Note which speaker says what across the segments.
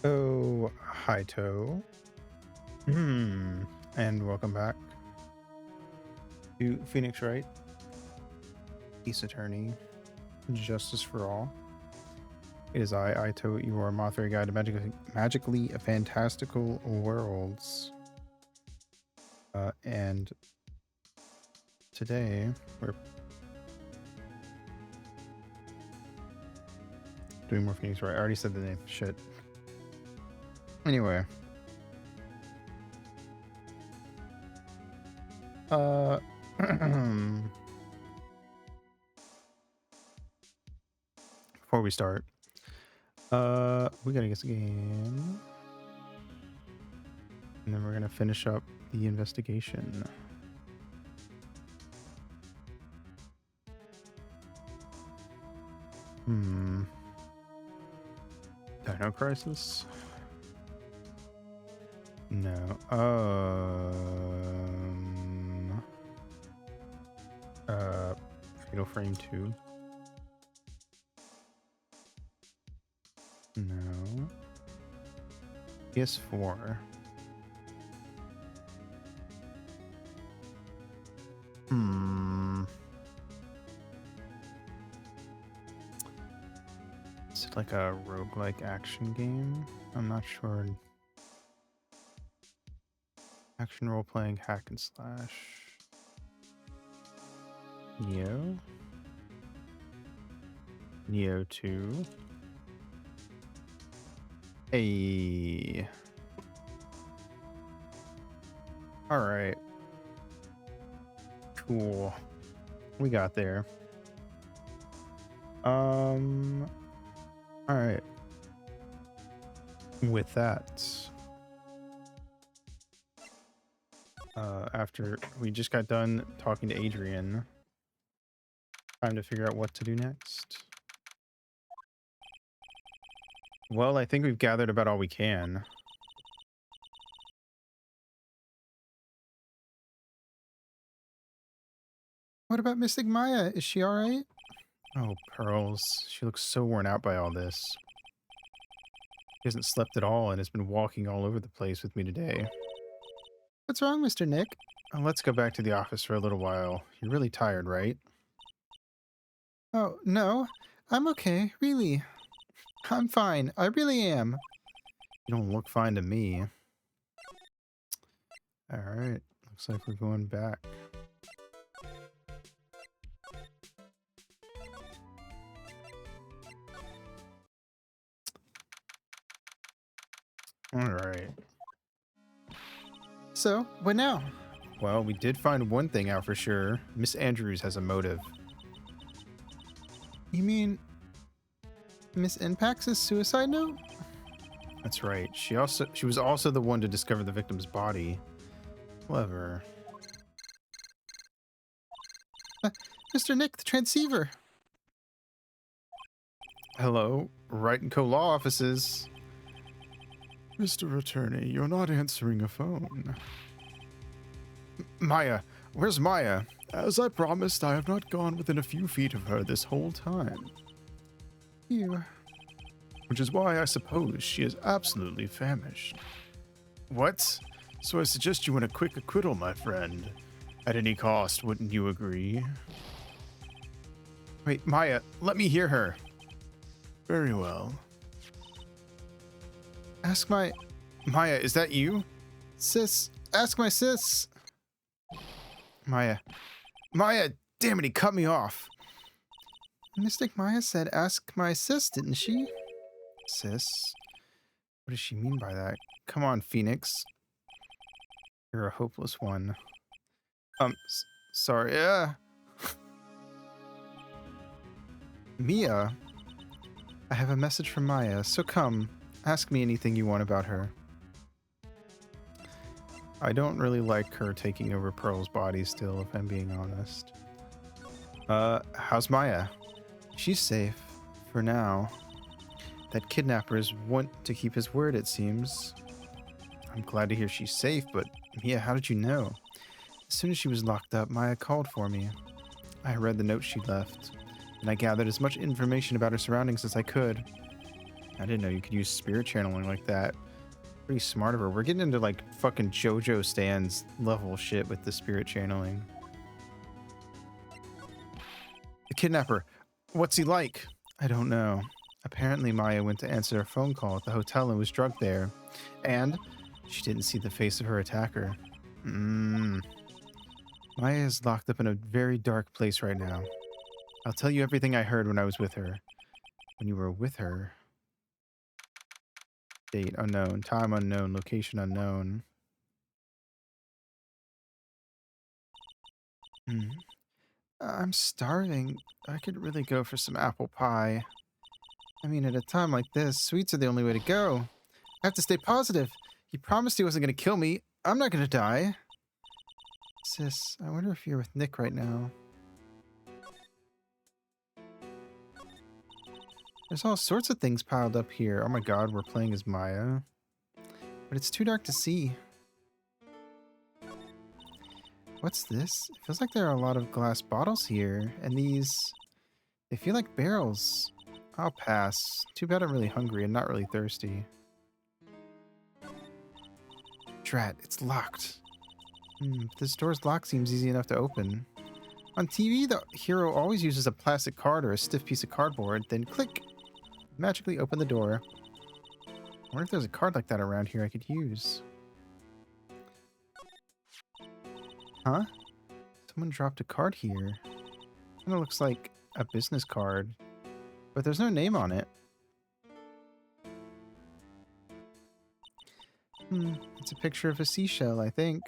Speaker 1: Oh, hi, Toe. And welcome back to Phoenix Wright, Peace Attorney, Justice for All. It is I, Ito, your Mothra guide to magically fantastical worlds. And today we're doing more Phoenix Wright. I already said the name. Shit. Anyway. Before we start, we gotta get the game. And then we're gonna finish up the investigation. Dino Crisis? No. Fatal Frame 2? No. PS4. Is it like a roguelike action game? I'm not sure. Action role-playing hack and slash. Neo? Neo 2. Hey. Alright. Cool. We got there. Alright. With that, after we just got done talking to Adrian, time to figure out what to do next. Well, I think we've gathered about all we can. What about Mystic Maya? Is she alright? Oh, Pearls. She looks so worn out by all this. She hasn't slept at all and has been walking all over the place with me today. What's wrong, Mr. Nick? Let's go back to the office for a little while. You're really tired, right? Oh, no. I'm okay, really. I'm fine. I really am. You don't look fine to me. Alright. Looks like we're going back. Alright. So, what now? Well, we did find one thing out for sure. Miss Andrews has a motive. You mean Miss Inpax's suicide note? That's right. She was also the one to discover the victim's body. Clever. Mr. Nick, the transceiver. Hello, Wright & Co. Law Offices. Mr. Attorney, you're not answering a phone. Maya, where's Maya? As I promised, I have not gone within a few feet of her this whole time. You. Which is why I suppose she is absolutely famished. What? So I suggest you win a quick acquittal, my friend. At any cost, wouldn't you agree? Wait, Maya, let me hear her. Very well. Ask my... Maya, is that you? Sis, ask my sis. Maya. Maya, damn it, he cut me off. Mystic Maya said ask my sis, didn't she? Sis? What does she mean by that? Come on, Phoenix. You're a hopeless one. Sorry, Mia? I have a message from Maya, so come, ask me anything you want about her. I don't really like her taking over Pearl's body still, if I'm being honest. How's Maya? She's safe, for now. That kidnapper is want to keep his word, it seems. I'm glad to hear she's safe, but Mia, how did you know? As soon as she was locked up, Maya called for me. I read the note she left, and I gathered as much information about her surroundings as I could. I didn't know you could use spirit channeling like that. Pretty smart of her. We're getting into like fucking JoJo stands level shit with the spirit channeling. The kidnapper. What's he like? I don't know. Apparently Maya went to answer a phone call at the hotel and was drugged there. And she didn't see the face of her attacker. Maya is locked up in a very dark place right now. I'll tell you everything I heard when I was with her. When you were with her... Date unknown, time unknown, location unknown. I'm starving. I could really go for some apple pie. I mean, at a time like this, sweets are the only way to go. I have to stay positive. He promised he wasn't going to kill me. I'm not going to die. Sis, I wonder if you're with Nick right now. There's all sorts of things piled up here. Oh my god, we're playing as Maya. But it's too dark to see. What's this? It feels like there are a lot of glass bottles here. And these... they feel like barrels. I'll pass. Too bad I'm really hungry and not really thirsty. Drat, it's locked. This door's lock seems easy enough to open. On TV, the hero always uses a plastic card or a stiff piece of cardboard, then click! Magically open the door. I wonder if there's a card like that around here I could use. Huh? Someone dropped a card here. Kinda looks like a business card, but there's no name on it. It's a picture of a seashell, I think.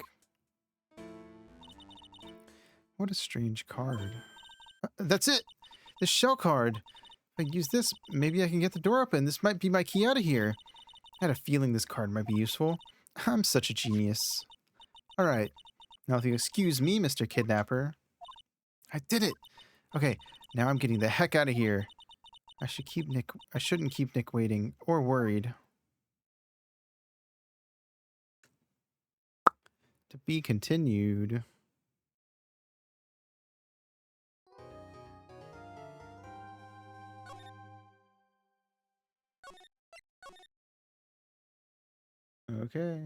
Speaker 1: What a strange card. That's it! The shell card! If I use this, maybe I can get the door open. This might be my key out of here. I had a feeling this card might be useful. I'm such a genius. Alright. Now if you excuse me, Mr. Kidnapper. I did it! Okay, now I'm getting the heck out of here. I shouldn't keep Nick waiting, or worried. To be continued. Okay.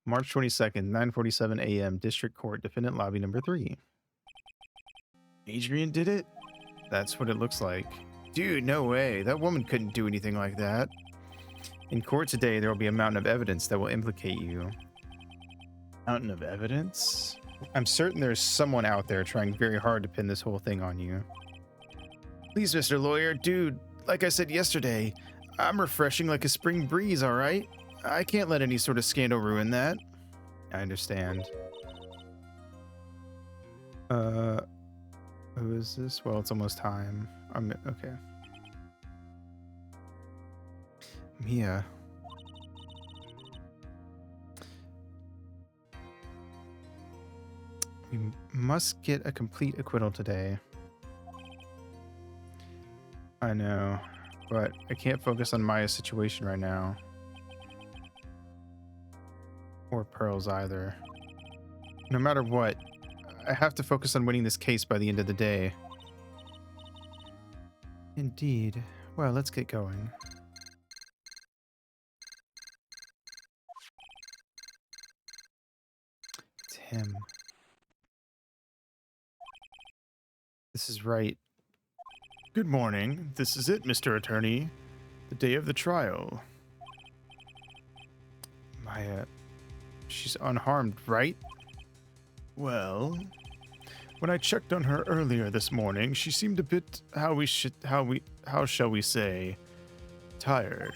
Speaker 1: March 22nd, 9:47 a.m. District Court, Defendant Lobby number 3. Adrian did it? That's what it looks like. Dude, no way. That woman couldn't do anything like that. In court today, there will be a mountain of evidence that will implicate you. Mountain of evidence? I'm certain there's someone out there trying very hard to pin this whole thing on you. Please, Mr. Lawyer, dude, like I said yesterday, I'm refreshing like a spring breeze, alright? I can't let any sort of scandal ruin that. I understand. Who is this? Well, it's almost time. Okay. Mia. We must get a complete acquittal today. I know, but I can't focus on Maya's situation right now. Or Pearl's either. No matter what, I have to focus on winning this case by the end of the day. Indeed. Well, let's get going. It's him. This is Wright. Good morning. This is it, Mr. Attorney. The day of the trial. Maya... she's unharmed, right? Well... when I checked on her earlier this morning, she seemed a bit, how shall we say, tired.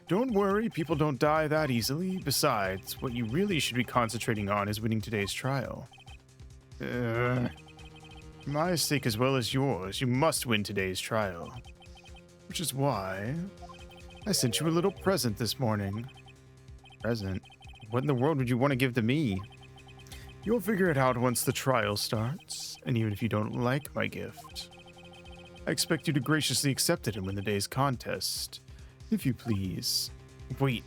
Speaker 1: Don't worry, people don't die that easily. Besides, what you really should be concentrating on is winning today's trial. For my sake as well as yours, you must win today's trial. Which is why I sent you a little present this morning. Present? What in the world would you want to give to me? You'll figure it out once the trial starts, and even if you don't like my gift, I expect you to graciously accept it and win the day's contest, if you please. Wait.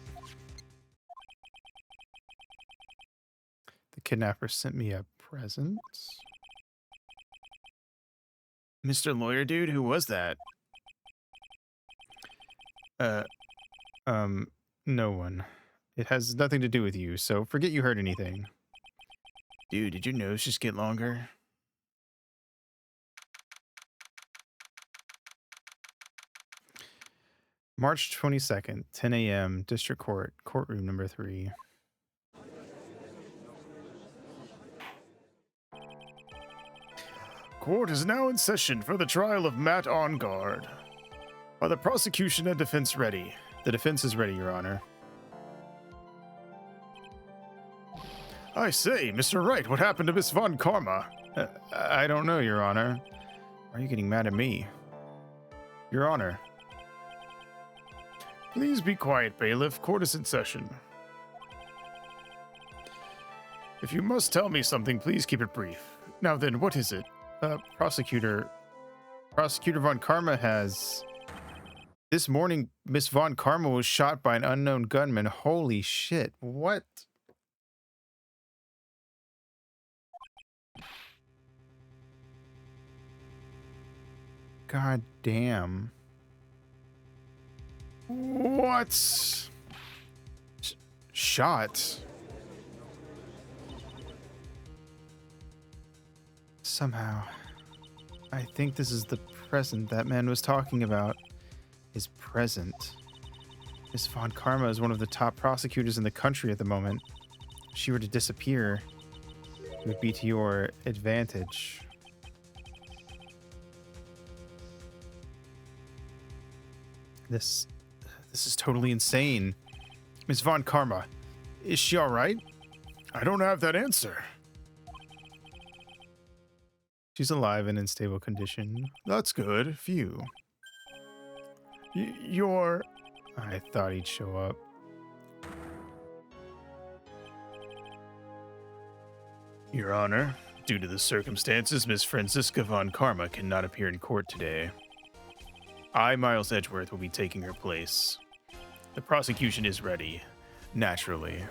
Speaker 1: The kidnapper sent me a present.
Speaker 2: Mr. Lawyer Dude, who was that?
Speaker 1: No one. It has nothing to do with you, so forget you heard anything.
Speaker 2: Dude, did your nose just get longer?
Speaker 1: March 22nd, 10 a.m., District Court, courtroom number 3.
Speaker 2: Court is now in session for the trial of Matt On Guard. Are the prosecution and defense ready?
Speaker 1: The defense is ready, Your Honor.
Speaker 2: I say, Mr. Wright, what happened to Miss Von Karma?
Speaker 1: I don't know, Your Honor. Why are you getting mad at me? Your Honor.
Speaker 2: Please be quiet, bailiff. Court is in session. If you must tell me something, please keep it brief. Now then, what is it?
Speaker 1: Prosecutor Von Karma has... This morning, Miss Von Karma was shot by an unknown gunman. Holy shit. What? God damn.
Speaker 2: What?
Speaker 1: Shot? Somehow. I think this is the present that man was talking about. His present. Miss Von Karma is one of the top prosecutors in the country at the moment. If she were to disappear, it would be to your advantage. This is totally insane. Miss Von Karma, is she all right?
Speaker 2: I don't have that answer.
Speaker 1: She's alive and in stable condition.
Speaker 2: That's good. Phew. You're...
Speaker 1: I thought he'd show up.
Speaker 2: Your Honor, due to the circumstances, Miss Franziska Von Karma cannot appear in court today. I, Miles Edgeworth, will be taking her place. The prosecution is ready, naturally.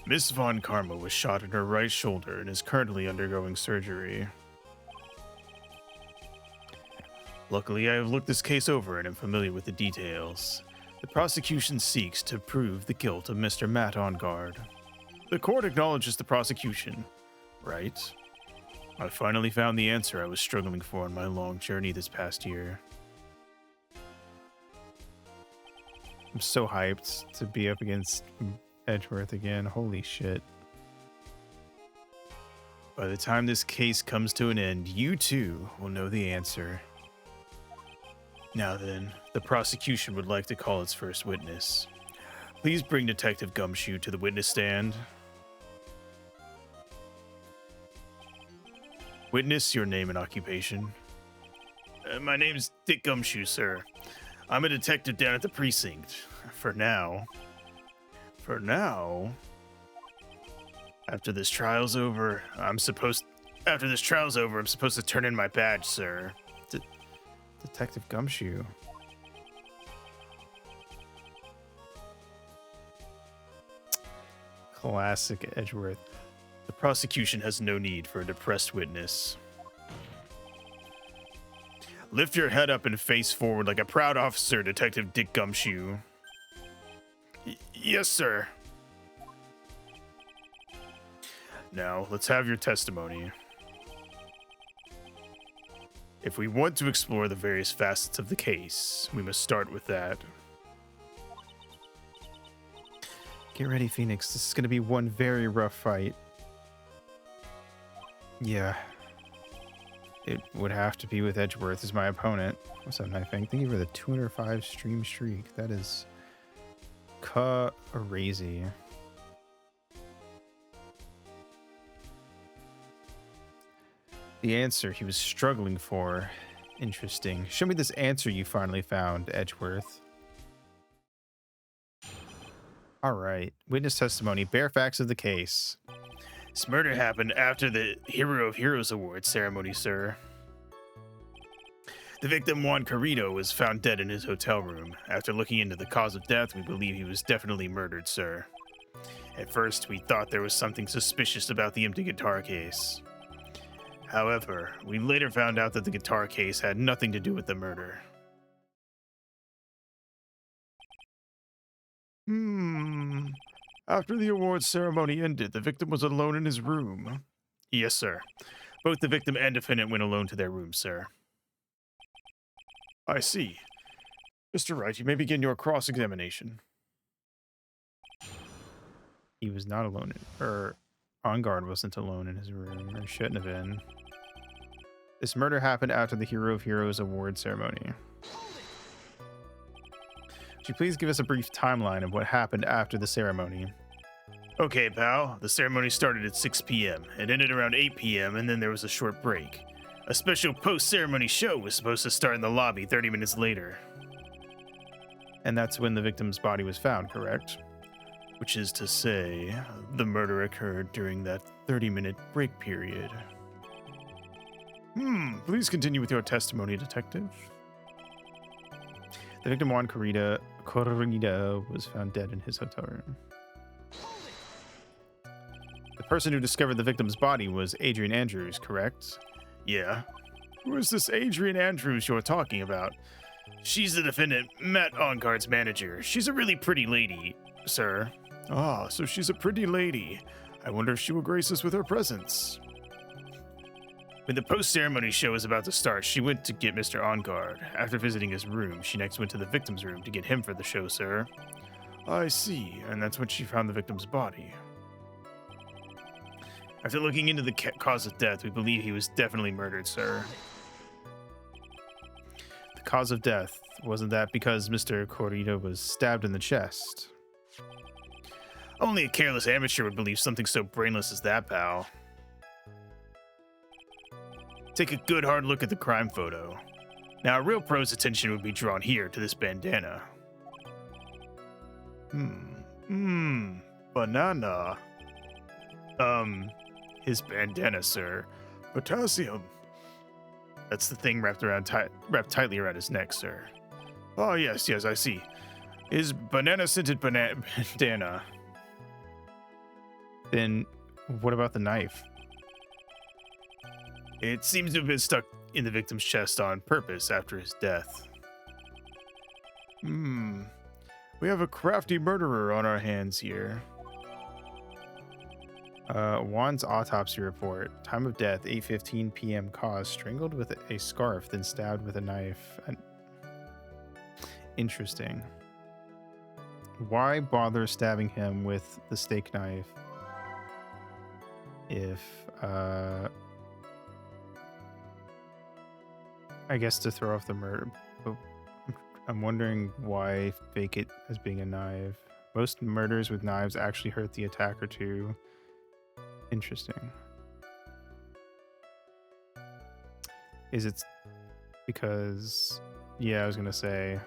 Speaker 2: Miss Von Karma was shot in her right shoulder and is currently undergoing surgery. Luckily, I have looked this case over and am familiar with the details. The prosecution seeks to prove the guilt of Mr. Matt On Guard. The court acknowledges the prosecution, right? I finally found the answer I was struggling for on my long journey this past year.
Speaker 1: I'm so hyped to be up against Edgeworth again. Holy shit.
Speaker 2: By the time this case comes to an end, you too will know the answer. Now then, the prosecution would like to call its first witness. Please bring Detective Gumshoe to the witness stand. Witness, your name and occupation. My name's Dick Gumshoe, sir. I'm a detective down at the precinct. For now. For now? After this trial's over, I'm supposed to turn in my badge, sir.
Speaker 1: Detective Gumshoe. Classic Edgeworth.
Speaker 2: The prosecution has no need for a depressed witness. Lift your head up and face forward like a proud officer, Detective Dick Gumshoe. Yes, sir. Now, let's have your testimony. If we want to explore the various facets of the case, we must start with that.
Speaker 1: Get ready, Phoenix. This is going to be one very rough fight. Yeah. It would have to be with Edgeworth as my opponent. What's up, Knifing? Thank you for the 205 stream streak. That is crazy. The answer he was struggling for. Interesting. Show me this answer you finally found, Edgeworth. All right. Witness testimony. Bare facts of the case.
Speaker 2: This murder happened after the Hero of Heroes Award ceremony, sir. The victim, Juan Carrito, was found dead in his hotel room. After looking into the cause of death, we believe he was definitely murdered, sir. At first, we thought there was something suspicious about the empty guitar case. However, we later found out that the guitar case had nothing to do with the murder. After the awards ceremony ended, the victim was alone in his room. Yes, sir. Both the victim and defendant went alone to their rooms, sir. I see. Mr. Wright, you may begin your cross-examination.
Speaker 1: He was not alone, or On Guard wasn't alone in his room, or shouldn't have been. This murder happened after the Hero of Heroes award ceremony. Would you please give us a brief timeline of what happened after the ceremony?
Speaker 2: Okay, pal. The ceremony started at 6 p.m. It ended around 8 p.m., and then there was a short break. A special post-ceremony show was supposed to start in the lobby 30 minutes later.
Speaker 1: And that's when the victim's body was found, correct?
Speaker 2: Which is to say, the murder occurred during that 30-minute break period. Please continue with your testimony, detective.
Speaker 1: The victim, Juan Carrito, was found dead in his hotel room. The person who discovered the victim's body was Adrian Andrews, correct?
Speaker 2: Yeah. Who is this Adrian Andrews you're talking about? She's the defendant, Matt Onguard's manager. She's a really pretty lady, sir. Ah, so she's a pretty lady. I wonder if she will grace us with her presence. When the post-ceremony show was about to start, she went to get Mr. Onguard. After visiting his room, she next went to the victim's room to get him for the show, sir. I see, and that's when she found the victim's body. After looking into the cause of death, we believe he was definitely murdered, sir.
Speaker 1: The cause of death, wasn't that because Mr. Carrito was stabbed in the chest?
Speaker 2: Only a careless amateur would believe something so brainless as that, pal. Take a good hard look at the crime photo. Now, a real pro's attention would be drawn here to this bandana. Banana. His bandana, sir. Potassium. That's the thing wrapped tightly around his neck, sir. Oh, yes, I see. His banana-scented bandana.
Speaker 1: Then, what about the knife?
Speaker 2: It seems to have been stuck in the victim's chest on purpose after his death. We have a crafty murderer on our hands here.
Speaker 1: Juan's autopsy report. Time of death, 8:15 p.m. Cause, strangled with a scarf, then stabbed with a knife. Interesting. Why bother stabbing him with the steak knife if, I guess to throw off the murder, but I'm wondering why fake it as being a knife. Most murders with knives actually hurt the attacker too. Interesting. Is it because, yeah, I was gonna say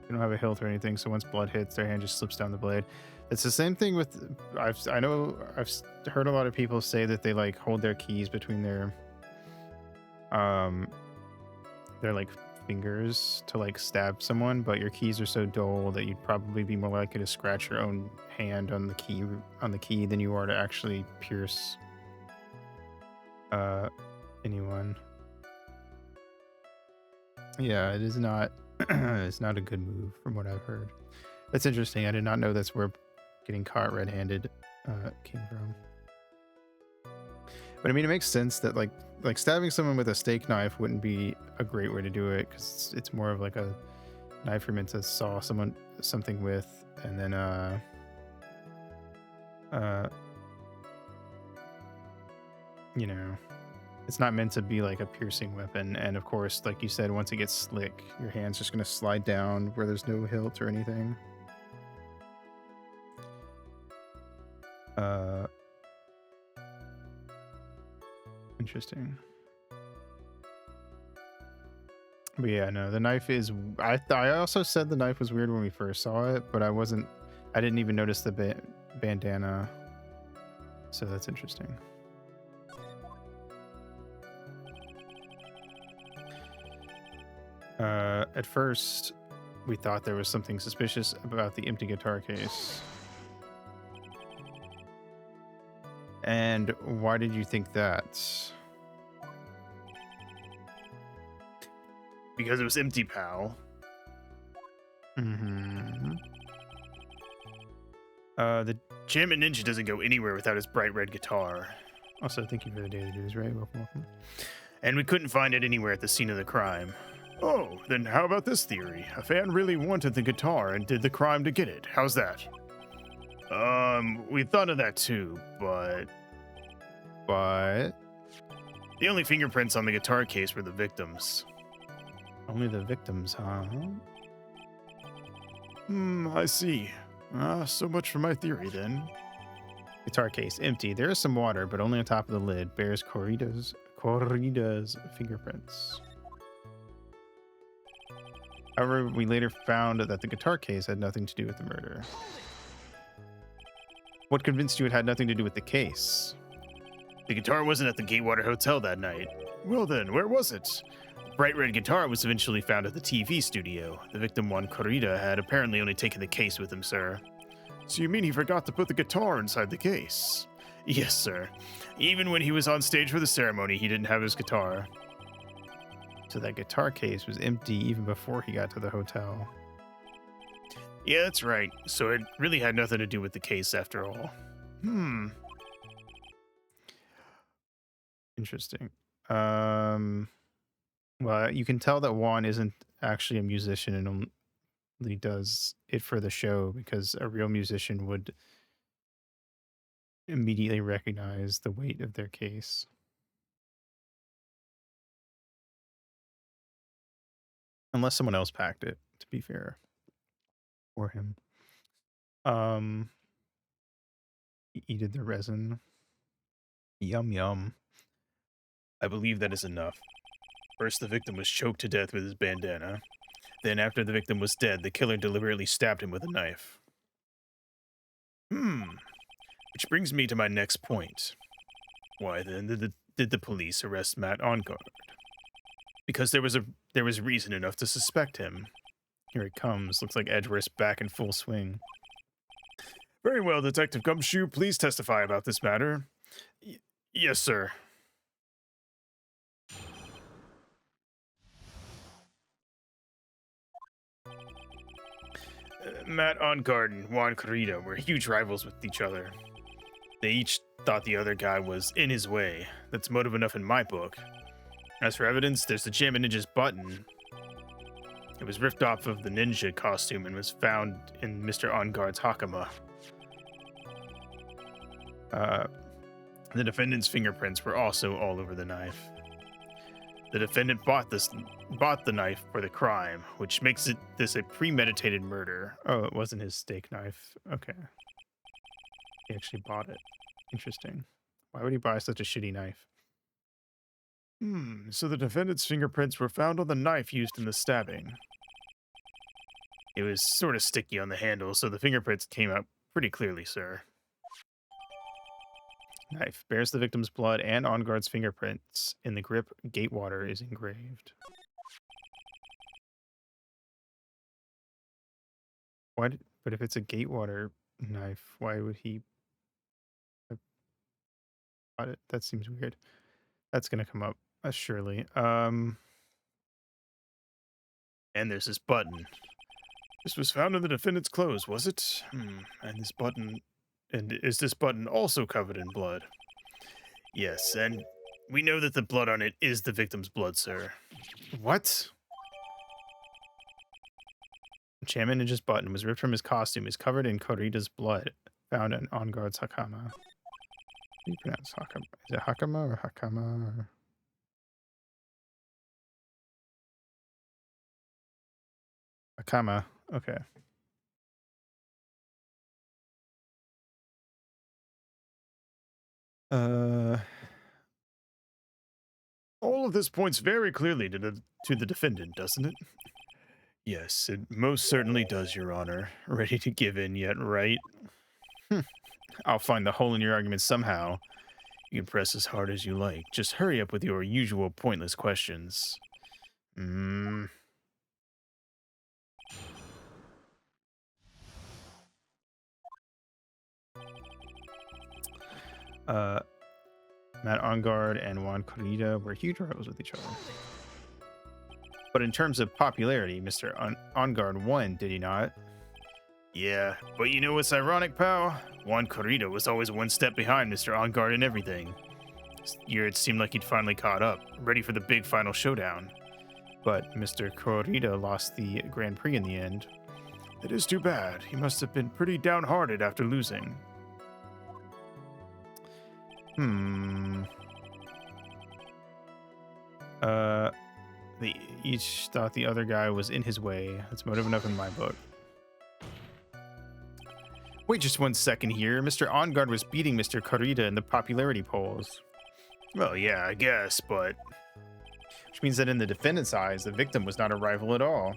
Speaker 1: they don't have a hilt or anything, so once blood hits, their hand just slips down the blade. It's the same thing with, I know I've heard a lot of people say that they like hold their keys between their like fingers to like stab someone, but your keys are so dull that you'd probably be more likely to scratch your own hand on the key than you are to actually pierce anyone. Yeah, it is not it's not a good move from what I've heard. That's interesting. I did not know that's where getting caught red-handed came from. But I mean, it makes sense that like stabbing someone with a steak knife wouldn't be a great way to do it, because it's more of like a knife you're meant to saw something with, and then you know, it's not meant to be like a piercing weapon. And of course, like you said, once it gets slick, your hand's just gonna slide down where there's no hilt or anything. Interesting. But yeah, no, the knife is. I also said the knife was weird when we first saw it, but I didn't even notice the bandana. So that's interesting. At first, we thought there was something suspicious about the empty guitar case. And why did you think that?
Speaker 2: Because it was empty, pal.
Speaker 1: Mm-hmm. The
Speaker 2: Jammin' Ninja doesn't go anywhere without his bright red guitar.
Speaker 1: Also, thank you for the daily news, Ray. Welcome, welcome.
Speaker 2: And we couldn't find it anywhere at the scene of the crime. Oh, then how about this theory? A fan really wanted the guitar and did the crime to get it. How's that? We thought of that too, but
Speaker 1: But
Speaker 2: the only fingerprints on the guitar case were the victims.
Speaker 1: only the victims, huh?
Speaker 2: I see. So much for my theory then.
Speaker 1: Guitar case empty. There is some water, but only on top of the lid. Bears Corrida's fingerprints. However, we later found that the guitar case had nothing to do with the murder. What convinced you it had nothing to do with the case?
Speaker 2: The guitar wasn't at the Gatewater Hotel that night. Well then, where was it? The bright red guitar was eventually found at the TV studio. The victim, Juan Corrida, had apparently only taken the case with him, sir. So you mean he forgot to put the guitar inside the case? Yes, sir. Even when he was on stage for the ceremony, he didn't have his guitar.
Speaker 1: So that guitar case was empty even before he got to the hotel.
Speaker 2: Yeah, that's right. So it really had nothing to do with the case after all.
Speaker 1: Interesting. Well, you can tell that Juan isn't actually a musician and only does it for the show, because a real musician would immediately recognize the weight of their case. Unless someone else packed it, to be fair. For him. He eated the resin. Yum yum.
Speaker 2: I believe that is enough. First, the victim was choked to death with his bandana. Then, after the victim was dead, the killer deliberately stabbed him with a knife. Which brings me to my next point. Why then did the police arrest Matt Onguard? Because there was reason enough to suspect him.
Speaker 1: Here it comes. Looks like Edgeworth's back in full swing.
Speaker 2: Very well, Detective Gumshoe, please testify about this matter. Yes, sir. Matt Onguard and Juan Corrida were huge rivals with each other. They each thought the other guy was in his way. That's motive enough in my book. As for evidence, there's the Jammin' Ninja's button. It was ripped off of the ninja costume and was found in Mr. Onguard's hakama. The defendant's fingerprints were also all over the knife. The defendant bought the knife for the crime, which makes this a premeditated murder.
Speaker 1: Oh, it wasn't his steak knife. Okay. He actually bought it. Interesting. Why would he buy such a shitty knife?
Speaker 2: So the defendant's fingerprints were found on the knife used in the stabbing. It was sort of sticky on the handle, so the fingerprints came out pretty clearly, sir.
Speaker 1: Knife bears the victim's blood and Onguard's fingerprints. In the grip, Gatewater is engraved. But if it's a Gatewater knife, why would he have bought it? That seems weird. That's gonna come up, surely.
Speaker 2: And there's this button. This was found in the defendant's clothes, was it? And is this button also covered in blood? Yes, and we know that the blood on it is the victim's blood, sir.
Speaker 1: What? Jammin' Ninja's button was ripped from his costume, is covered in Corrida's blood, found in Onguard's hakama. How do you pronounce hakama? Is it hakama or hakama? Or... Hakama. Okay.
Speaker 2: All of this points very clearly to the defendant, doesn't it? Yes, it most certainly does, Your Honor. Ready to give in yet, right?
Speaker 1: I'll find the hole in your argument somehow.
Speaker 2: You can press as hard as you like. Just hurry up with your usual pointless questions.
Speaker 1: Uh, Matt Ongard and Juan Corrida were huge rivals with each other. But in terms of popularity, Mr. Ongard won, did he not?
Speaker 2: Yeah, but you know what's ironic, pal? Juan Corrida was always one step behind Mr. Ongard in everything. This year it seemed like he'd finally caught up, ready for the big final showdown.
Speaker 1: But Mr. Corrida lost the Grand Prix in the end.
Speaker 2: It is too bad. He must have been pretty downhearted after losing.
Speaker 1: They each thought the other guy was in his way. That's motive enough in my book. Wait just 1 second here. Mr. Ongard was beating Mr. Corrida in the popularity polls.
Speaker 2: Well, yeah, I guess, but...
Speaker 1: Which means that in the defendant's eyes, the victim was not a rival at all.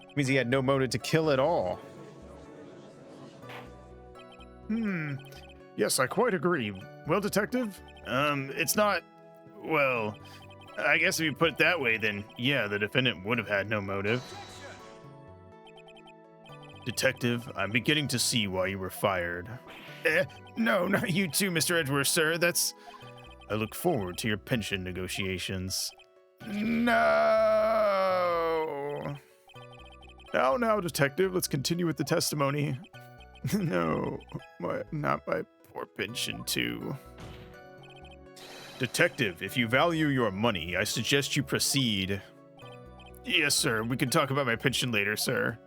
Speaker 1: It means he had no motive to kill at all.
Speaker 2: Yes, I quite agree. Well, detective? It's not... Well, I guess if you put it that way, then yeah, the defendant would have had no motive. Detective, I'm beginning to see why you were fired. No, not you too, Mr. Edgeworth, sir. That's... I look forward to your pension negotiations. No! Now, detective, let's continue with the testimony. No, not my poor pension, too. Detective, if you value your money, I suggest you proceed. Yes, sir. We can talk about my pension later, sir.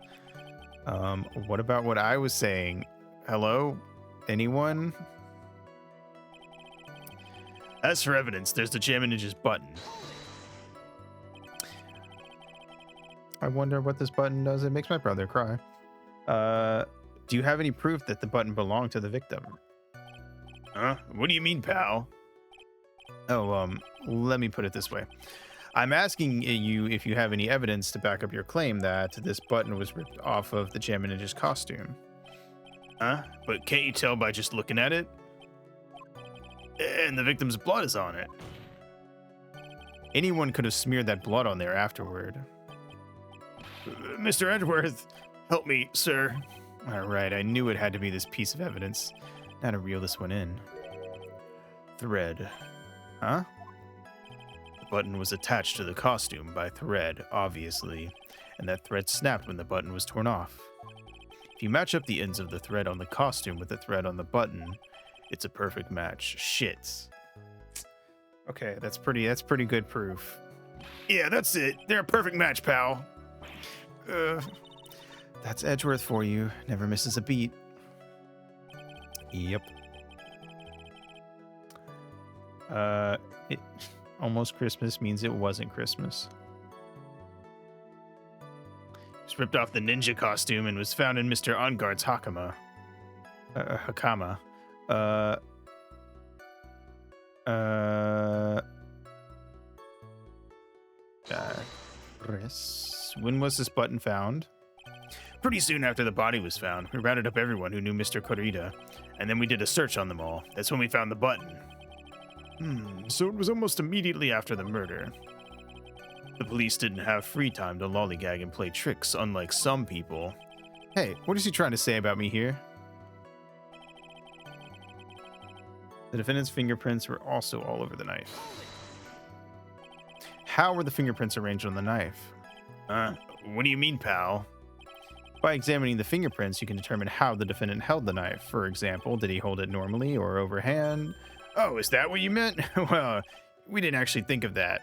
Speaker 1: What about what I was saying? Hello? Anyone?
Speaker 2: As for evidence, there's the Jam and Ninja's button.
Speaker 1: I wonder what this button does. It makes my brother cry. Do you have any proof that the button belonged to the victim?
Speaker 2: Huh? What do you mean, pal?
Speaker 1: Oh, let me put it this way. I'm asking you if you have any evidence to back up your claim that this button was ripped off of the Jam and Ninja's costume.
Speaker 2: Huh? But can't you tell by just looking at it? And the victim's blood is on it.
Speaker 1: Anyone could have smeared that blood on there afterward.
Speaker 2: Mr. Edgeworth, help me, sir.
Speaker 1: All right, I knew it had to be this piece of evidence. Now to reel this one in. Thread. Huh?
Speaker 2: The button was attached to the costume by thread, obviously, and that thread snapped when the button was torn off. If you match up the ends of the thread on the costume with the thread on the button, it's a perfect match. Shit.
Speaker 1: Okay, that's pretty good proof.
Speaker 2: Yeah, that's it. They're a perfect match, pal.
Speaker 1: That's Edgeworth for you. Never misses a beat. Yep. Almost Christmas means it wasn't Christmas.
Speaker 2: Just ripped off the ninja costume and was found in Mr. Ongard's hakama.
Speaker 1: Hakama. Chris, when was this button found?
Speaker 2: Pretty soon after the body was found, we rounded up everyone who knew Mr. Corrida, and then we did a search on them all. That's when we found the button. So it was almost immediately after the murder. The police didn't have free time to lollygag and play tricks, unlike some people.
Speaker 1: Hey, what is he trying to say about me here? The defendant's fingerprints were also all over the knife. How were the fingerprints arranged on the knife?
Speaker 2: What do you mean, pal?
Speaker 1: By examining the fingerprints, you can determine how the defendant held the knife. For example, did he hold it normally or overhand?
Speaker 2: Oh, is that what you meant? Well, we didn't actually think of that.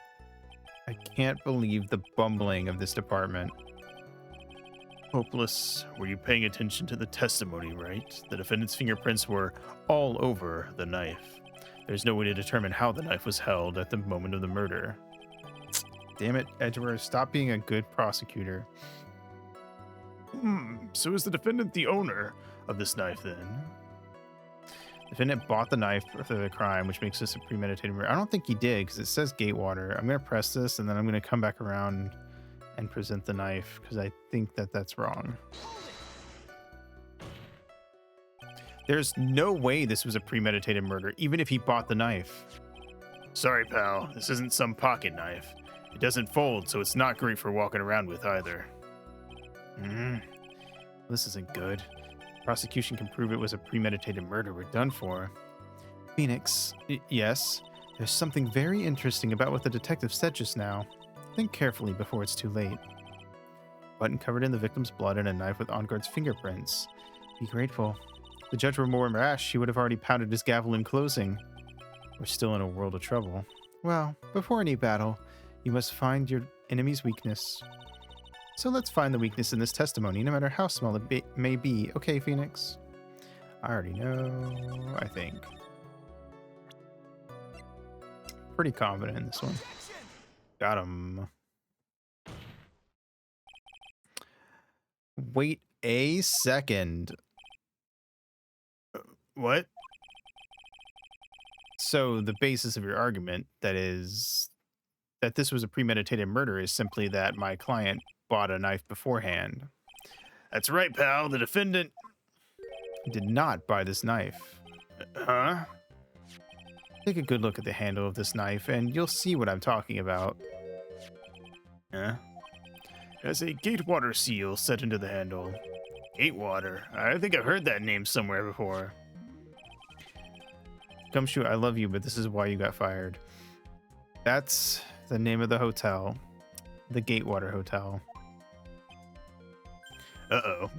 Speaker 1: I can't believe the bumbling of this department.
Speaker 2: Hopeless. Were you paying attention to the testimony, right? The defendant's fingerprints were all over the knife. There's no way to determine how the knife was held at the moment of the murder.
Speaker 1: Damn it, Edgeworth, stop being a good prosecutor.
Speaker 2: So is the defendant the owner of this knife then?
Speaker 1: Defendant bought the knife for the crime, which makes this a premeditated murder. I don't think he did, because it says Gatewater. I'm going to press this, and then I'm going to come back around and present the knife, because I think that that's wrong. There's no way this was a premeditated murder, even if he bought the knife.
Speaker 2: Sorry, pal. This isn't some pocket knife. It doesn't fold, so it's not great for walking around with either.
Speaker 1: This isn't good. Prosecution can prove it was a premeditated murder. We're done for. Phoenix, yes. There's something very interesting about what the detective said just now. Think carefully before it's too late. Button covered in the victim's blood and a knife with OnGuard's fingerprints. Be grateful. If the judge were more rash, he would have already pounded his gavel in closing. We're still in a world of trouble. Well, before any battle, you must find your enemy's weakness. So let's find the weakness in this testimony, no matter how small it may be. Okay, Phoenix? I already know, I think. Pretty confident in this one. Got him. Wait a second.
Speaker 2: What?
Speaker 1: So the basis of your argument, that this was a premeditated murder, is simply that my client bought a knife beforehand.
Speaker 2: That's right, pal. The defendant...
Speaker 1: Did not buy this knife.
Speaker 2: Huh?
Speaker 1: Take a good look at the handle of this knife, and you'll see what I'm talking about.
Speaker 2: Huh? There's a Gatewater seal set into the handle. Gatewater? I think I've heard that name somewhere before.
Speaker 1: Gumshoe, I love you, but this is why you got fired. That's the name of the hotel. The Gatewater Hotel.
Speaker 2: Uh-oh.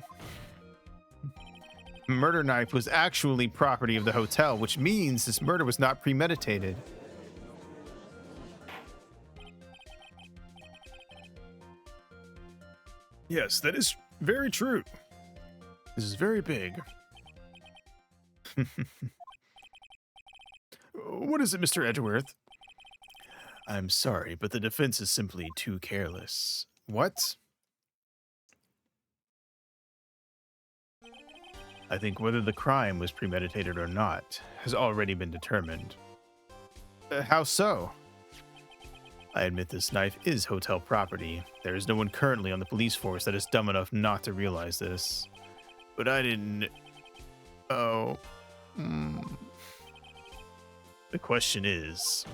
Speaker 1: Murder knife was actually property of the hotel, which means this murder was not premeditated.
Speaker 2: Yes, that is very true. This is very big. What is it, Mr. Edgeworth? I'm sorry, but the defense is simply too careless.
Speaker 1: What?
Speaker 2: I think whether the crime was premeditated or not has already been determined.
Speaker 1: How so?
Speaker 2: I admit this knife is hotel property. There is no one currently on the police force that is dumb enough not to realize this. But I didn't...
Speaker 1: Oh.
Speaker 2: The question is,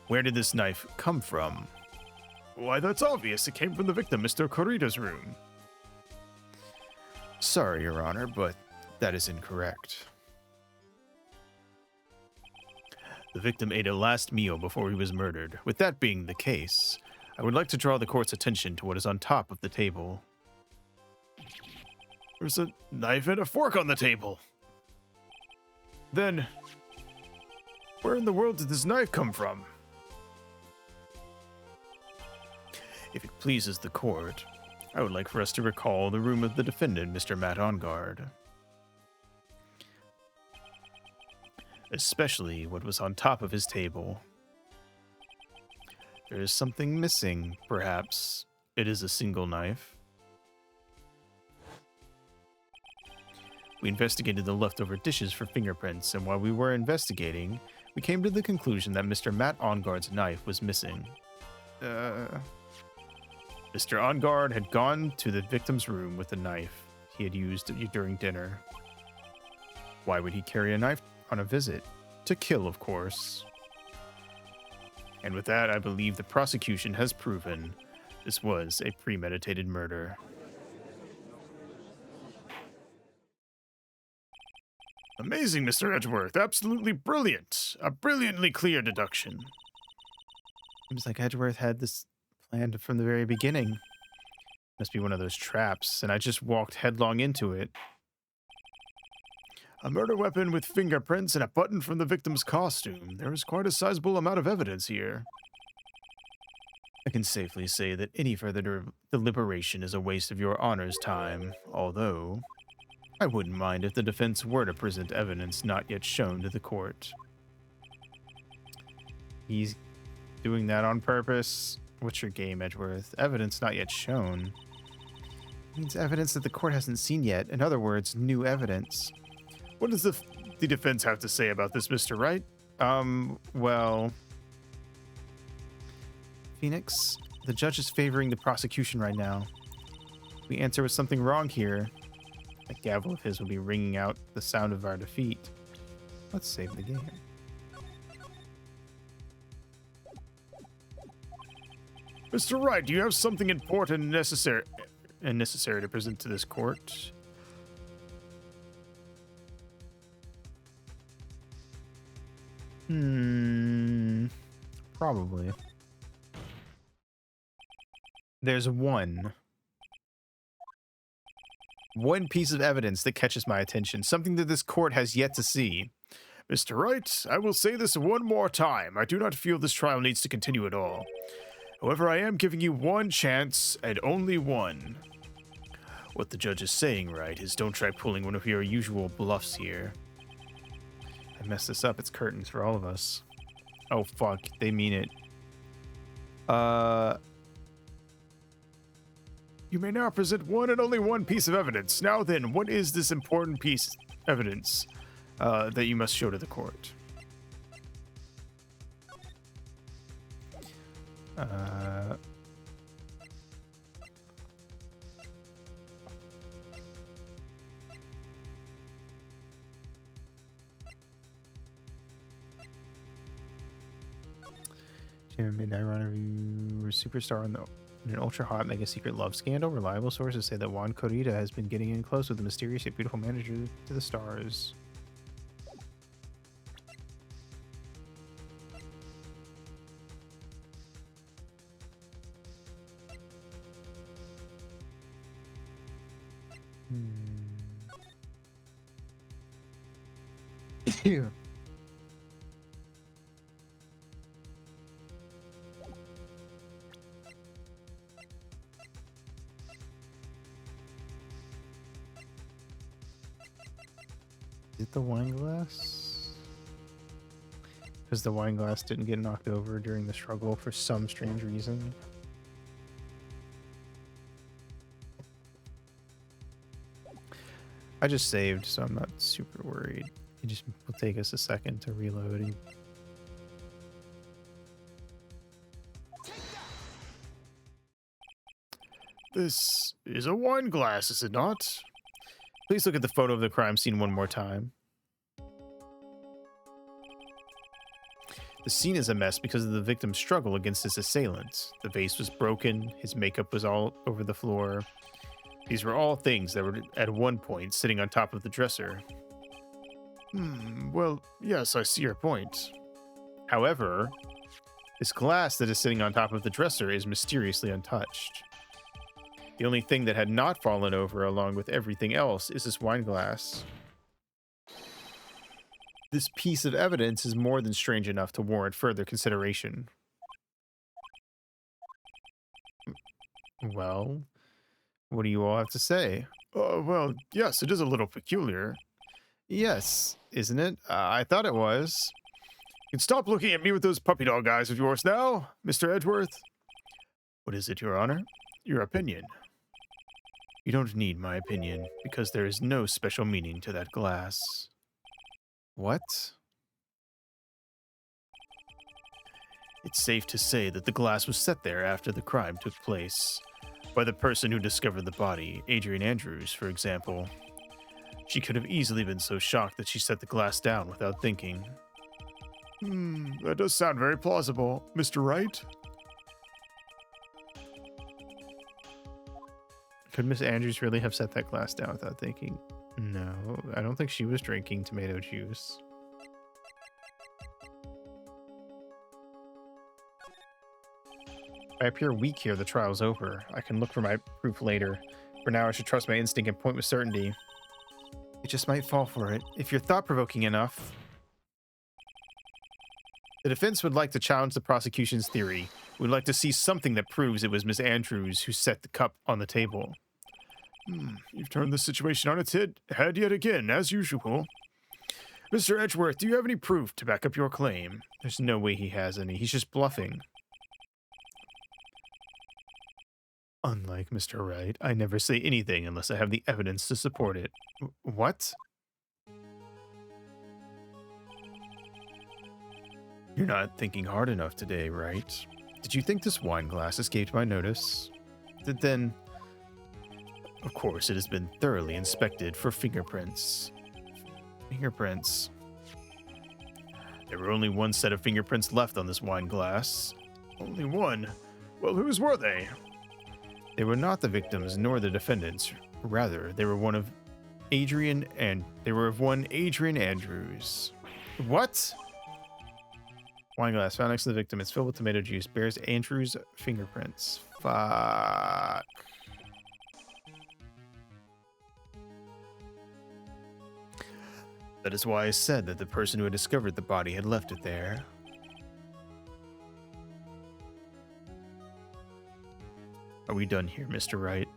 Speaker 2: where did this knife come from? Why, that's obvious. It came from the victim, Mr. Corrida's room.
Speaker 1: Sorry, Your Honor, but that is incorrect.
Speaker 2: The victim ate a last meal before he was murdered. With that being the case, I would like to draw the court's attention to what is on top of the table. There's a knife and a fork on the table. Then, where in the world did this knife come from? If it pleases the court, I would like for us to recall the room of the defendant, Mr. Matt OnGuard. Especially what was on top of his table. There is something missing, perhaps. It is a single knife. We investigated the leftover dishes for fingerprints, and while we were investigating, we came to the conclusion that Mr. Matt OnGuard's knife was missing. Mr. OnGuard had gone to the victim's room with the knife he had used during dinner. Why would he carry a knife on a visit? To kill, of course. And with that, I believe the prosecution has proven this was a premeditated murder. Amazing, Mr. Edgeworth. Absolutely brilliant. A brilliantly clear deduction.
Speaker 1: Seems like Edgeworth had this planned from the very beginning. Must be one of those traps, and I just walked headlong into it.
Speaker 2: A murder weapon with fingerprints and a button from the victim's costume. There is quite a sizable amount of evidence here. I can safely say that any further deliberation is a waste of your honor's time, although I wouldn't mind if the defense were to present evidence not yet shown to the court.
Speaker 1: He's doing that on purpose. What's your game, Edgeworth? Evidence not yet shown. It means evidence that the court hasn't seen yet. In other words, new evidence.
Speaker 2: What does the defense have to say about this, Mr. Wright?
Speaker 1: Well... Phoenix, the judge is favoring the prosecution right now. If we answer with something wrong here, that gavel of his will be ringing out the sound of our defeat. Let's save the game.
Speaker 2: Mr. Wright, do you have something important and necessary to present to this court?
Speaker 1: Hmm. Probably. There's one piece of evidence that catches my attention, something that this court has yet to see.
Speaker 2: Mr. Wright, I will say this one more time. I do not feel this trial needs to continue at all. However, I am giving you one chance, and only one. What the judge is saying, Wright, is don't try pulling one of your usual bluffs here.
Speaker 1: I messed this up. It's curtains for all of us. Oh, fuck. They mean it.
Speaker 2: You may now present one and only one piece of evidence. Now then, what is this important piece of evidence that you must show to the court?
Speaker 1: Midnight Rendezvous superstar in an ultra hot mega secret love scandal. Reliable sources say that Juan Corrida has been getting in close with the mysterious yet beautiful manager to the stars. Ew. Is it the wine glass? Because the wine glass didn't get knocked over during the struggle for some strange reason. I just saved, so I'm not super worried. It just will take us a second to reload. And
Speaker 2: This is a wine glass, is it not?
Speaker 1: please look at the photo of the crime scene one more time. The scene is a mess because of the victim's struggle against his assailant. The vase was broken, his makeup was all over the floor. These were all things that were at one point sitting on top of the dresser.
Speaker 2: Well, yes, I see your point.
Speaker 1: However, this glass that is sitting on top of the dresser is mysteriously untouched. The only thing that had not fallen over along with everything else is this wine glass. This piece of evidence is more than strange enough to warrant further consideration. Well, what do you all have to say?
Speaker 2: Well, yes, it is a little peculiar.
Speaker 1: Yes, isn't it? I thought it was.
Speaker 2: You can stop looking at me with those puppy dog eyes of yours now, Mr. Edgeworth. What is it, Your Honor? Your opinion.
Speaker 1: You don't need my opinion, because there is no special meaning to that glass. What?
Speaker 2: It's safe to say that the glass was set there after the crime took place. By the person who discovered the body, Adrian Andrews, for example. She could have easily been so shocked that she set the glass down without thinking. That does sound very plausible, Mr. Wright.
Speaker 1: Could Miss Andrews really have set that glass down without thinking? No, I don't think she was drinking tomato juice. If I appear weak here, the trial's over. I can look for my proof later. For now, I should trust my instinct and point with certainty. It just might fall for it, if you're thought-provoking enough. The defense would like to challenge the prosecution's theory. We'd like to see something that proves it was Miss Andrews who set the cup on the table.
Speaker 2: You've turned the situation on its head yet again, as usual. Mr. Edgeworth, do you have any proof to back up your claim?
Speaker 1: There's no way he has any. He's just bluffing. Unlike Mr. Wright, I never say anything unless I have the evidence to support it. What? You're not thinking hard enough today, right? Did you think this wine glass escaped my notice? Then, of course, it has been thoroughly inspected for fingerprints. Fingerprints. There were only one set of fingerprints left on this wine glass.
Speaker 2: Only one? Well, whose were they?
Speaker 1: They were not the victims nor the defendants. Rather, they were one of one Adrian Andrews. What? Wine glass found next to the victim. It's filled with tomato juice. Bears Andrew's fingerprints. Fuck.
Speaker 2: That is why I said that the person who had discovered the body had left it there. Are we done here, Mr. Wright?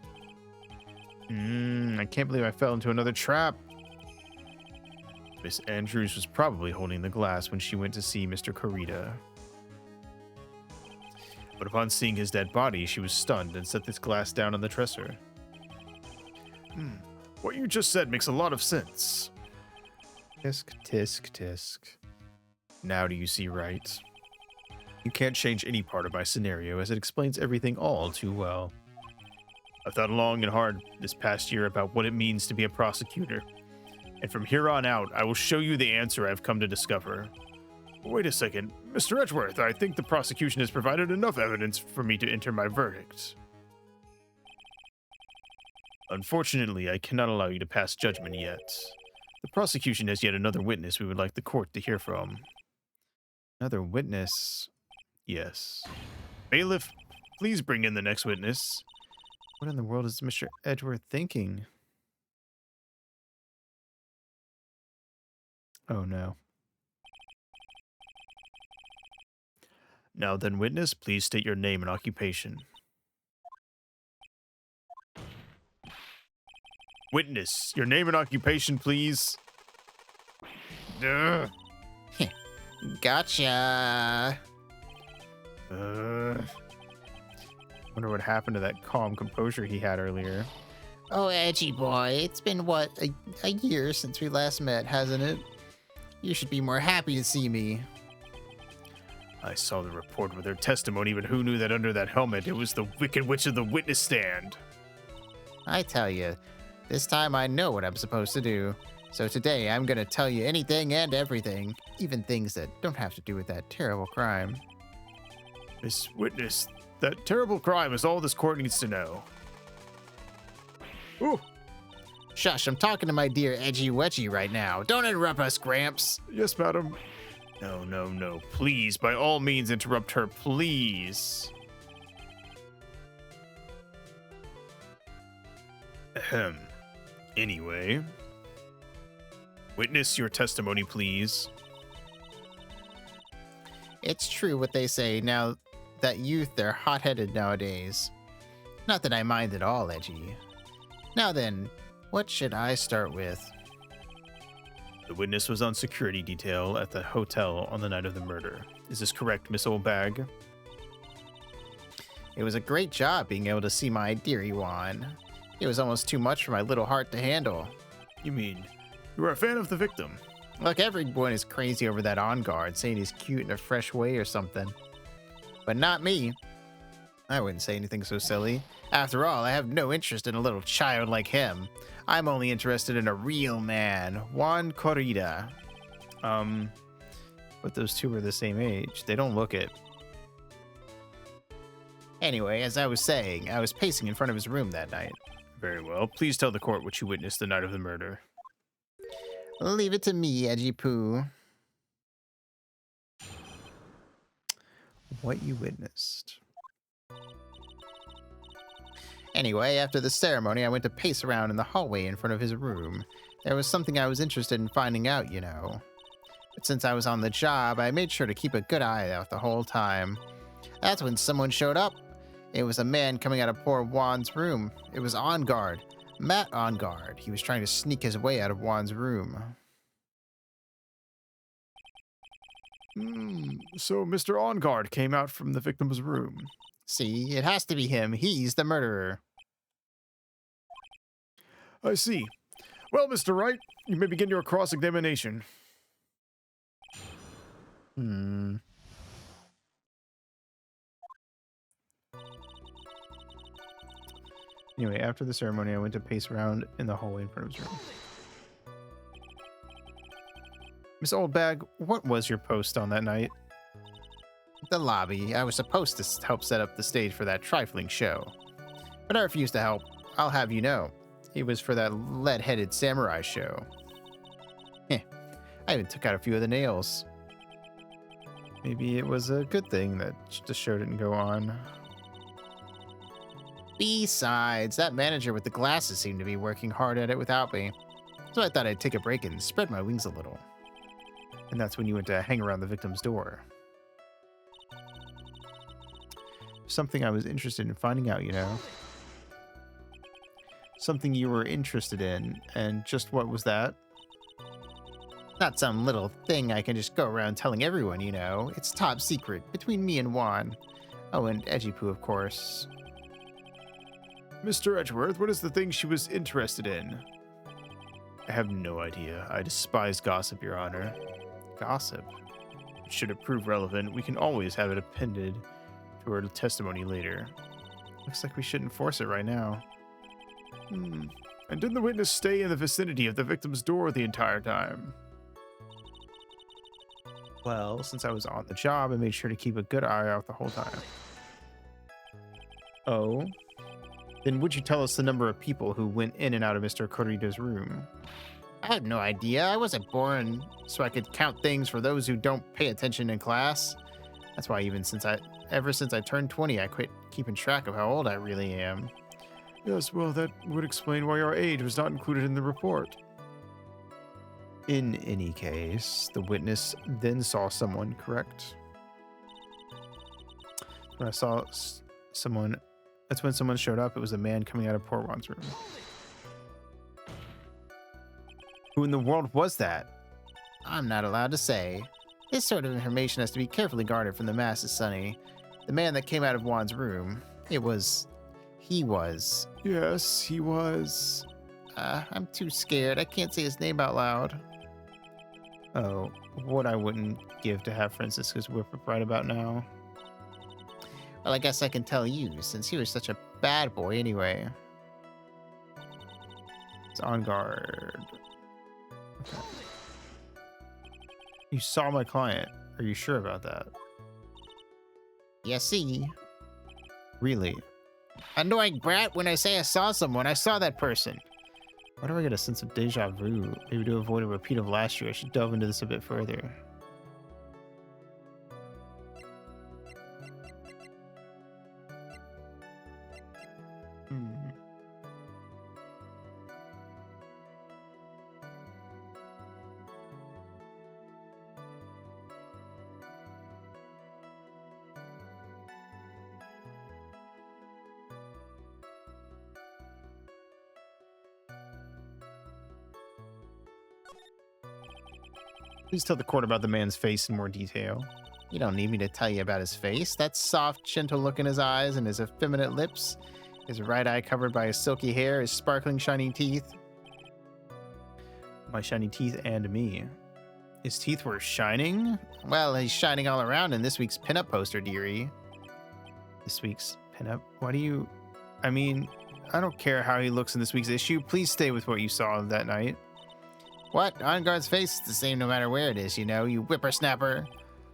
Speaker 1: I can't believe I fell into another trap.
Speaker 2: Miss Andrews was probably holding the glass when she went to see Mr. Corita. But upon seeing his dead body, she was stunned and set this glass down on the dresser. What you just said makes a lot of sense.
Speaker 1: Tisk, tisk, tisk.
Speaker 2: Now do you see right? You can't change any part of my scenario, as it explains everything all too well. I've thought long and hard this past year about what it means to be a prosecutor. And from here on out, I will show you the answer I've come to discover. Wait a second. Mr. Edgeworth, I think the prosecution has provided enough evidence for me to enter my verdict. Unfortunately, I cannot allow you to pass judgment yet. The prosecution has yet another witness we would like the court to hear from.
Speaker 1: Another witness.
Speaker 2: Yes. Bailiff, please bring in the next witness.
Speaker 1: What in the world is Mr. Edgeworth thinking? Oh no.
Speaker 2: Now then, witness, please state your name and occupation. Witness, your name and occupation, please. Duh.
Speaker 3: Gotcha.
Speaker 1: Wonder what happened to that calm composure he had earlier.
Speaker 3: Oh, Edgy boy, it's been, what, a year since we last met, hasn't it? You should be more happy to see me.
Speaker 2: I saw the report with her testimony, but who knew that under that helmet it was the Wicked Witch of the witness stand?
Speaker 3: I tell you, this time I know what I'm supposed to do. So today I'm gonna tell you anything and everything, even things that don't have to do with that terrible crime.
Speaker 2: Miss Witness, that terrible crime is all this court needs to know. Ooh,
Speaker 3: Shush, I'm talking to my dear Edgy Wedgy right now. Don't interrupt us, Gramps.
Speaker 2: yes, madam. No, no, no. Please, by all means, interrupt her, please. Ahem. Anyway. Witness your testimony, please.
Speaker 3: It's true what they say now that youth, they're hot-headed nowadays. Not that I mind at all, Edgy. Now then, what should I start with?
Speaker 2: The witness was on security detail at the hotel on the night of the murder. Is this correct, Miss Oldbag?
Speaker 3: It was a great job being able to see my dearie Juan. It was almost too much for my little heart to handle.
Speaker 2: You mean, you are a fan of the victim?
Speaker 3: Look, everyone is crazy over that on guard, saying he's cute in a fresh way or something. But not me. I wouldn't say anything so silly. After all, I have no interest in a little child like him. I'm only interested in a real man, Juan Corrida.
Speaker 1: But those two are the same age. They don't look it.
Speaker 3: Anyway, as I was saying, I was pacing in front of his room that night.
Speaker 2: Very well. Please tell the court what you witnessed the night of the murder.
Speaker 3: Leave it to me, Edgy Poo.
Speaker 1: What you witnessed.
Speaker 3: Anyway, after the ceremony, I went to pace around in the hallway in front of his room. There was something I was interested in finding out, you know. But since I was on the job, I made sure to keep a good eye out the whole time. That's when someone showed up. It was a man coming out of poor Juan's room. It was On Guard. Matt On Guard. He was trying to sneak his way out of Juan's room.
Speaker 2: So Mr. On Guard came out from the victim's room.
Speaker 3: See, it has to be him. He's the murderer.
Speaker 2: I see. Well, Mr. Wright, you may begin your cross-examination.
Speaker 1: Anyway, after the ceremony, I went to pace around in the hallway in front of his room. Miss Oldbag, what was your post on that night?
Speaker 3: The lobby. I was supposed to help set up the stage for that trifling show. But I refused to help. I'll have you know. It was for that lead-headed samurai show. I even took out a few of the nails.
Speaker 1: Maybe it was a good thing that the show didn't go on.
Speaker 3: Besides, that manager with the glasses seemed to be working hard at it without me. So I thought I'd take a break and spread my wings a little.
Speaker 1: And that's when you went to hang around the victim's door. Something I was interested in finding out, you know. Something you were interested in, and just what was that?
Speaker 3: Not some little thing I can just go around telling everyone, you know. It's top secret, between me and Juan. Oh, and Edgipoo, of course.
Speaker 2: Mr. Edgeworth, what is the thing she was interested in? I have no idea. I despise gossip, Your Honor.
Speaker 1: Gossip.
Speaker 2: Should it prove relevant, we can always have it appended to her testimony later.
Speaker 1: Looks like we shouldn't force it right now.
Speaker 2: And didn't the witness stay in the vicinity of the victim's door the entire time?
Speaker 1: Well, since I was on the job, I made sure to keep a good eye out the whole time. Oh? Then would you tell us the number of people who went in and out of Mr. Corrido's room?
Speaker 3: I had no idea. I wasn't born so I could count things for those who don't pay attention in class. That's why ever since I turned 20, I quit keeping track of how old I really am.
Speaker 2: Yes, well, that would explain why your age was not included in the report.
Speaker 1: In any case, the witness then saw someone, correct? When I saw someone, that's when someone showed up. It was a man coming out of Poor Juan's room. Who in the world was that?
Speaker 3: I'm not allowed to say. This sort of information has to be carefully guarded from the masses, Sonny. The man that came out of Juan's room, he was...
Speaker 2: Yes, he was.
Speaker 3: I'm too scared. I can't say his name out loud.
Speaker 1: Oh, what I wouldn't give to have Francisca's whip up right about now.
Speaker 3: Well, I guess I can tell you, since he was such a bad boy anyway.
Speaker 1: It's on guard. Okay. You saw my client. Are you sure about that?
Speaker 3: You see?
Speaker 1: Really?
Speaker 3: Annoying brat, when I say I saw someone, I saw that person.
Speaker 1: Why do I get a sense of deja vu? Maybe to avoid a repeat of last year, I should delve into this a bit further. Please tell the court about the man's face in more detail.
Speaker 3: You don't need me to tell you about his face. That soft, gentle look in his eyes and his effeminate lips. His right eye covered by his silky hair, his sparkling, shining teeth.
Speaker 1: My shiny teeth and me. His teeth were shining?
Speaker 3: Well, he's shining all around in this week's pinup poster, dearie.
Speaker 1: This week's pinup? Why do you... I mean, I don't care how he looks in this week's issue. Please stay with what you saw that night.
Speaker 3: What? On guard's face is the same no matter where it is, you know, you whippersnapper.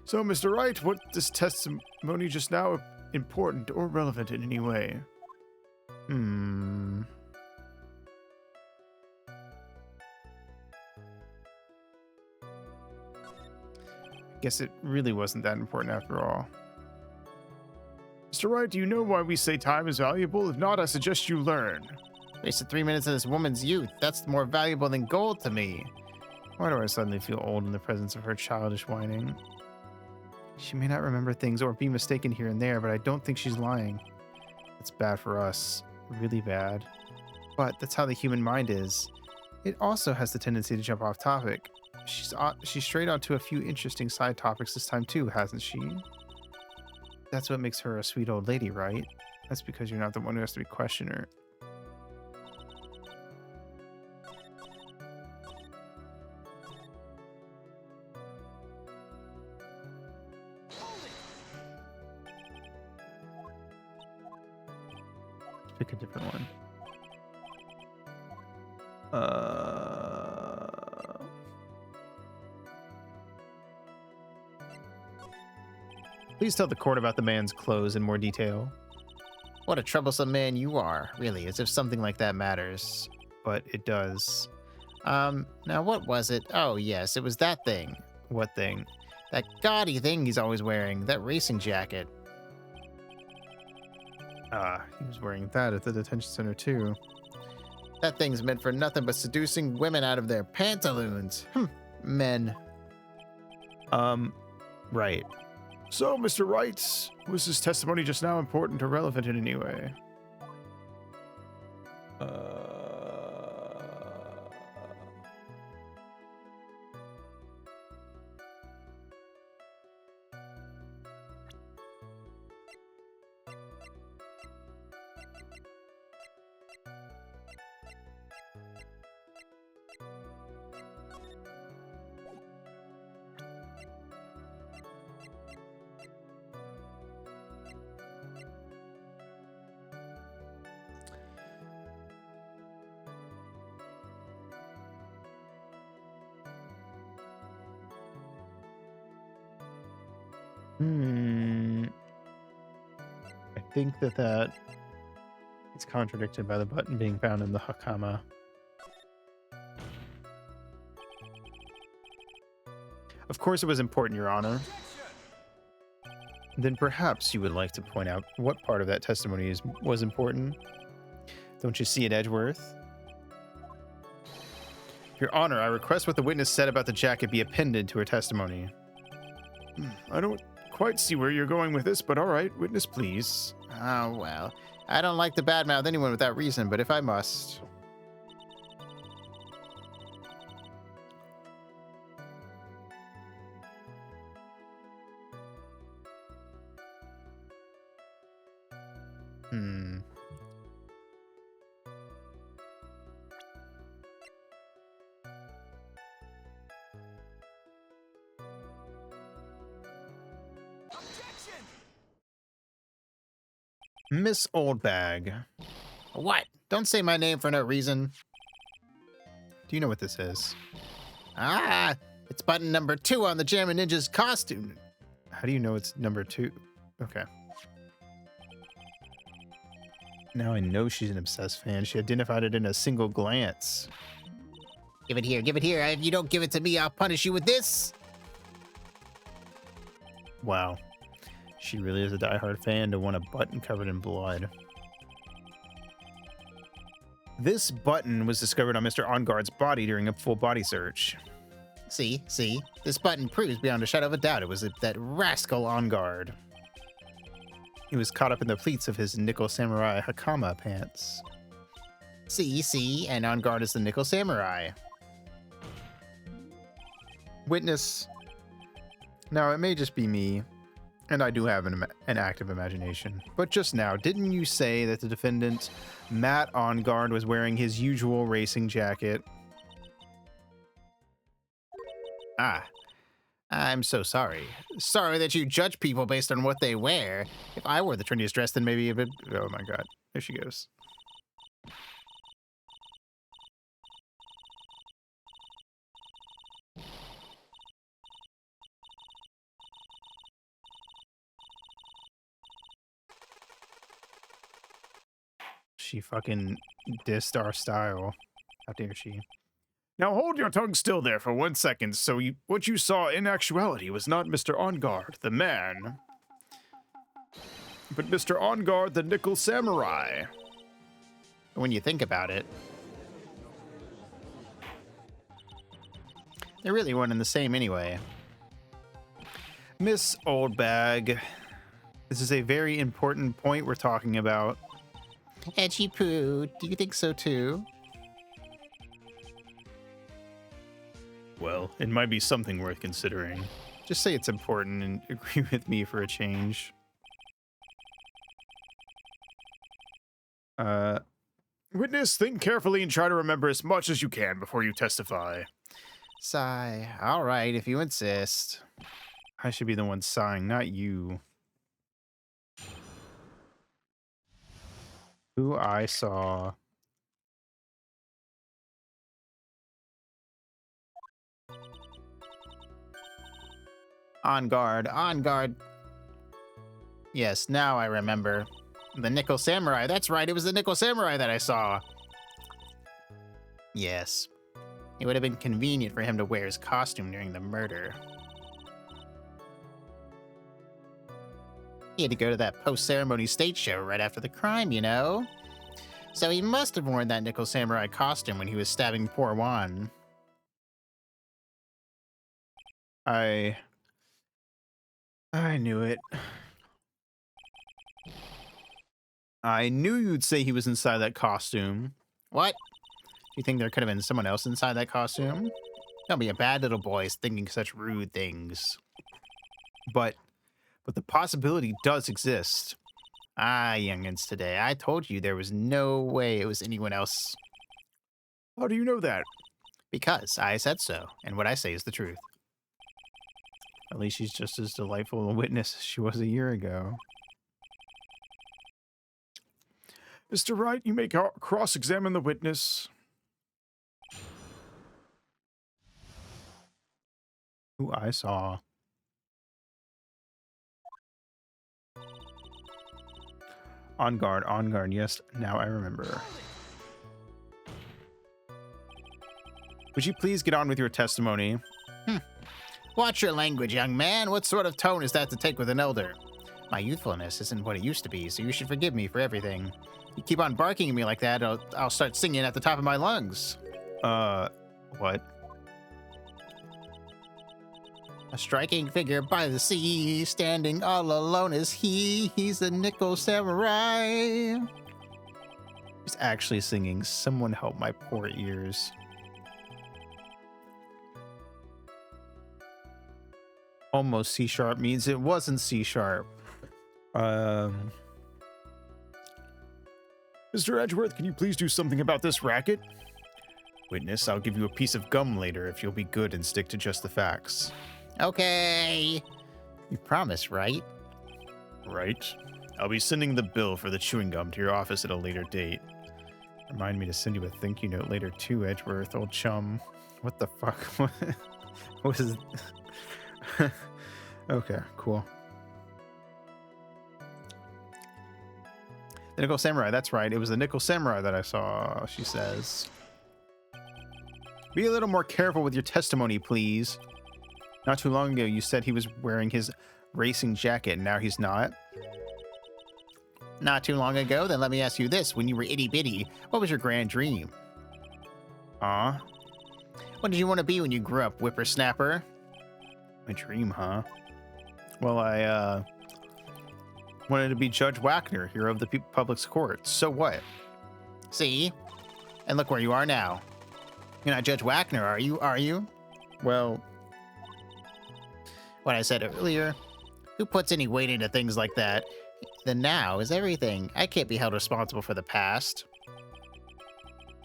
Speaker 2: So, Mr. Wright, was this testimony just now important or relevant in any way?
Speaker 1: Guess it really wasn't that important after all.
Speaker 2: Mr. Wright, do you know why we say time is valuable? If not, I suggest you learn.
Speaker 3: Wasted 3 minutes of this woman's youth. That's more valuable than gold to me.
Speaker 1: Why do I suddenly feel old in the presence of her childish whining? She may not remember things or be mistaken here and there, but I don't think she's lying. It's bad for us. Really bad. But that's how the human mind is. It also has the tendency to jump off topic. She's strayed onto a few interesting side topics this time too, hasn't she? That's what makes her a sweet old lady, right? That's because you're not the one who has to be questioned her. Pick a different one. Please tell the court about the man's clothes in more detail.
Speaker 3: What a troublesome man you are, really, as if something like that matters.
Speaker 1: But it does.
Speaker 3: Now what was it? Oh, yes, it was that thing.
Speaker 1: What thing?
Speaker 3: That gaudy thing he's always wearing, that racing jacket.
Speaker 1: Ah, he was wearing that at the detention center too.
Speaker 3: That thing's meant for nothing but seducing women out of their pantaloons. Men.
Speaker 1: Right. So, Mr. Wright, was his testimony just now important or relevant in any way? I think that is contradicted by the button being found in the Hakama. Of course it was important, Your Honor. Then perhaps you would like to point out what part of that testimony was important. Don't you see it, Edgeworth? Your Honor, I request what the witness said about the jacket be appended to her testimony. I don't quite see where you're going with this, but all right, witness, please.
Speaker 3: Oh, well. I don't like to badmouth anyone without reason, but if I must.
Speaker 1: Miss Oldbag.
Speaker 3: What? Don't say my name for no reason.
Speaker 1: Do you know what this is?
Speaker 3: Ah, it's button number 2 on the Jammin' Ninja's costume.
Speaker 1: How do you know it's number 2? Okay. Now I know she's an obsessed fan. She identified it in a single glance.
Speaker 3: Give it here, give it here. If you don't give it to me, I'll punish you with this.
Speaker 1: Wow. She really is a diehard fan to want a button covered in blood. This button was discovered on Mr. OnGuard's body during a full body search.
Speaker 3: See, this button proves beyond a shadow of a doubt it was that rascal OnGuard.
Speaker 1: He was caught up in the pleats of his Nickel Samurai Hakama pants.
Speaker 3: See, and OnGuard is the Nickel Samurai.
Speaker 1: Witness. Now, it may just be me, and I do have an active imagination, but just now, didn't you say that the defendant, Matt OnGuard, was wearing his usual racing jacket?
Speaker 3: Ah, I'm so sorry. Sorry that you judge people based on what they wear. If I wore the trendiest dress, then maybe a bit...
Speaker 1: Oh my god, there she goes. She fucking dissed our style. How dare she?
Speaker 2: Now hold your tongue still there for 1 second. So what you saw in actuality was not Mr. OnGuard, the man, but Mr. OnGuard, the Nickel Samurai.
Speaker 3: When you think about it, they're really one and the same anyway.
Speaker 1: Miss Oldbag, this is a very important point we're talking about.
Speaker 3: Edgy Poo, do you think so too?
Speaker 2: Well, it might be something worth considering.
Speaker 1: Just say it's important and agree with me for a change.
Speaker 2: Witness, think carefully and try to remember as much as you can before you testify.
Speaker 3: Sigh. All right, if you insist.
Speaker 1: I should be the one sighing, not you. Who I saw.
Speaker 3: OnGuard. Yes, now I remember. The Nickel Samurai. That's right, it was the Nickel Samurai that I saw. Yes. It would have been convenient for him to wear his costume during the murder. He had to go to that post-ceremony stage show right after the crime, you know? So he must have worn that Nickel Samurai costume when he was stabbing poor Juan.
Speaker 1: I knew it. I knew you'd say he was inside that costume.
Speaker 3: What? You think there could have been someone else inside that costume? Don't be a bad little boy thinking such rude things.
Speaker 1: But the possibility does exist.
Speaker 3: Ah, youngins today, I told you there was no way it was anyone else.
Speaker 1: How do you know that?
Speaker 3: Because I said so, and what I say is the truth.
Speaker 1: At least she's just as delightful a witness as she was a year ago. Mr. Wright, you may cross-examine the witness. Who I saw. On guard, yes, now I remember. Would you please get on with your testimony?
Speaker 3: Watch your language, young man. What sort of tone is that to take with an elder? My youthfulness isn't what it used to be, so you should forgive me for everything. You keep on barking at me like that, I'll start singing at the top of my lungs.
Speaker 1: What?
Speaker 3: A striking figure by the sea, standing all alone is he. He's the Nickel Samurai.
Speaker 1: He's actually singing, "Someone help my poor ears." Almost C-sharp means it wasn't C-sharp. Mr. Edgeworth, can you please do something about this racket? Witness, I'll give you a piece of gum later if you'll be good and stick to just the facts.
Speaker 3: Okay. You promise, right?
Speaker 2: Right. I'll be sending the bill for the chewing gum to your office at a later date.
Speaker 1: Remind me to send you a thank you note later too, Edgeworth, old chum. What the fuck? What is... Okay, cool. The Nickel Samurai, that's right. It was the Nickel Samurai that I saw, she says. Be a little more careful with your testimony, please. Not too long ago, you said he was wearing his racing jacket, and now he's not.
Speaker 3: Not too long ago? Then let me ask you this. When you were itty-bitty, what was your grand dream?
Speaker 1: Huh?
Speaker 3: What did you want to be when you grew up, whippersnapper?
Speaker 1: My dream, huh? Well, I, wanted to be Judge Wagner, hero of the public's court. So what?
Speaker 3: See? And look where you are now. You're not Judge Wagner, are you?
Speaker 1: Well,
Speaker 3: What I said earlier. Who puts any weight into things like that? The now is everything. I can't be held responsible for the past.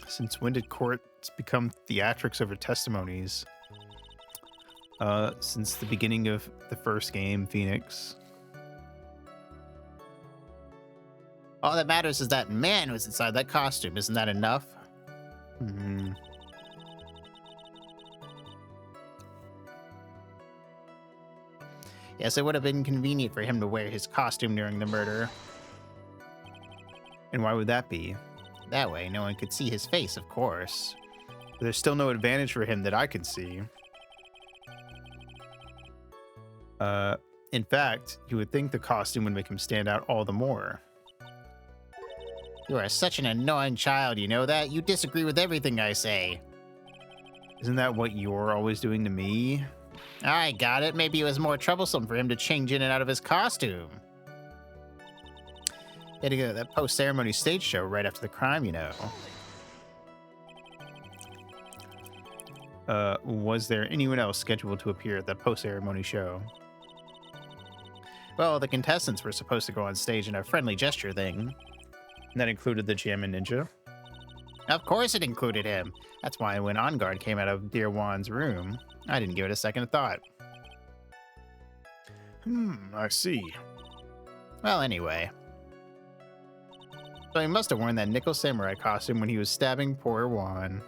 Speaker 1: since when did courts become theatrics over testimonies? Since the beginning of the first game, Phoenix.
Speaker 3: All that matters is that man was inside that costume. Isn't that enough?
Speaker 1: Hmm.
Speaker 3: Yes, it would have been convenient for him to wear his costume during the murder.
Speaker 1: And why would that be?
Speaker 3: That way, no one could see his face, of course.
Speaker 1: But there's still no advantage for him that I can see. In fact, you would think the costume would make him stand out all the more.
Speaker 3: You are such an annoying child, you know that? You disagree with everything I say.
Speaker 1: Isn't that what you're always doing to me?
Speaker 3: I got it. Maybe it was more troublesome for him to change in and out of his costume. He had to go to that post-ceremony stage show right after the crime, you know.
Speaker 1: Was there anyone else scheduled to appear at that post-ceremony show?
Speaker 3: Well, the contestants were supposed to go on stage in a friendly gesture thing.
Speaker 1: And that included the Jammin' Ninja?
Speaker 3: Of course it included him. That's why when On Guard came out of Dear Juan's room, I didn't give it a second thought.
Speaker 2: I see.
Speaker 3: Well, anyway. So he must have worn that Nickel Samurai costume when he was stabbing poor Juan.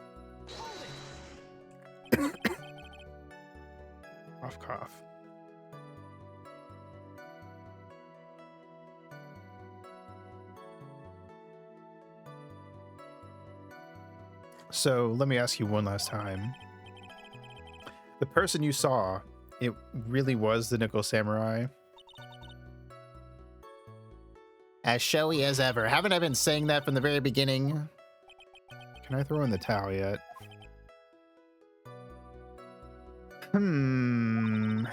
Speaker 1: Cough, cough. So let me ask you one last time. The person you saw, it really was the Nickel Samurai?
Speaker 3: As showy as ever. Haven't I been saying that from the very beginning?
Speaker 1: Can I throw in the towel yet? You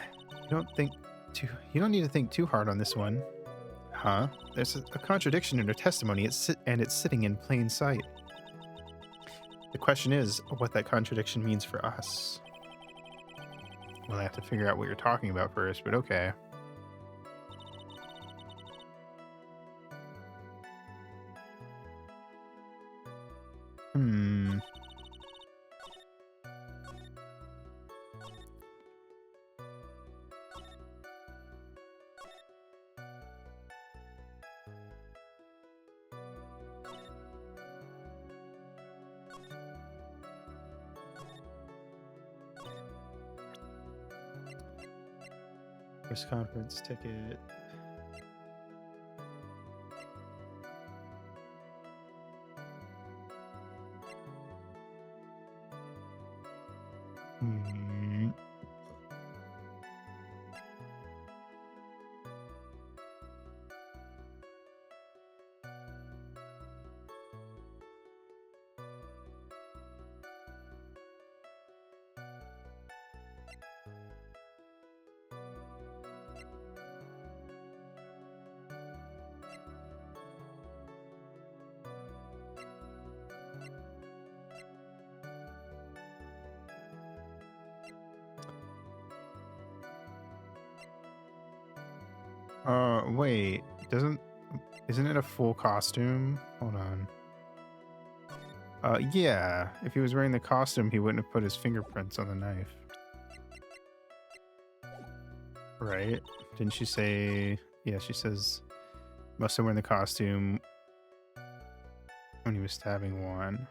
Speaker 1: don't need to think too hard on this one. Huh? There's a contradiction in her testimony, and it's sitting in plain sight. The question is what that contradiction means for us. Well, I have to figure out what you're talking about first, but okay. Hmm. Press conference ticket. Hmm. Wait, isn't it a full costume? Hold on. Yeah, if he was wearing the costume, he wouldn't have put his fingerprints on the knife. Right? Didn't she say, yeah, she says, must have worn the costume when he was stabbing Juan.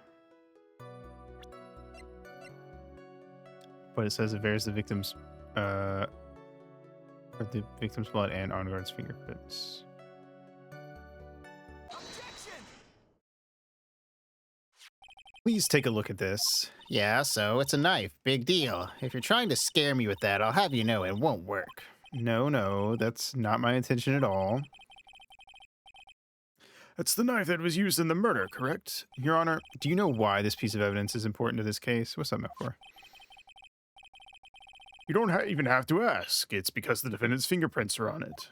Speaker 1: But it says it bears the victim's, or the victim's blood and on guard's fingerprints. Please take a look at this.
Speaker 3: Yeah, so it's a knife. Big deal. If you're trying to scare me with that, I'll have you know it won't work.
Speaker 1: No, that's not my intention at all.
Speaker 2: That's the knife that was used in the murder, correct?
Speaker 1: Your Honor, do you know why this piece of evidence is important to this case? What's that meant for?
Speaker 2: You don't even have to ask. It's because the defendant's fingerprints are on it.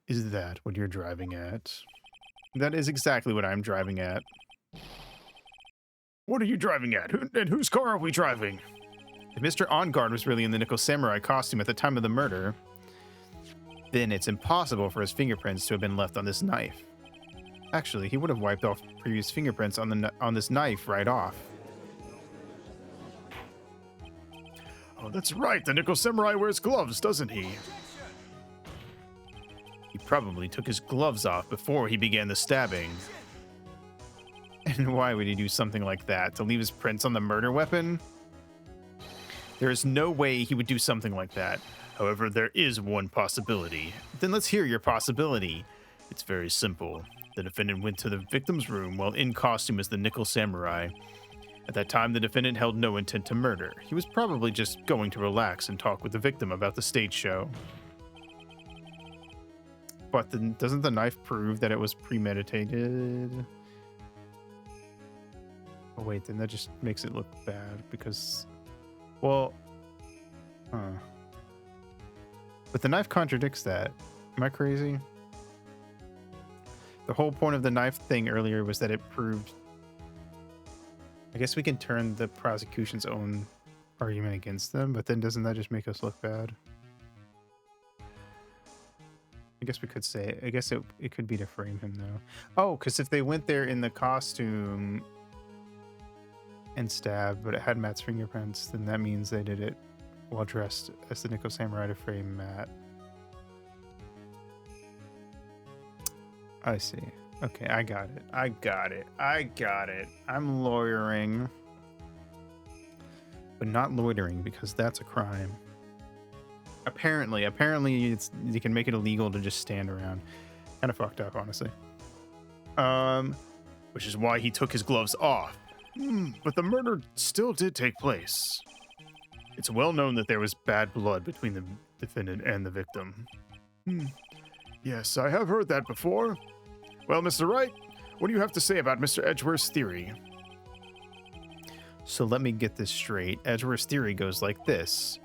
Speaker 1: Is that what you're driving at? That is exactly what I'm driving at.
Speaker 2: What are you driving at? And whose car are we driving?
Speaker 1: If Mr. On Guard was really in the Nickel Samurai costume at the time of the murder, then it's impossible for his fingerprints to have been left on this knife. Actually, he would have wiped off previous fingerprints on this knife right off.
Speaker 2: Oh, that's right. The Nickel Samurai wears gloves, doesn't he?
Speaker 1: He probably took his gloves off before he began the stabbing. And why would he do something like that? To leave his prints on the murder weapon? There is no way he would do something like that.
Speaker 2: However, there is one possibility.
Speaker 1: Then let's hear your possibility.
Speaker 2: It's very simple. The defendant went to the victim's room while in costume as the Nickel Samurai. At that time, the defendant held no intent to murder.
Speaker 1: He was probably just going to relax and talk with the victim about the stage show. But then, doesn't the knife prove that it was premeditated? Oh wait, then that just makes it look bad because, well, but the knife contradicts that. Am I crazy? The whole point of the knife thing earlier was that it proved. I guess we can turn the prosecution's own argument against them, but then doesn't that just make us look bad? I guess we could say, I guess it could be to frame him though. Oh, because if they went there in the costume and stabbed, but it had Matt's fingerprints, then that means they did it while dressed as the Nickel Samurai to frame Matt. I see. Okay, I got it. I'm lawyering. But not loitering, because that's a crime. Apparently you can make it illegal to just stand around. Kind of fucked up, honestly.
Speaker 2: Which is why he took his gloves off. But the murder still did take place. It's well known that there was bad blood between the defendant and the victim. Yes, I have heard that before. Well, Mr. Wright, what do you have to say about Mr. Edgeworth's theory?
Speaker 1: So let me get this straight. Edgeworth's theory goes like this.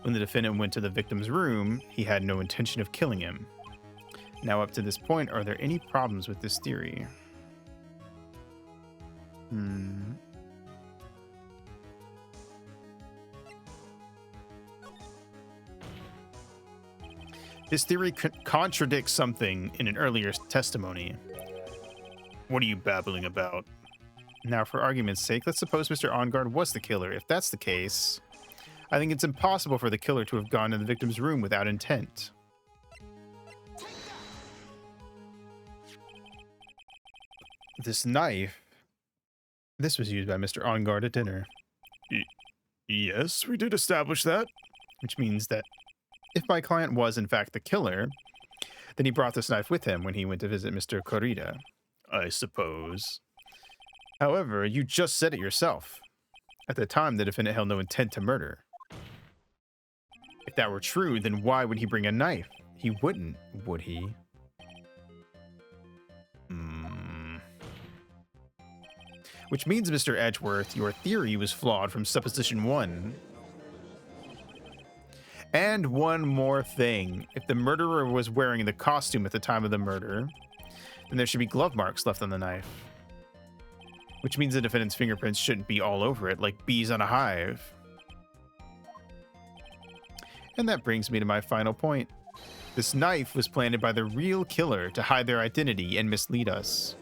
Speaker 1: When the defendant went to the victim's room, he had no intention of killing him. Now, up to this point, are there any problems with this theory? This theory contradicts something in an earlier testimony.
Speaker 2: What are you babbling about?
Speaker 1: Now, for argument's sake, let's suppose Mr. OnGuard was the killer. If that's the case, I think it's impossible for the killer to have gone to the victim's room without intent. This knife, this was used by Mr. OnGuard at dinner,
Speaker 2: Yes, we did establish that.
Speaker 1: which means that if my client was in fact the killer, then he brought this knife with him when he went to visit Mr. Corrida.
Speaker 2: I suppose.
Speaker 1: However, you just said it yourself. At the time, the defendant held no intent to murder. If that were true, then why would he bring a knife? He wouldn't, would he? Which means, Mr. Edgeworth, your theory was flawed from supposition 1. And one more thing. If the murderer was wearing the costume at the time of the murder, then there should be glove marks left on the knife. Which means the defendant's fingerprints shouldn't be all over it like bees on a hive. And that brings me to my final point. This knife was planted by the real killer to hide their identity and mislead us.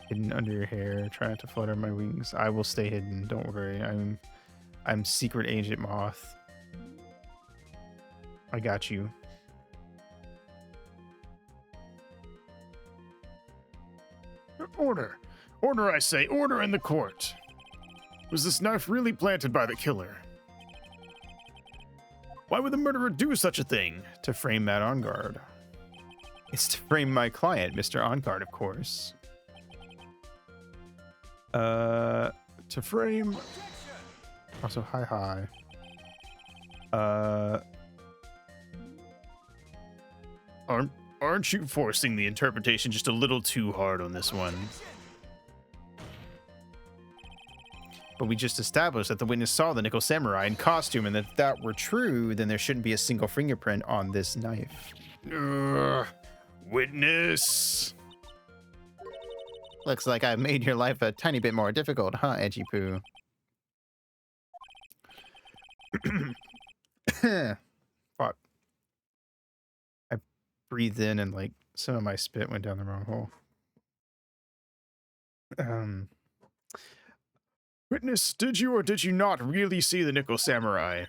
Speaker 1: Hidden under your hair, trying to flutter my wings. I will stay hidden, don't worry. I'm Secret Agent Moth. I got you.
Speaker 2: Order. Order, I say. Order in the court. Was this knife really planted by the killer? Why would the murderer do such a thing?
Speaker 1: To frame Matt OnGuard. It's to frame my client, Mr. OnGuard, of course. To frame... Also, hi.
Speaker 2: Aren't you forcing the interpretation just a little too hard on this one?
Speaker 1: But we just established that the witness saw the Nickel Samurai in costume, and if that were true, then there shouldn't be a single fingerprint on this knife.
Speaker 2: Witness.
Speaker 3: Looks like I've made your life a tiny bit more difficult, huh, Edgy Poo?
Speaker 1: Fuck. I breathed in and like some of my spit went down the wrong hole.
Speaker 2: Witness, did you or did you not really see the Nickel Samurai?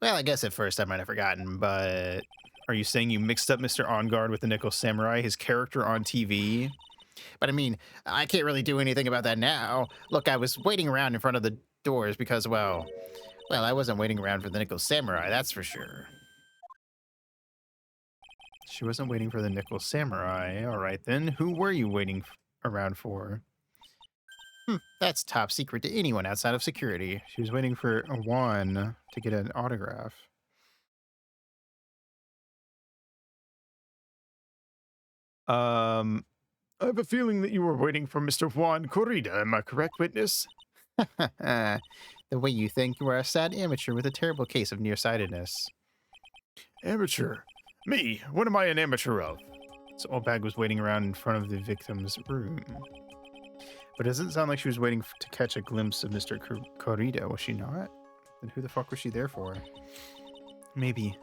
Speaker 3: Well, I guess at first I might have forgotten, but
Speaker 1: Are you saying you mixed up Mr. OnGuard with the Nickel Samurai, his character on TV?
Speaker 3: I mean, I can't really do anything about that now. Look, I was waiting around in front of the doors because, well, I wasn't waiting around for the Nickel Samurai, that's for sure.
Speaker 1: She wasn't waiting for the Nickel Samurai. All right, then. Who were you waiting around for?
Speaker 3: That's top secret to anyone outside of security.
Speaker 1: She was waiting for Juan to get an autograph.
Speaker 2: I have a feeling that you were waiting for Mr. Juan Corrida. Am I correct, witness?
Speaker 3: The way you think, you are a sad amateur with a terrible case of nearsightedness.
Speaker 2: Amateur? Me? What am I an amateur of?
Speaker 1: So Oldbag was waiting around in front of the victim's room. But it doesn't sound like she was waiting to catch a glimpse of Mr. Corrida, was she not? Then who the fuck was she there for? Maybe.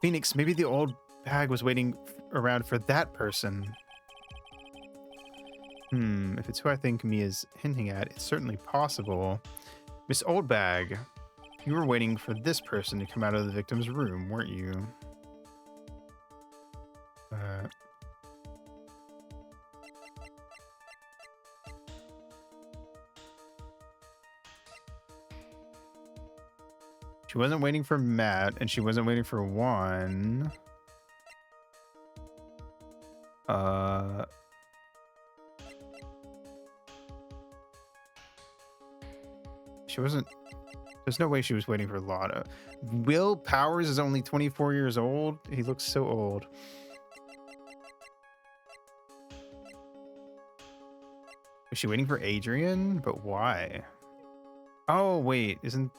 Speaker 1: Phoenix, maybe the old bag was waiting around for that person. If it's who I think Mia's hinting at, it's certainly possible. Miss Oldbag, you were waiting for this person to come out of the victim's room, weren't you? She wasn't waiting for Matt, and she wasn't waiting for Juan. She wasn't... There's no way she was waiting for Lana. Will Powers is only 24 years old. He looks so old. Was she waiting for Adrian? But why? Oh, wait. Isn't...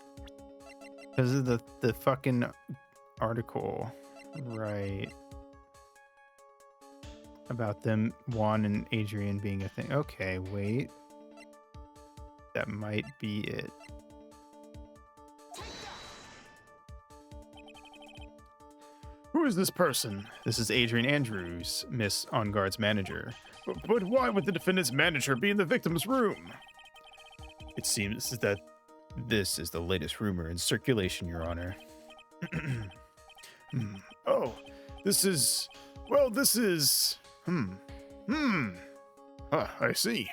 Speaker 1: Because of the fucking article. Right. About them, Juan and Adrian being a thing. Okay, wait. That might be it.
Speaker 2: Who is this person?
Speaker 1: This is Adrian Andrews, Miss On Guard's manager.
Speaker 2: But why would the defendant's manager be in the victim's room?
Speaker 1: It seems that this is the latest rumor in circulation, Your Honor.
Speaker 2: Oh, this is... Well, this is... I see.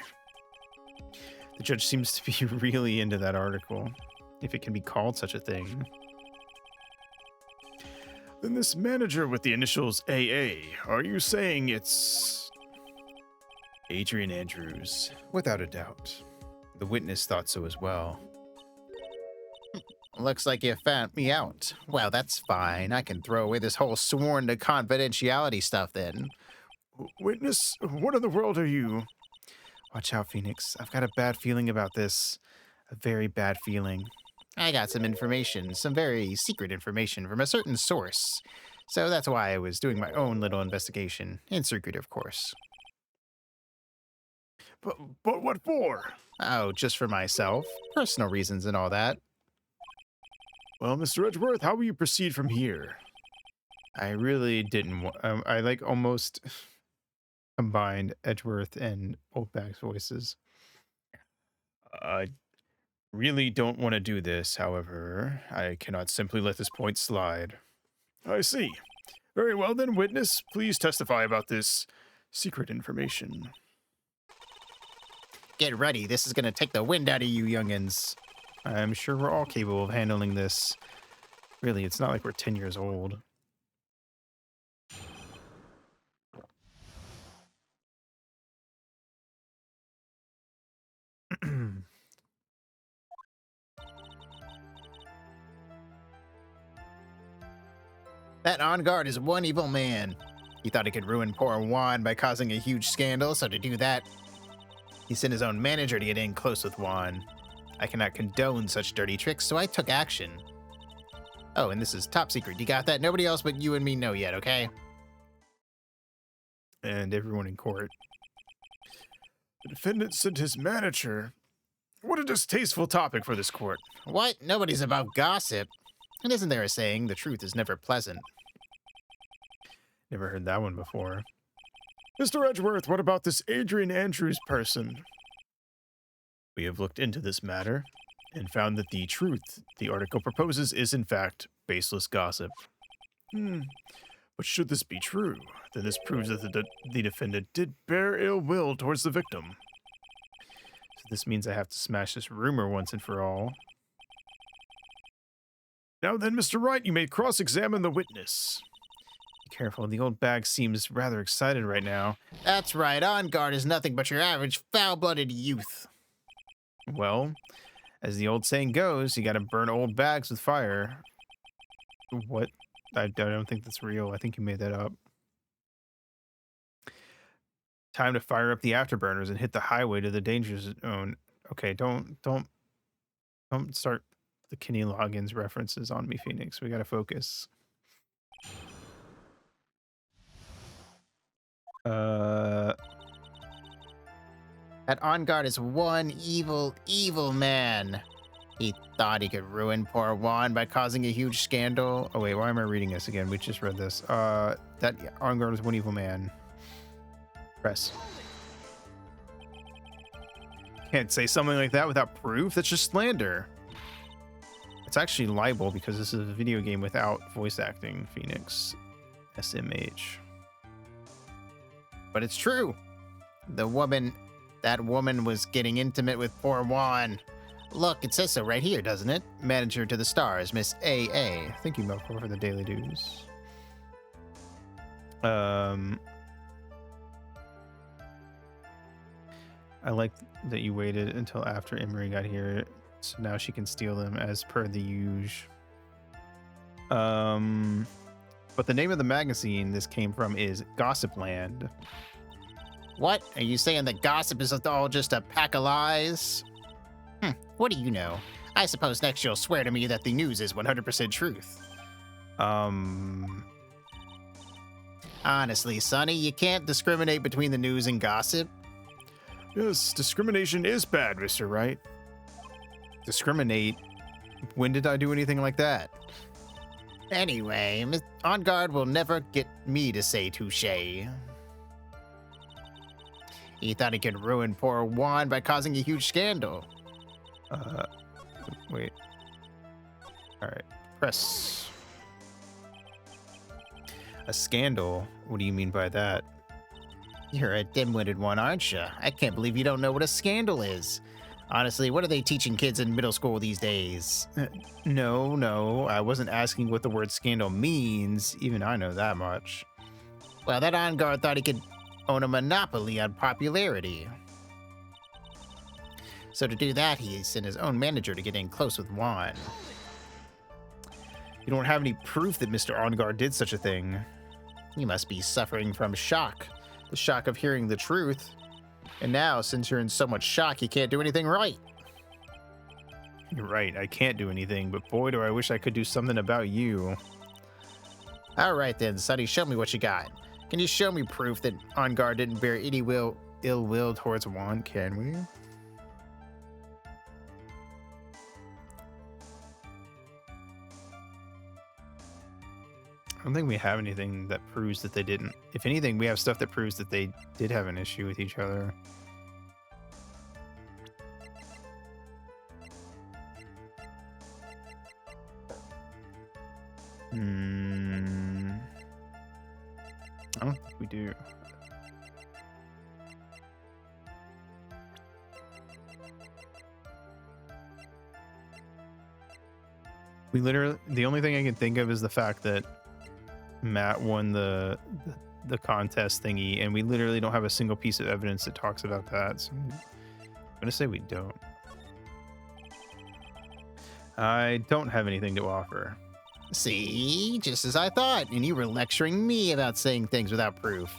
Speaker 1: The judge seems to be really into that article, if it can be called such a thing.
Speaker 2: Then this manager with the initials AA, are you saying it's...
Speaker 1: Adrian Andrews, without a doubt. The witness thought so as well.
Speaker 3: Looks like you found me out. Well, that's fine. I can throw away this whole sworn to confidentiality stuff then.
Speaker 2: Witness? What in the world are you?
Speaker 1: Watch out, Phoenix. I've got a bad feeling about this. A very bad feeling.
Speaker 3: I got some information, some very secret information from a certain source. So that's why I was doing my own little investigation. In secret, of course.
Speaker 2: But what for?
Speaker 3: Oh, just for myself. Personal reasons and all that.
Speaker 2: Well, Mr. Edgeworth, how will you proceed from here?
Speaker 1: I really didn't I like almost combined Edgeworth and Oldback's voices. I really don't want to do this, however. I cannot simply let this point slide.
Speaker 2: I see. Very well then, witness. Please testify about this secret information.
Speaker 3: Get ready. This is going to take the wind out of you youngins.
Speaker 1: I'm sure we're all capable of handling this. Really, it's not like we're 10 years old.
Speaker 3: That on guard is one evil man. He thought he could ruin poor Juan by causing a huge scandal, so to do that, he sent his own manager to get in close with Juan. I cannot condone such dirty tricks, so I took action. Oh, and this is top secret. You got that? Nobody else but you and me know yet, okay?
Speaker 1: And everyone in court.
Speaker 2: The defendant sent his manager. What a distasteful topic for this court.
Speaker 3: What? Nobody's about gossip. And isn't there a saying, the truth is never pleasant?
Speaker 1: Never heard that one before.
Speaker 2: Mr. Edgeworth, what about this Adrian Andrews person?
Speaker 1: We have looked into this matter and found that the truth the article proposes is in fact baseless gossip.
Speaker 2: But should this be true, then this proves that the defendant did bear ill will towards the victim.
Speaker 1: So this means I have to smash this rumor once and for all.
Speaker 2: Now then, Mr. Wright, you may cross-examine the witness.
Speaker 1: Be careful, the old bag seems rather excited right now.
Speaker 3: That's right, on guard is nothing but your average foul-blooded youth.
Speaker 1: Well, as the old saying goes, you gotta burn old bags with fire. What? I don't think that's real. I think you made that up. Time to fire up the afterburners and hit the highway to the danger zone. Okay, don't start the Kenny Loggins references on me, Phoenix. We gotta focus.
Speaker 3: That on guard is one evil, evil man. He thought he could ruin poor Juan by causing a huge scandal.
Speaker 1: Oh wait, why am I reading this again? We just read this. That on guard is one evil man. Press. Can't say something like that without proof. That's just slander. It's actually libel because this is a video game without voice acting, Phoenix. SMH.
Speaker 3: But it's true. That woman was getting intimate with poor Juan. Look, it says so right here, doesn't it? Manager to the stars, Miss AA.
Speaker 1: Thank you, Melkor, for the daily dues. I like that you waited until after Emery got here So now she can steal them as per the usual. But the name of the magazine this came from is Gossipland.
Speaker 3: What? Are you saying that gossip is all just a pack of lies? What do you know? I suppose next you'll swear to me that the news is 100% truth. Honestly, Sonny, you can't discriminate between the news and gossip.
Speaker 2: Yes, discrimination is bad, Mr. Wright.
Speaker 1: Discriminate? When did I do anything like that?
Speaker 3: Anyway, Miss On Guard will never get me to say touche. He thought he could ruin poor Juan by causing a huge scandal.
Speaker 1: Wait. Alright. Press. A scandal? What do you mean by that?
Speaker 3: You're a dim-witted one, aren't you? I can't believe you don't know what a scandal is. Honestly, what are they teaching kids in middle school these days?
Speaker 1: No. I wasn't asking what the word scandal means. Even I know that much.
Speaker 3: Well, that On Guard thought he could own a monopoly on popularity. So to do that, he sent his own manager to get in close with Juan.
Speaker 1: You don't have any proof that Mr. On Guard did such a thing.
Speaker 3: You must be suffering from shock.
Speaker 1: The shock of hearing the truth. And now, since you're in so much shock, you can't do anything right. You're right, I can't do anything, but boy, do I wish I could do something about you.
Speaker 3: All right then, Sonny, show me what you got. Can you show me proof that On Guard didn't bear any ill will towards Juan?
Speaker 1: Can we? I don't think we have anything that proves that they didn't. If anything, we have stuff that proves that they did have an issue with each other. I don't think we do. We literally, the only thing I can think of is the fact that Matt won the contest thingy, and we literally don't have a single piece of evidence that talks about that. So I'm gonna say we don't. I don't have anything to offer.
Speaker 3: See, just as I thought, and you were lecturing me about saying things without proof.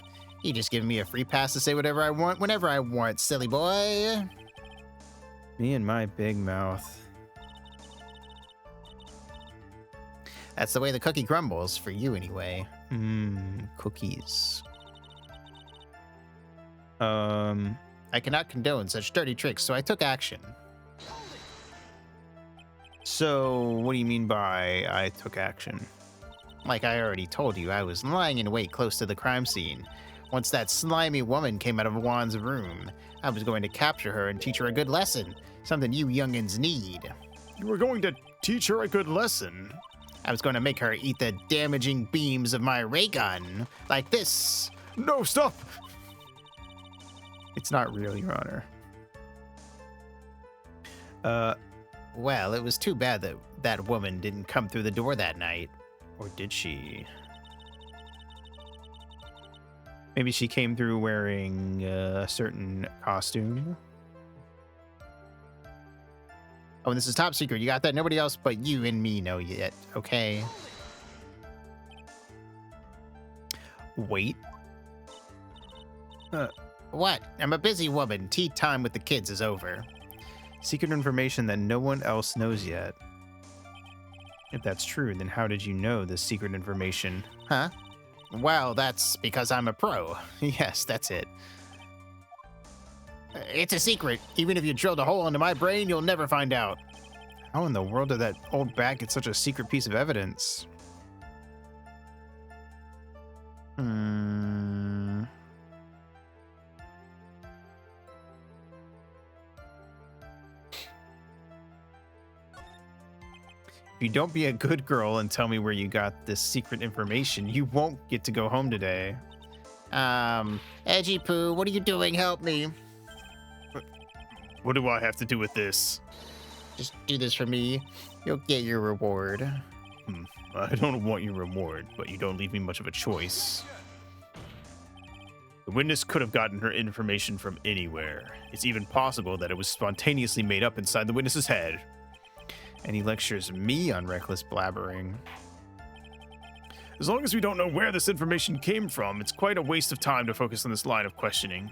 Speaker 3: You just give me a free pass to say whatever I want, whenever I want, silly boy.
Speaker 1: Me and my big mouth.
Speaker 3: That's the way the cookie crumbles, for you anyway.
Speaker 1: Cookies.
Speaker 3: I cannot condone such dirty tricks, so I took action.
Speaker 1: So, what do you mean by I took action?
Speaker 3: Like I already told you, I was lying in wait close to the crime scene. Once that slimy woman came out of Juan's room, I was going to capture her and teach her a good lesson. Something you youngins need.
Speaker 2: You were going to teach her a good lesson.
Speaker 3: I was going to make her eat the damaging beams of my ray gun. Like this.
Speaker 2: No, stop!
Speaker 1: It's not real, Your Honor.
Speaker 3: Well, it was too bad that that woman didn't come through the door that night.
Speaker 1: Or did she? Maybe she came through wearing a certain costume.
Speaker 3: Oh, and this is top secret. You got that? Nobody else but you and me know yet, okay?
Speaker 1: Wait.
Speaker 3: What? I'm a busy woman. Tea time with the kids is over.
Speaker 1: Secret information that no one else knows yet. If that's true, then how did you know this secret information?
Speaker 3: Huh? Well, that's because I'm a pro. Yes, that's it. It's a secret. Even if you drilled a hole into my brain, you'll never find out.
Speaker 1: How in the world did that old bat get such a secret piece of evidence? If you don't be a good girl and tell me where you got this secret information, you won't get to go home today.
Speaker 3: Edgy Poo, what are you doing? Help me.
Speaker 2: What do I have to do with this?
Speaker 3: Just do this for me. You'll get your reward.
Speaker 2: I don't want your reward, but you don't leave me much of a choice. The witness could have gotten her information from anywhere. It's even possible that it was spontaneously made up inside the witness's head.
Speaker 1: And he lectures me on reckless blabbering.
Speaker 2: As long as we don't know where this information came from, it's quite a waste of time to focus on this line of questioning.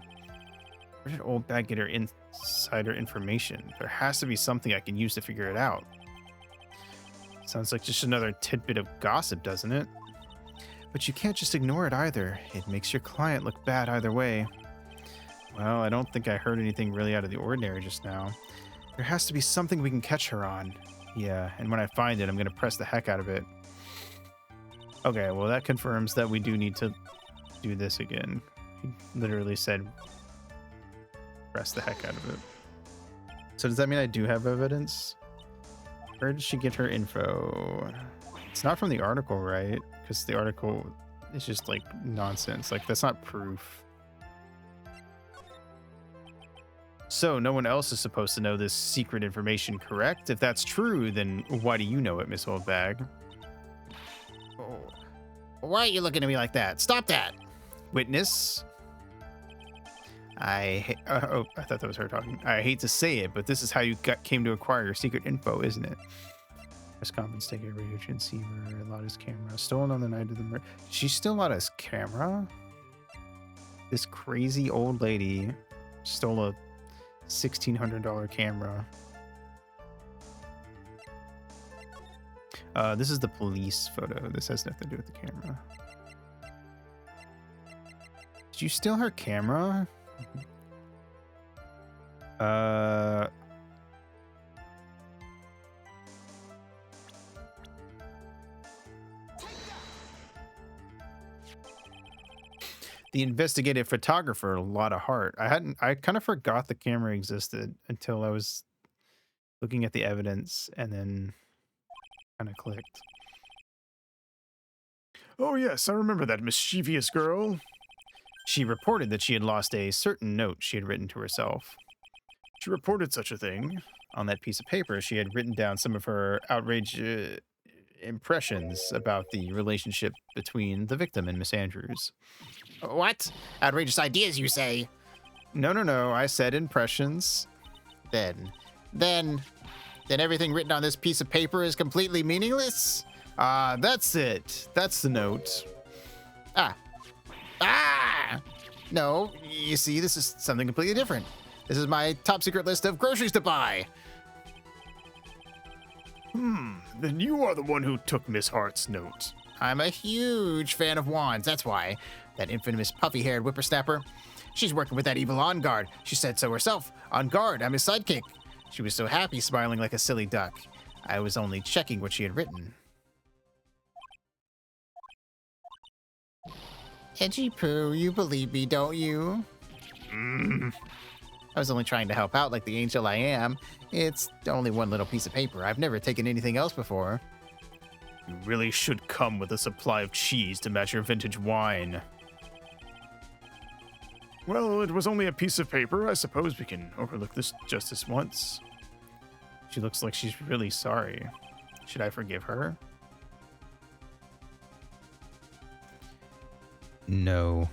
Speaker 1: Where did Old Bag get her insider information? There has to be something I can use to figure it out. Sounds like just another tidbit of gossip, doesn't it? But you can't just ignore it either. It makes your client look bad either way. Well, I don't think I heard anything really out of the ordinary just now. There has to be something we can catch her on. Yeah, and when I find it, I'm going to press the heck out of it. Okay, well, that confirms that we do need to do this again. He literally said, press the heck out of it. So does that mean I do have evidence? Where did she get her info? It's not from the article, right? Because the article is just like nonsense. Like, that's not proof. So no one else is supposed to know this secret information, correct? If that's true, then why do you know it, Miss Oldbag?
Speaker 3: Oh. Why are you looking at me like that? Stop that!
Speaker 1: Witness? I thought that was her talking. I hate to say it, but this is how you came to acquire your secret info, isn't it? Press conference ticket, radio transceiver, loudest camera, stolen on the night of the murder. She still loudest camera? This crazy old lady stole a $1,600 camera. This is the police photo. This has nothing to do with the camera. Did you steal her camera? The investigative photographer, a lot of heart. I kind of forgot the camera existed until I was looking at the evidence and then kind of clicked.
Speaker 2: Oh yes, I remember that mischievous girl.
Speaker 1: She reported that she had lost a certain note she had written to herself.
Speaker 2: She reported such a thing.
Speaker 1: On that piece of paper, she had written down some of her outraged impressions about the relationship between the victim and Miss Andrews.
Speaker 3: What? Outrageous ideas, you say?
Speaker 1: No. I said impressions.
Speaker 3: Then everything written on this piece of paper is completely meaningless?
Speaker 1: That's it. That's the note.
Speaker 3: No, you see, this is something completely different. This is my top secret list of groceries to buy.
Speaker 2: Then you are the one who took Miss Hart's note.
Speaker 3: I'm a huge fan of wands, that's why. That infamous puffy-haired whippersnapper. She's working with that evil On Guard. She said so herself. On Guard, I'm his sidekick. She was so happy, smiling like a silly duck. I was only checking what she had written. Edgy Poo, you believe me, don't you? I was only trying to help out like the angel I am. It's only one little piece of paper. I've never taken anything else before.
Speaker 2: You really should come with a supply of cheese to match your vintage wine. Well, it was only a piece of paper. I suppose we can overlook this just this once.
Speaker 1: She looks like she's really sorry. Should I forgive her? No.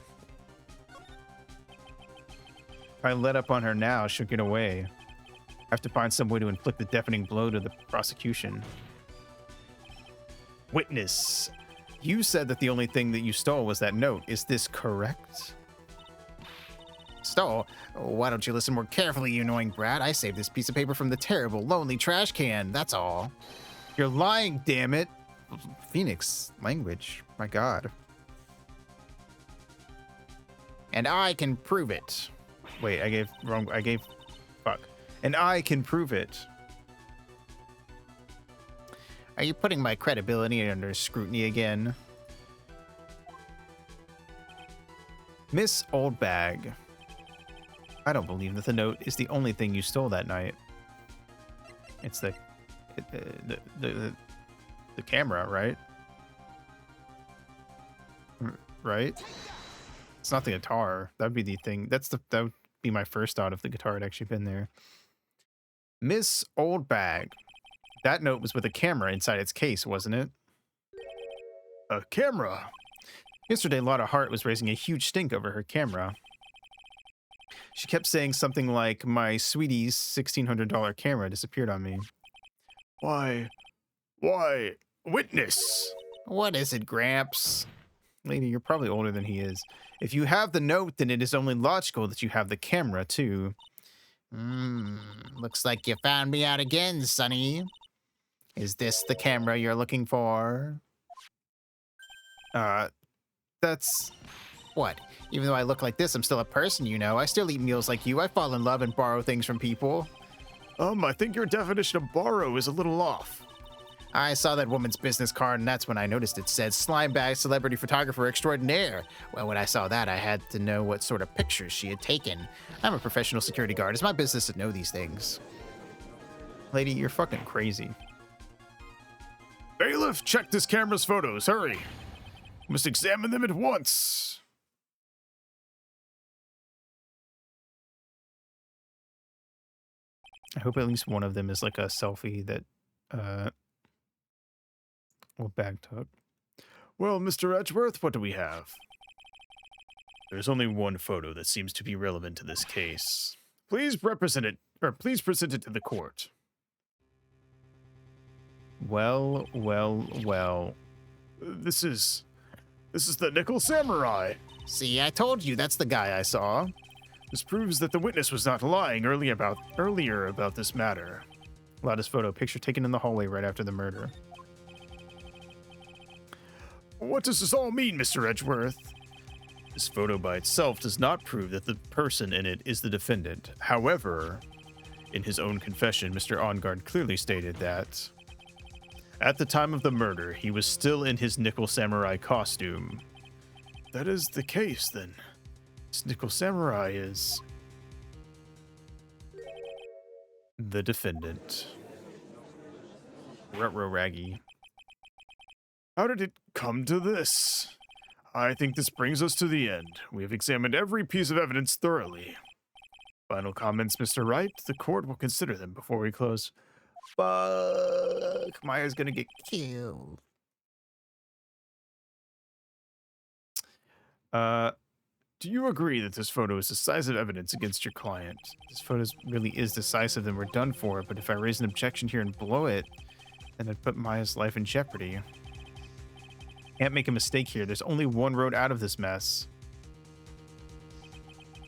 Speaker 1: If I let up on her now, she'll get away. I have to find some way to inflict a deafening blow to the prosecution. Witness, you said that the only thing that you stole was that note. Is this correct?
Speaker 3: Stole? Why don't you listen more carefully, you annoying brat? I saved this piece of paper from the terrible, lonely trash can, that's all.
Speaker 1: You're lying, damn it. Phoenix language, my god.
Speaker 3: And I can prove it.
Speaker 1: Wait, fuck. And I can prove it.
Speaker 3: Are you putting my credibility under scrutiny again?
Speaker 1: Miss Oldbag, I don't believe that the note is the only thing you stole that night. It's the camera, right? Right? It's not the guitar. That'd be the thing. That would be my first thought if the guitar had actually been there. Miss Oldbag. That note was with a camera inside its case, wasn't it?
Speaker 2: A camera?
Speaker 1: Yesterday, Lotta Hart was raising a huge stink over her camera. She kept saying something like, my sweetie's $1,600 camera disappeared on me.
Speaker 2: Why? Why? Witness!
Speaker 3: What is it, Gramps?
Speaker 1: Lady, you're probably older than he is. If you have the note, then it is only logical that you have the camera, too.
Speaker 3: Looks like you found me out again, Sonny. Is this the camera you're looking for?
Speaker 1: That's...
Speaker 3: What? Even though I look like this, I'm still a person, you know. I still eat meals like you. I fall in love and borrow things from people.
Speaker 2: I think your definition of borrow is a little off.
Speaker 3: I saw that woman's business card, and that's when I noticed it said Slimebag Celebrity Photographer Extraordinaire. Well, when I saw that, I had to know what sort of pictures she had taken. I'm a professional security guard. It's my business to know these things.
Speaker 1: Lady, you're fucking crazy.
Speaker 2: Bailiff, check this camera's photos. Hurry. We must examine them at once.
Speaker 1: I hope at least one of them is like a selfie that, well, Bag took.
Speaker 2: Well, Mr. Edgeworth, what do we have? There's only one photo that seems to be relevant to this case. Please present it to the court.
Speaker 1: Well, well, well.
Speaker 2: This is the Nickel Samurai.
Speaker 3: See, I told you, that's the guy I saw.
Speaker 2: This proves that the witness was not lying earlier about this matter.
Speaker 1: Lotta's photo, picture taken in the hallway right after the murder.
Speaker 2: What does this all mean, Mr. Edgeworth? This photo by itself does not prove that the person in it is the defendant. However, in his own confession, Mr. Ongard clearly stated that at the time of the murder, he was still in his Nickel Samurai costume. If that is the case, then this Nickel Samurai is the defendant.
Speaker 1: Ruh-roh Raggy.
Speaker 2: How did it come to this? I think this brings us to the end. We have examined every piece of evidence thoroughly. Final comments, Mr. Wright? The court will consider them before we close.
Speaker 1: Fuck. Maya's gonna get
Speaker 3: Killed.
Speaker 2: Do you agree that this photo is decisive evidence against your client?
Speaker 1: This photo really is decisive, then we're done for. But if I raise an objection here and blow it, then I'd put Maya's life in jeopardy. Can't make a mistake here. There's only one road out of this mess.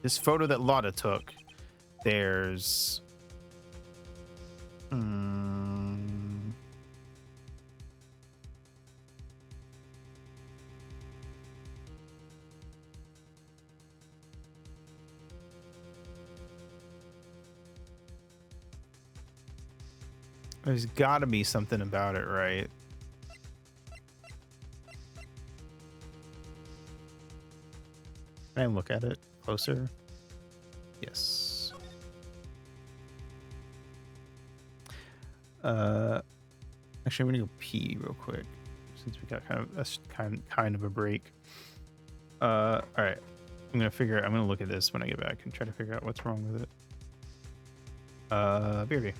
Speaker 1: This photo that Lotta took. There's... There's gotta be something about it, right? Can I look at it closer? Yes. Actually, I'm gonna go pee real quick since we got kind of a break. All right. I'm gonna look at this when I get back and try to figure out what's wrong with it. BRB.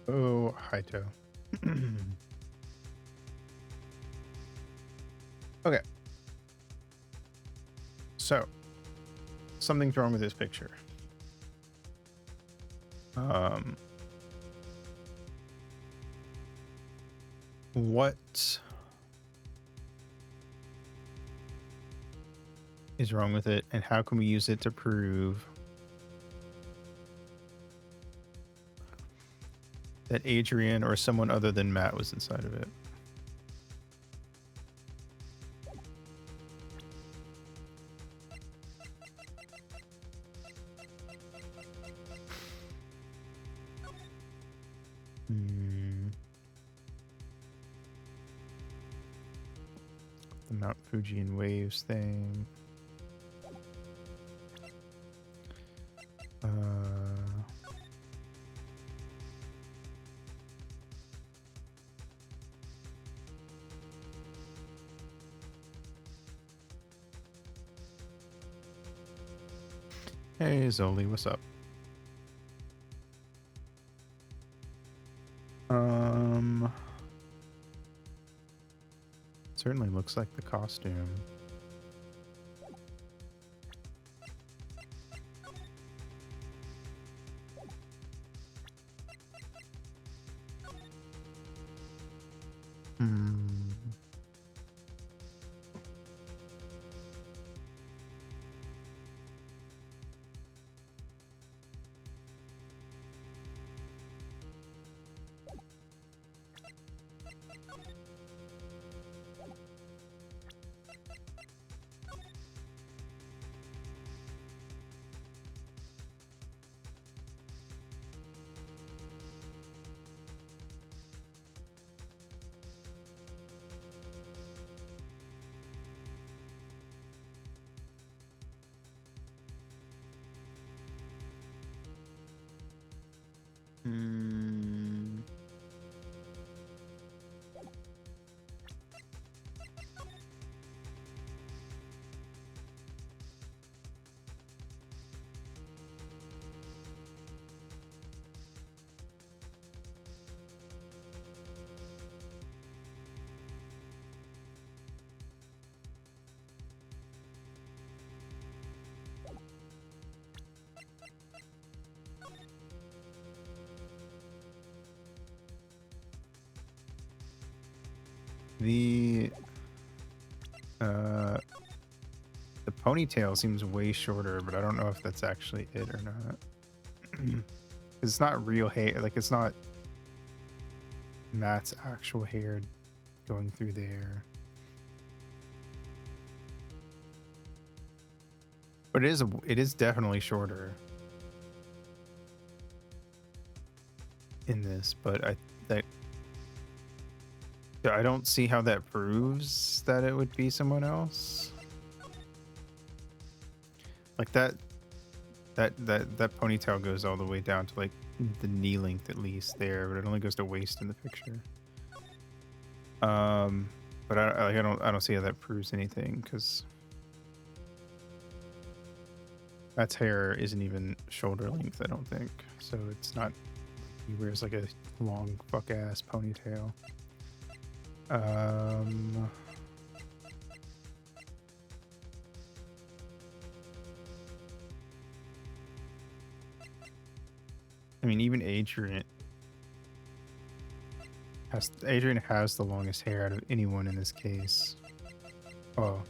Speaker 1: Oh, Haito. Okay. So, something's wrong with this picture. What is wrong with it, and how can we use it to prove that Adrian or someone other than Matt was inside of it? The Mount Fuji and waves thing. Hey, Zoli, what's up? Certainly looks like the costume. Hmm. Hmm. The uh the ponytail seems way shorter, but I don't know if that's actually it or not. It's not real hair, like it's not Matt's actual hair going through there. But it is definitely shorter in this, but I don't see how that proves that it would be someone else. Like that ponytail goes all the way down to like the knee length at least there, but it only goes to waist in the picture. But I don't see how that proves anything, because Matt's hair isn't even shoulder length, I don't think. So it's not, he wears like a long fuck ass ponytail. I mean, even Adrian has the longest hair out of anyone in this case. Oh,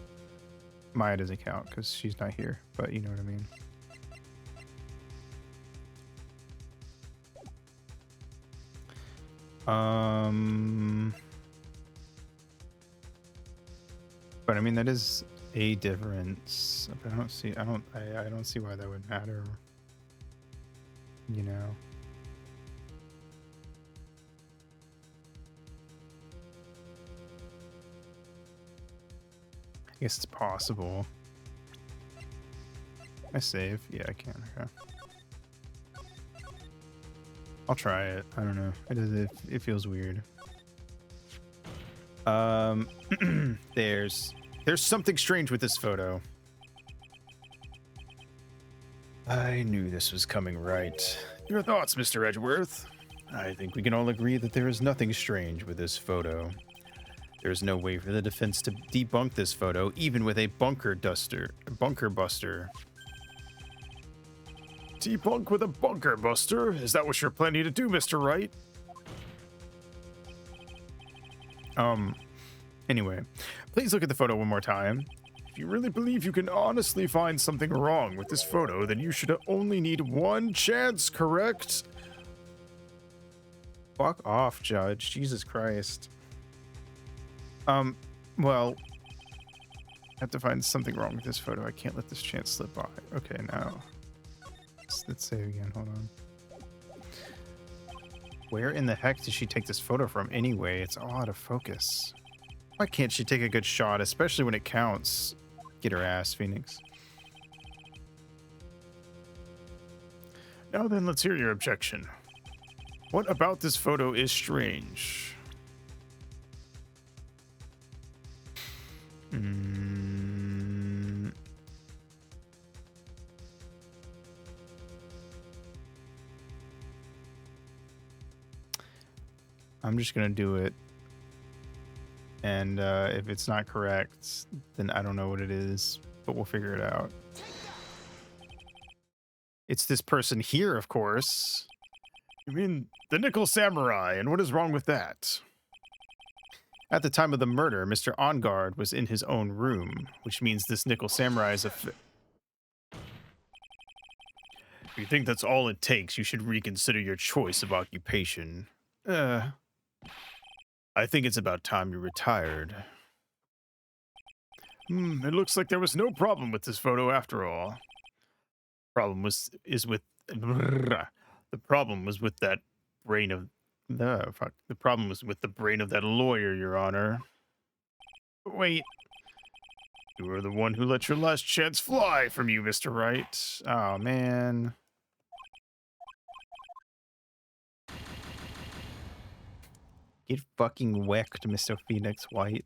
Speaker 1: Maya doesn't count because she's not here, but you know what I mean. But I mean, that is a difference. But I don't see why that would matter. You know. I guess it's possible. I save? Yeah, I can. Okay. I'll try it. I don't know. It feels weird. There's something strange with this photo. I knew this was coming, right? Your thoughts, Mr. Edgeworth? I think we can all agree that there is nothing strange with this photo. There is no way for the defense to debunk this photo, even with a bunker buster.
Speaker 2: Debunk with a bunker buster? Is that what you're planning to do, Mr. Wright?
Speaker 1: Anyway, please look at the photo one more time.
Speaker 2: If you really believe you can honestly find something wrong with this photo, then you should only need one chance, correct?
Speaker 1: Fuck off, Judge. Jesus Christ. Well, I have to find something wrong with this photo. I can't let this chance slip by. Okay, now. Let's save again. Hold on. Where in the heck did she take this photo from anyway? It's all out of focus. Why can't she take a good shot, especially when it counts? Get her ass, Phoenix.
Speaker 2: Now then, let's hear your objection. What about this photo is strange?
Speaker 1: I'm just gonna do it. And if it's not correct, then I don't know what it is, but we'll figure it out. It's this person here, of course.
Speaker 2: You mean the Nickel Samurai, and what is wrong with that?
Speaker 1: At the time of the murder, Mr. On Guard was in his own room, which means this Nickel Samurai is
Speaker 2: If you think that's all it takes, you should reconsider your choice of occupation.
Speaker 1: Uh,
Speaker 2: I think it's about time you retired. It looks like there was no problem with this photo after all. The problem was with that brain of the problem was with the brain of that lawyer, Your Honor.
Speaker 1: wait.
Speaker 2: You were the one who let your last chance fly from you, Mr. Wright.
Speaker 1: Oh, man. Get fucking wrecked, Mr. Phoenix White.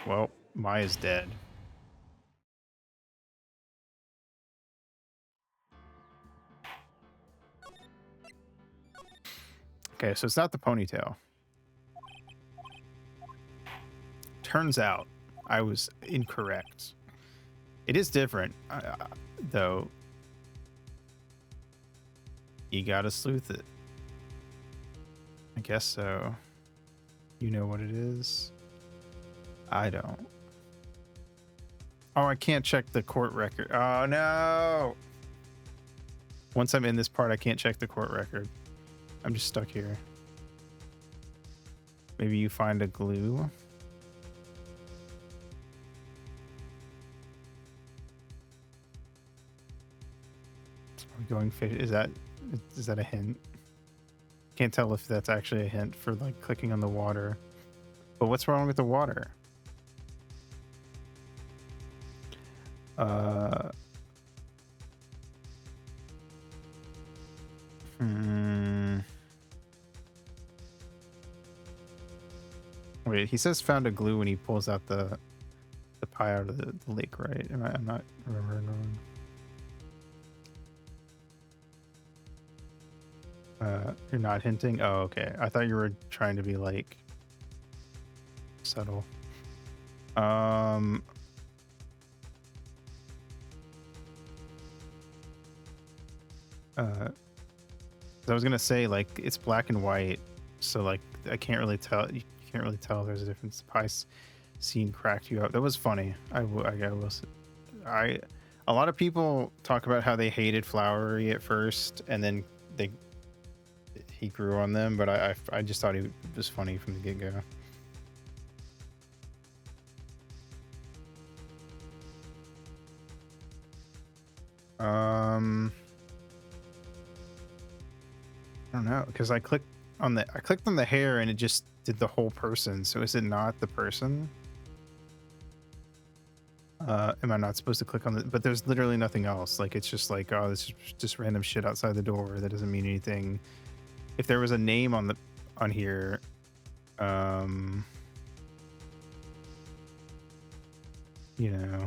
Speaker 1: Well, Maya's dead. Okay, so it's not the ponytail. Turns out I was incorrect. It is different, though. You gotta sleuth it. I guess so. You know what it is? I don't. Oh, I can't check the court record. Oh, no! Once I'm in this part, I can't check the court record. I'm just stuck here. Maybe you find a glue? Are we going fish? Is that a hint? Can't tell if that's actually a hint for like clicking on the water. But what's wrong with the water? Wait, he says found a glue when he pulls out the pie out of the lake, right? I'm not remembering wrong. You're not hinting? Oh, okay. I thought you were trying to be like subtle. I was gonna say like it's black and white, so like I can't really tell. You can't really tell there's a difference. The pie scene cracked you up. That was funny. I will. A lot of people talk about how they hated Flowery at first, and then he grew on them. But I just thought he was funny from the get go. I don't know, because I clicked on the hair and it just did the whole person. So is it not the person? Am I not supposed to click on the? But there's literally nothing else. Like it's just like, oh, this is just random shit outside the door that doesn't mean anything. If there was a name on here, you know,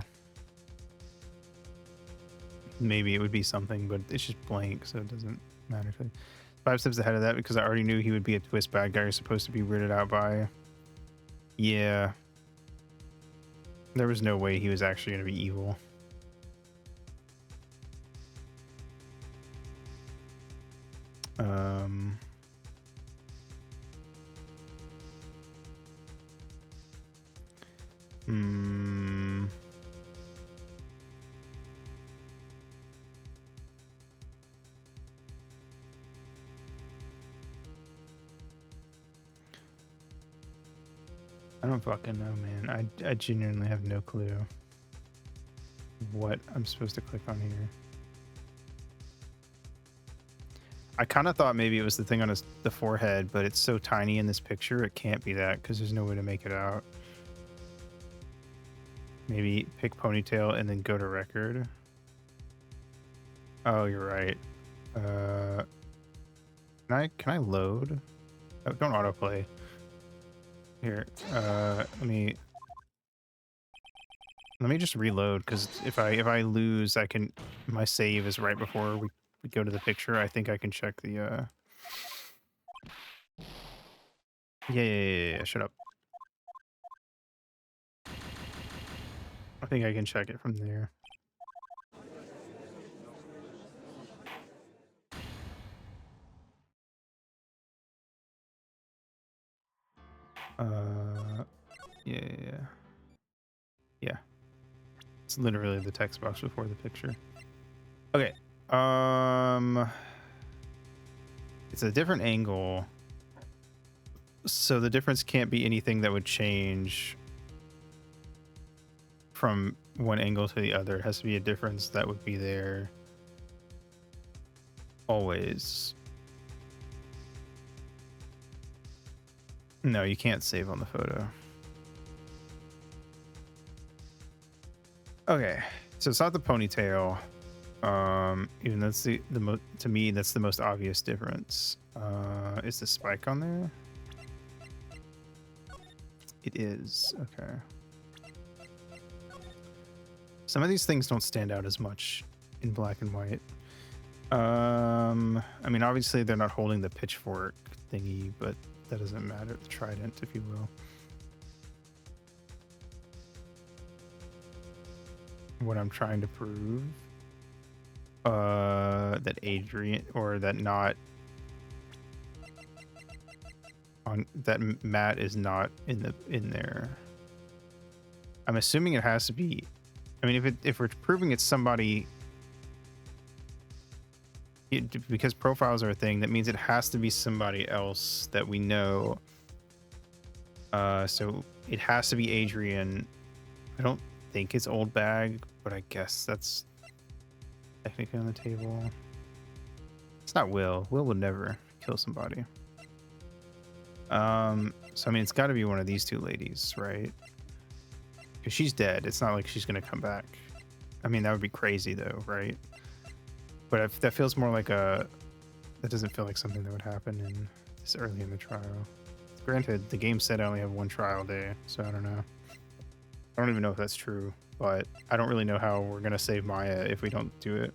Speaker 1: maybe it would be something, but it's just blank, so it doesn't matter. 5 steps ahead of that because I already knew he would be a twist bad guy you're supposed to be weirded out by. Yeah. There was no way he was actually going to be evil. Hmm. I don't fucking know, man. I genuinely have no clue what I'm supposed to click on here. I kind of thought maybe it was the thing on the forehead, but it's so tiny in this picture, it can't be that because there's no way to make it out. Maybe pick ponytail and then go to record. Oh, you're right. Can I load? Oh, don't autoplay. Here, let me just reload because if I lose, I can. My save is right before we go to the picture. I think I can check the. Yeah. Shut up. I think I can check it from there. Yeah. It's literally the text box before the picture. Okay. It's a different angle. So the difference can't be anything that would change from one angle to the other. It has to be a difference that would be there always. No, you can't save on the photo. Okay, so it's not the ponytail. Even that's the most, to me, that's the most obvious difference. Is the spike on there? It is. Okay. Some of these things don't stand out as much in black and white. I mean, obviously they're not holding the pitchfork thingy, but that doesn't matter. The trident, if you will. What I'm trying to prove, that Adrian, or that not on that Matt is not in there. I'm assuming it has to be. I mean, if we're proving it's somebody, because profiles are a thing, that means it has to be somebody else that we know. So it has to be Adrian. I don't think it's Old Bag, but I guess that's technically on the table. It's not Will. Will would never kill somebody. So I mean, it's got to be one of these two ladies, right? Because she's dead. It's not like she's gonna come back. I mean, that would be crazy though, right? But that feels more like that doesn't feel like something that would happen in this early in the trial. Granted, the game said I only have one trial day, so I don't know. I don't even know if that's true, but I don't really know how we're gonna save Maya if we don't do it.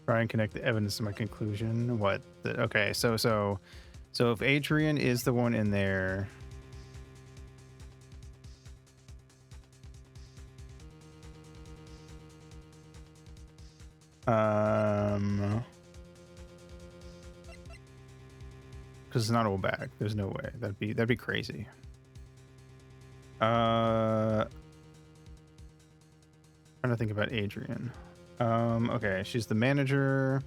Speaker 1: Try and connect the evidence to my conclusion. What? Okay, so if Adrian is the one in there, because it's not Old Bag. There's no way. That'd be crazy. Trying to think about Adrian. Okay, she's the manager.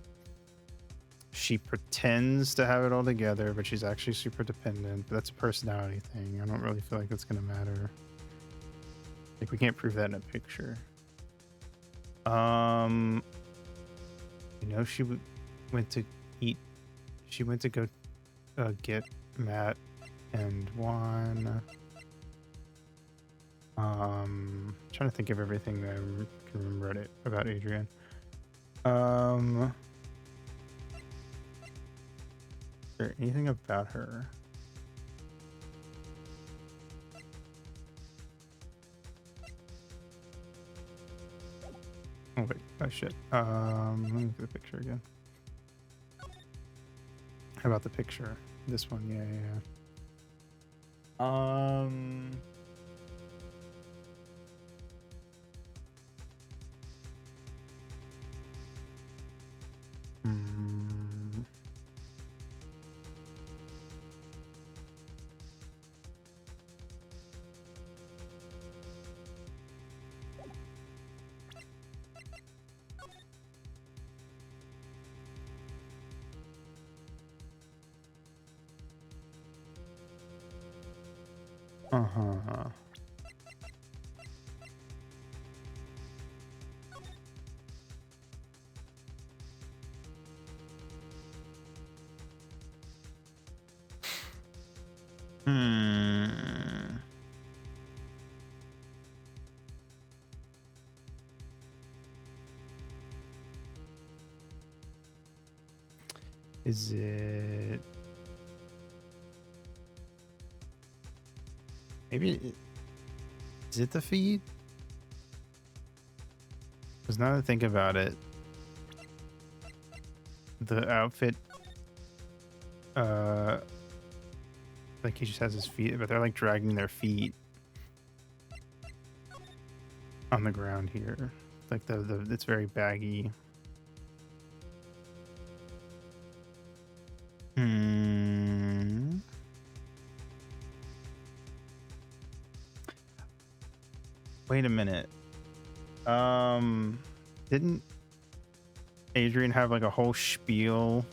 Speaker 1: She pretends to have it all together, but she's actually super dependent. But that's a personality thing. I don't really feel like that's gonna matter. Like, we can't prove that in a picture. You know, she went to eat. She went to go get Matt and Juan. Trying to think of everything that I can remember about Adrian. Is there anything about her? Oh shit. Let me look at the picture again. How about the picture? This one, yeah, yeah, yeah. Hmm. Uh-huh. Hmm. Is it maybe is it the feet? Because now that I think about it, the outfit, uh, like he just has his feet, but they're like dragging their feet on the ground here. Like the it's very baggy. Hmm. Wait a minute. Didn't Adrian have like a whole spiel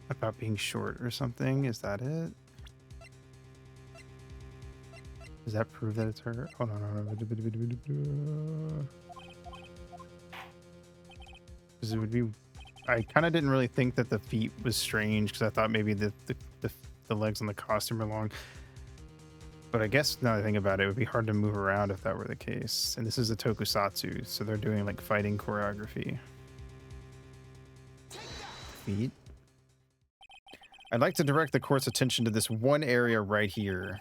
Speaker 1: about being short or something? Is that it? Does that prove that it's her? Hold on. Because it would be. I kind of didn't really think that the feet was strange because I thought maybe the legs on the costume are long. But I guess now that I think about it, it would be hard to move around if that were the case. And this is a tokusatsu, so they're doing like fighting choreography. Feet. I'd like to direct the court's attention to this one area right here.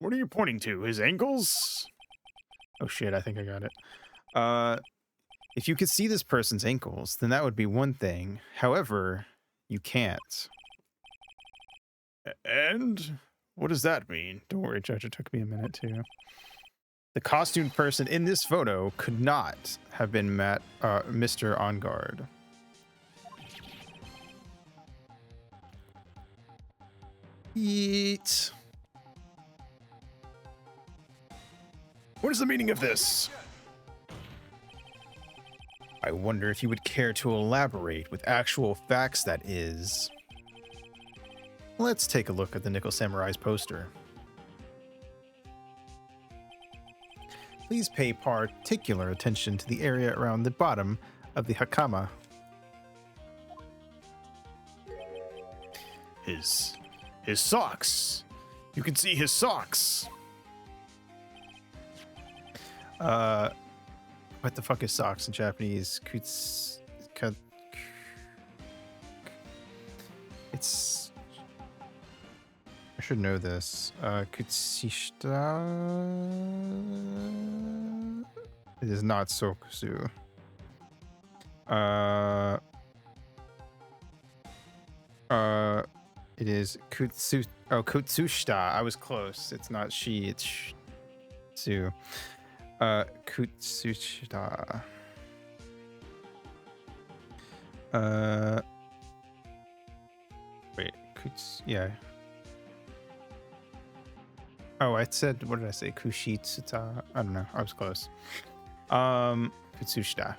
Speaker 2: What are you pointing to? His ankles?
Speaker 1: Oh shit, I think I got it. If you could see this person's ankles, then that would be one thing. However, you can't.
Speaker 2: And what does that mean?
Speaker 1: Don't worry, Judge, it took me a minute too. The costumed person in this photo could not have been Mr. On Guard. Yeet.
Speaker 2: What is the meaning of this?
Speaker 1: I wonder if you would care to elaborate with actual facts, that is. Let's take a look at the Nickel Samurai's poster. Please pay particular attention to the area around the bottom of the hakama.
Speaker 2: His socks. You can see his socks.
Speaker 1: What the fuck is socks in Japanese? It's. I should know this. Kutsishita. It is not sokusu. It is kutsu. Oh, kutsushita. I was close. It's not she. It's su. Kutsushita. Wait. Yeah. Oh, I said, what did I say? Kushitsuta. I don't know. I was close. Kutsushita.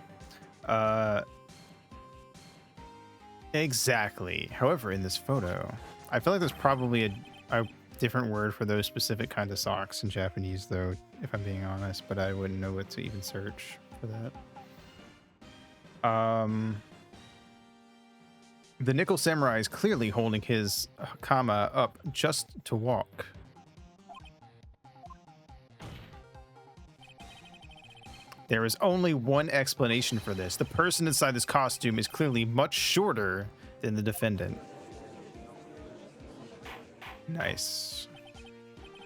Speaker 1: Exactly. However, in this photo, I feel like there's probably a different word for those specific kinds of socks in Japanese, though, if I'm being honest, but I wouldn't know what to even search for that. The Nickel Samurai is clearly holding his hakama up just to walk. There is only one explanation for this. The person inside this costume is clearly much shorter than the defendant. Nice.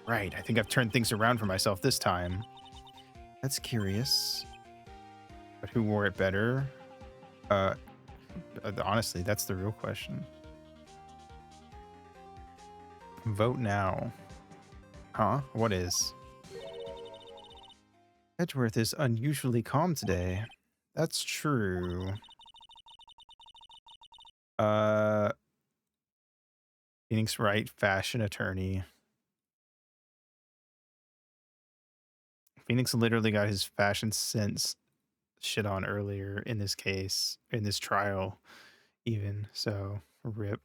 Speaker 1: Right, I think I've turned things around for myself this time. That's curious. But who wore it better? Uh, Honestly, that's the real question. Vote now. Huh? What is? Edgeworth is unusually calm today. That's true. Uh, Phoenix Wright, fashion attorney. Phoenix literally got his fashion sense shit on earlier in this case, in this trial, even. So, rip.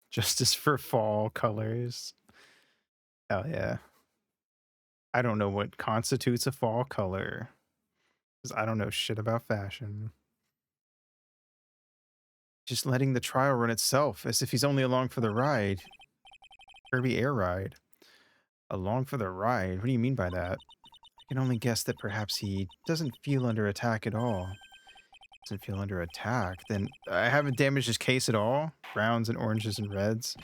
Speaker 1: Justice for fall colors. Hell yeah. I don't know what constitutes a fall color, because I don't know shit about fashion. Just letting the trial run itself, as if he's only along for the ride. Kirby Air Ride. Along for the ride? What do you mean by that? I can only guess that perhaps he doesn't feel under attack at all. Doesn't feel under attack? Then I haven't damaged his case at all? Browns and oranges and reds?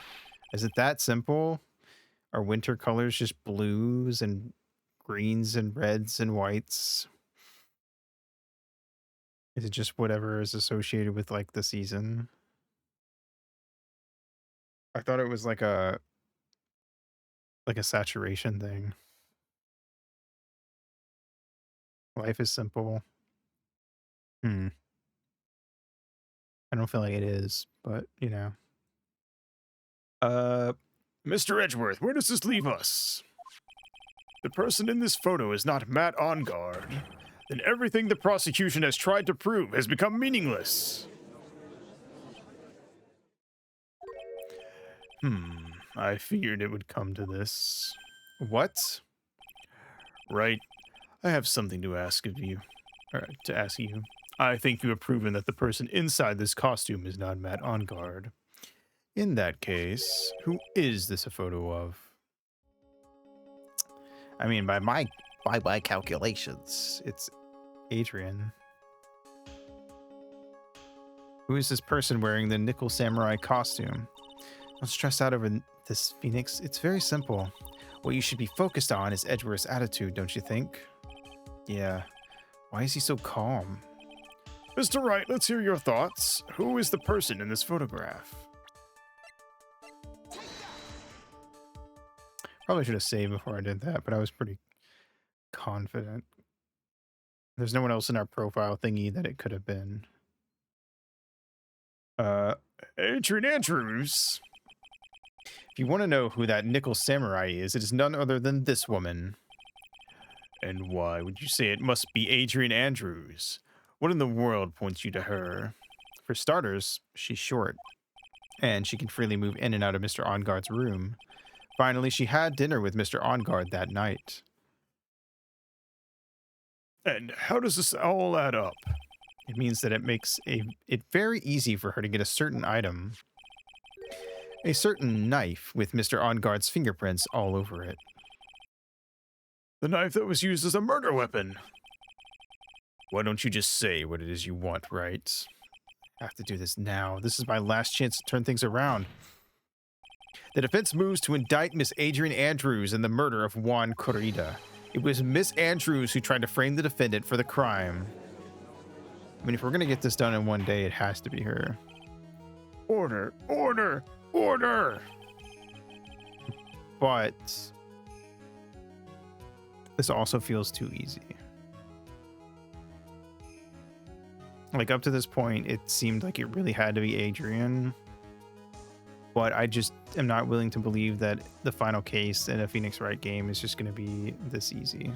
Speaker 1: Is it that simple? Are winter colors just blues and greens and reds and whites? Is it just whatever is associated with like the season? I thought it was like a saturation thing. Life is simple. I don't feel like it is, but you know.
Speaker 2: Mr. Edgeworth, where does this leave us? The person in this photo is not Matt On Guard. Then everything the prosecution has tried to prove has become meaningless. I figured it would come to this.
Speaker 1: What?
Speaker 2: Right. I have something to ask of you. Or to ask you. I think you have proven that the person inside this costume is not Matt On Guard. In that case, who is this a photo of?
Speaker 3: I mean, by my calculations,
Speaker 1: It's Adrian. Who is this person wearing the Nickel Samurai costume? Don't stress out over this, Phoenix. It's very simple. What you should be focused on is Edgeworth's attitude, don't you think? Yeah. Why is he so calm?
Speaker 2: Mr. Wright, let's hear your thoughts. Who is the person in this photograph?
Speaker 1: Probably should have saved before I did that, but I was pretty confident. There's no one else in our profile thingy that it could have been.
Speaker 2: Adrian Andrews.
Speaker 1: If you want to know who that Nickel Samurai is, it is none other than this woman.
Speaker 2: And why would you say it must be Adrian Andrews? What in the world points you to her?
Speaker 1: For starters, she's short, and she can freely move in and out of Mr. Onguard's room. Finally, she had dinner with Mr. Onguard that night.
Speaker 2: And how does this all add up?
Speaker 1: It means that it makes it very easy for her to get a certain item. A certain knife with Mr. Onguard's fingerprints all over it.
Speaker 2: The knife that was used as a murder weapon. Why don't you just say what it is you want, right?
Speaker 1: I have to do this now. This is my last chance to turn things around. The defense moves to indict Miss Adrian Andrews in the murder of Juan Corrida. It was Miss Andrews who tried to frame the defendant for the crime. I mean, if we're going to get this done in one day, it has to be her.
Speaker 2: Order, order, order!
Speaker 1: But this also feels too easy. Like, up to this point, it seemed like it really had to be Adrian. But I just am not willing to believe that the final case in a Phoenix Wright game is just going to be this easy.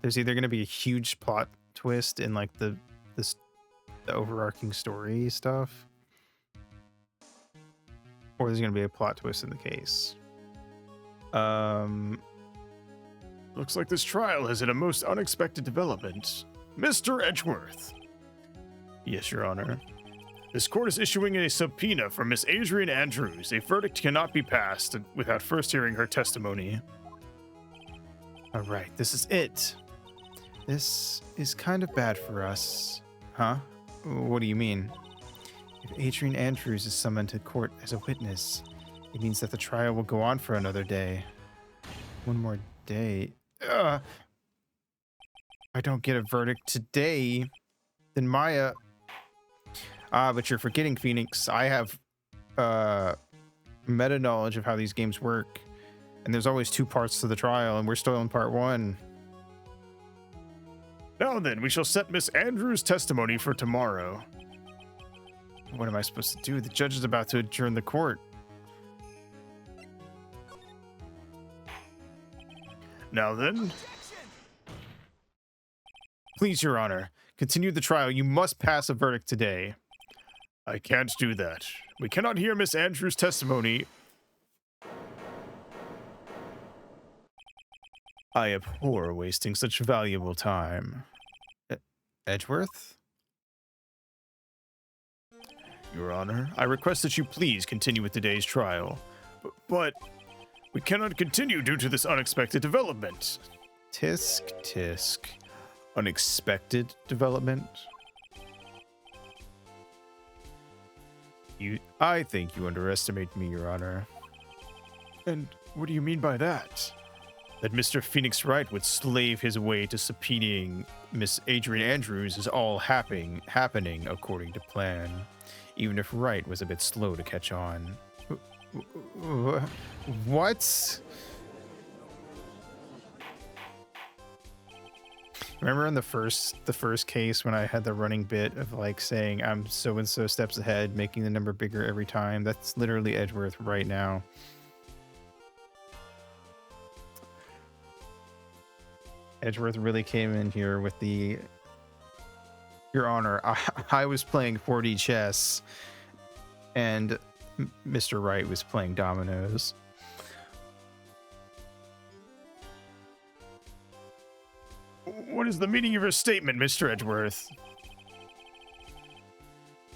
Speaker 1: There's either going to be a huge plot twist in like the overarching story stuff, or there's going to be a plot twist in the case.
Speaker 2: Looks like this trial has had a most unexpected development. Mr. Edgeworth. Yes, Your Honor. This court is issuing a subpoena for Miss Adrian Andrews. A verdict cannot be passed without first hearing her testimony.
Speaker 1: All right, this is it. This is kind of bad for us. Huh? What do you mean? If Adrian Andrews is summoned to court as a witness, it means that the trial will go on for another day. One more day. I don't get a verdict today, then Maya... Ah, but you're forgetting, Phoenix. I have meta knowledge of how these games work. And there's always two parts to the trial, and we're still in part one.
Speaker 2: Now then, we shall set Miss Andrews' testimony for tomorrow.
Speaker 1: What am I supposed to do? The judge is about to adjourn the court.
Speaker 2: Now then,
Speaker 1: Please, Your Honor, continue the trial. You must pass a verdict today.
Speaker 2: I can't do that. We cannot hear Miss Andrews' testimony.
Speaker 1: I abhor wasting such valuable time. Edgeworth?
Speaker 2: Your Honor, I request that you please continue with today's trial. But we cannot continue due to this unexpected development.
Speaker 1: Tisk, tisk. Unexpected development? I think you underestimate me, Your Honor.
Speaker 2: And what do you mean by that?
Speaker 1: That Mr. Phoenix Wright would slave his way to subpoenaing Miss Adrian Andrews is all happening according to plan, even if Wright was a bit slow to catch on. What? Remember in the first case when I had the running bit of like saying I'm so and so steps ahead, making the number bigger every time? That's literally Edgeworth right now. Edgeworth really came in here with the, Your Honor, I was playing 4D chess and Mr. Wright was playing dominoes.
Speaker 2: What is the meaning of your statement, Mr. Edgeworth?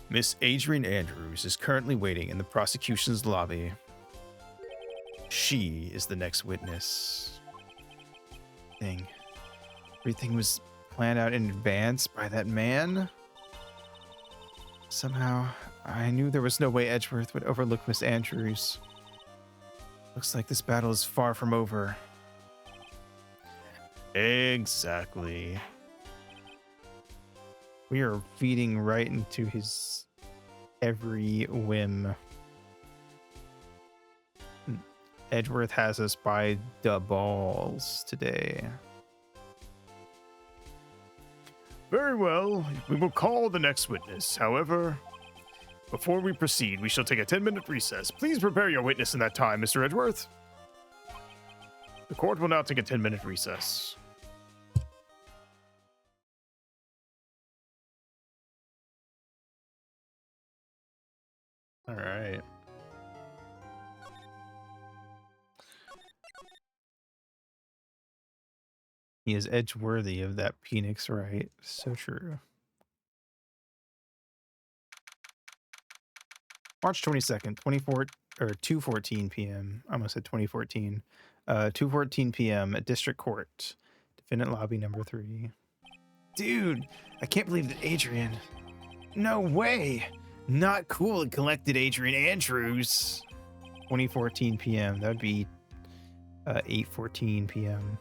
Speaker 1: Miss Adrian Andrews is currently waiting in the prosecution's lobby. She is the next witness. Everything was planned out in advance by that man? Somehow, I knew there was no way Edgeworth would overlook Miss Andrews. Looks like this battle is far from over.
Speaker 2: Exactly.
Speaker 1: We are feeding right into his every whim. Edgeworth has us by the balls today.
Speaker 2: Very well. We will call the next witness. However, before we proceed, we shall take a 10-minute recess. Please prepare your witness in that time, Mr. Edgeworth. The court will now take a 10-minute recess.
Speaker 1: All right. He is edge-worthy of that Phoenix, right? So true. March 22nd, 2:14 p.m. I almost said 2014. 2:14 p.m. at District Court. Defendant lobby number 3. Dude, I can't believe that Adrian. No way. Not cool and collected Adrian Andrews. 20:14 p.m. That would be 8:14 p.m.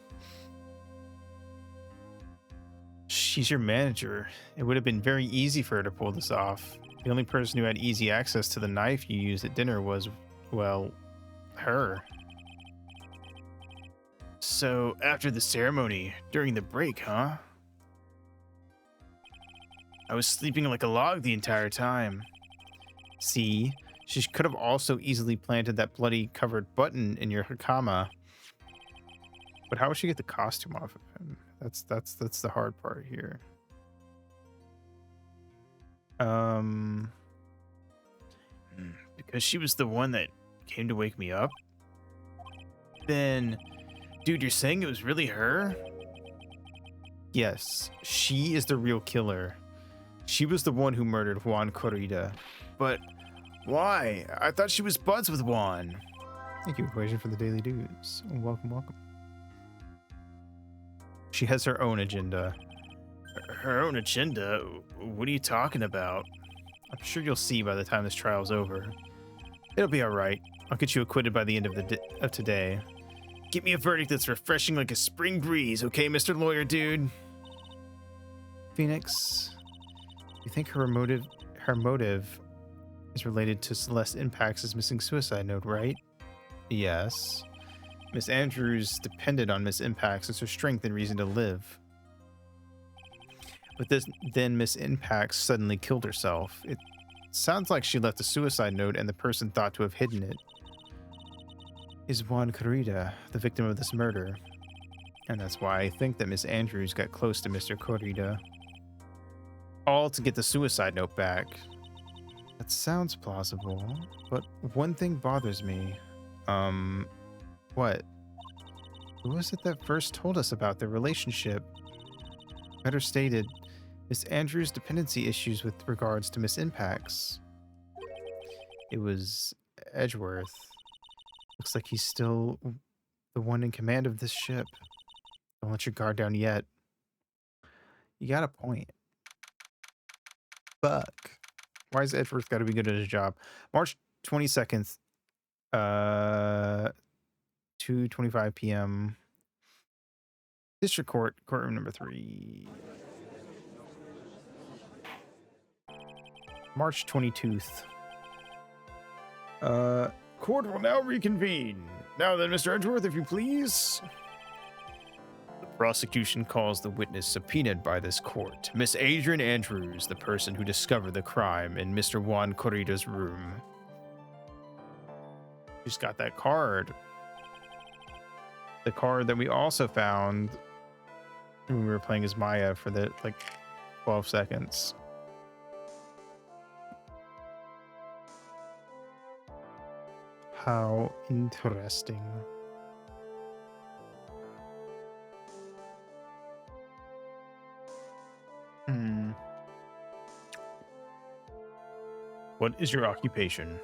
Speaker 1: She's your manager. It would have been very easy for her to pull this off. The only person who had easy access to the knife you used at dinner was, well, her.
Speaker 2: So, after the ceremony, during the break, huh?
Speaker 1: I was sleeping like a log the entire time. See, she could have also easily planted that bloody covered button in your hakama. But how would she get the costume off of him? That's the hard part here.
Speaker 2: Because she was the one that came to wake me up? Then, dude, you're saying it was really her?
Speaker 1: Yes, she is the real killer. She was the one who murdered Juan Corrida.
Speaker 2: But why? I thought she was buds with Juan.
Speaker 1: Thank you, Equation, for the daily dues. Welcome, welcome. She has her own agenda.
Speaker 2: Her own agenda? What are you talking about?
Speaker 1: I'm sure you'll see by the time this trial's over. It'll be all right. I'll get you acquitted by the end of today.
Speaker 2: Give me a verdict that's refreshing like a spring breeze, okay, Mr. Lawyer Dude?
Speaker 1: Phoenix, you think her motive is related to Celeste Impact's missing suicide note, right? Yes. Miss Andrews depended on Miss Impacts as her strength and reason to live. But then Miss Impacts suddenly killed herself. It sounds like she left a suicide note and the person thought to have hidden it is Juan Corrida, the victim of this murder. And that's why I think that Miss Andrews got close to Mr. Corrida. All to get the suicide note back. That sounds plausible, but one thing bothers me. What? Who was it that first told us about their relationship? Better stated, Miss Andrews' dependency issues with regards to Miss Impacts. It was Edgeworth. Looks like he's still the one in command of this ship. Don't let your guard down yet. You got a point. Fuck. Why is Edgeworth got to be good at his job? March 22nd, 2:25 p.m. District Court, courtroom number 3. March 22nd.
Speaker 2: Court will now reconvene. Now then, Mr. Edgeworth, if you please.
Speaker 1: The prosecution calls the witness subpoenaed by this court, Miss Adrian Andrews, the person who discovered the crime in Mr. Juan Corrida's room. She's got that card. The card that we also found when we were playing as Maya for the, 12 seconds. How interesting.
Speaker 2: What is your occupation?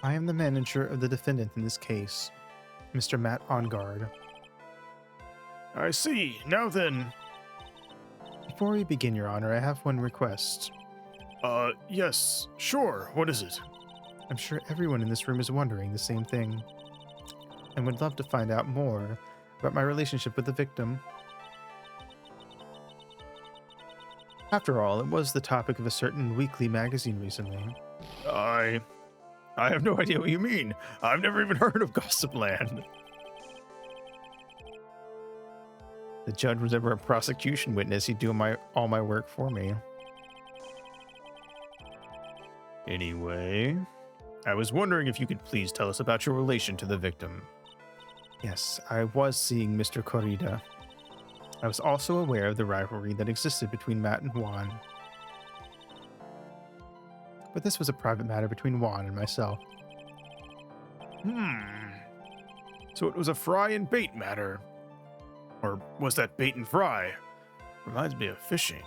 Speaker 1: I am the manager of the defendant in this case, Mr. Matt Ongard.
Speaker 2: I see. Now then.
Speaker 1: Before we begin, Your Honor, I have one request.
Speaker 2: Yes, sure. What is it?
Speaker 1: I'm sure everyone in this room is wondering the same thing, and would love to find out more about my relationship with the victim. After all, it was the topic of a certain weekly magazine recently.
Speaker 2: I have no idea what you mean. I've never even heard of Gossipland.
Speaker 1: The judge was ever a prosecution witness. He'd do all my work for me.
Speaker 2: Anyway, I was wondering if you could please tell us about your relation to the victim.
Speaker 1: Yes, I was seeing Mr. Corrida. I was also aware of the rivalry that existed between Matt and Juan. But this was a private matter between Juan and myself.
Speaker 2: So it was a fry and bait matter. Or was that bait and fry? Reminds me of fishing.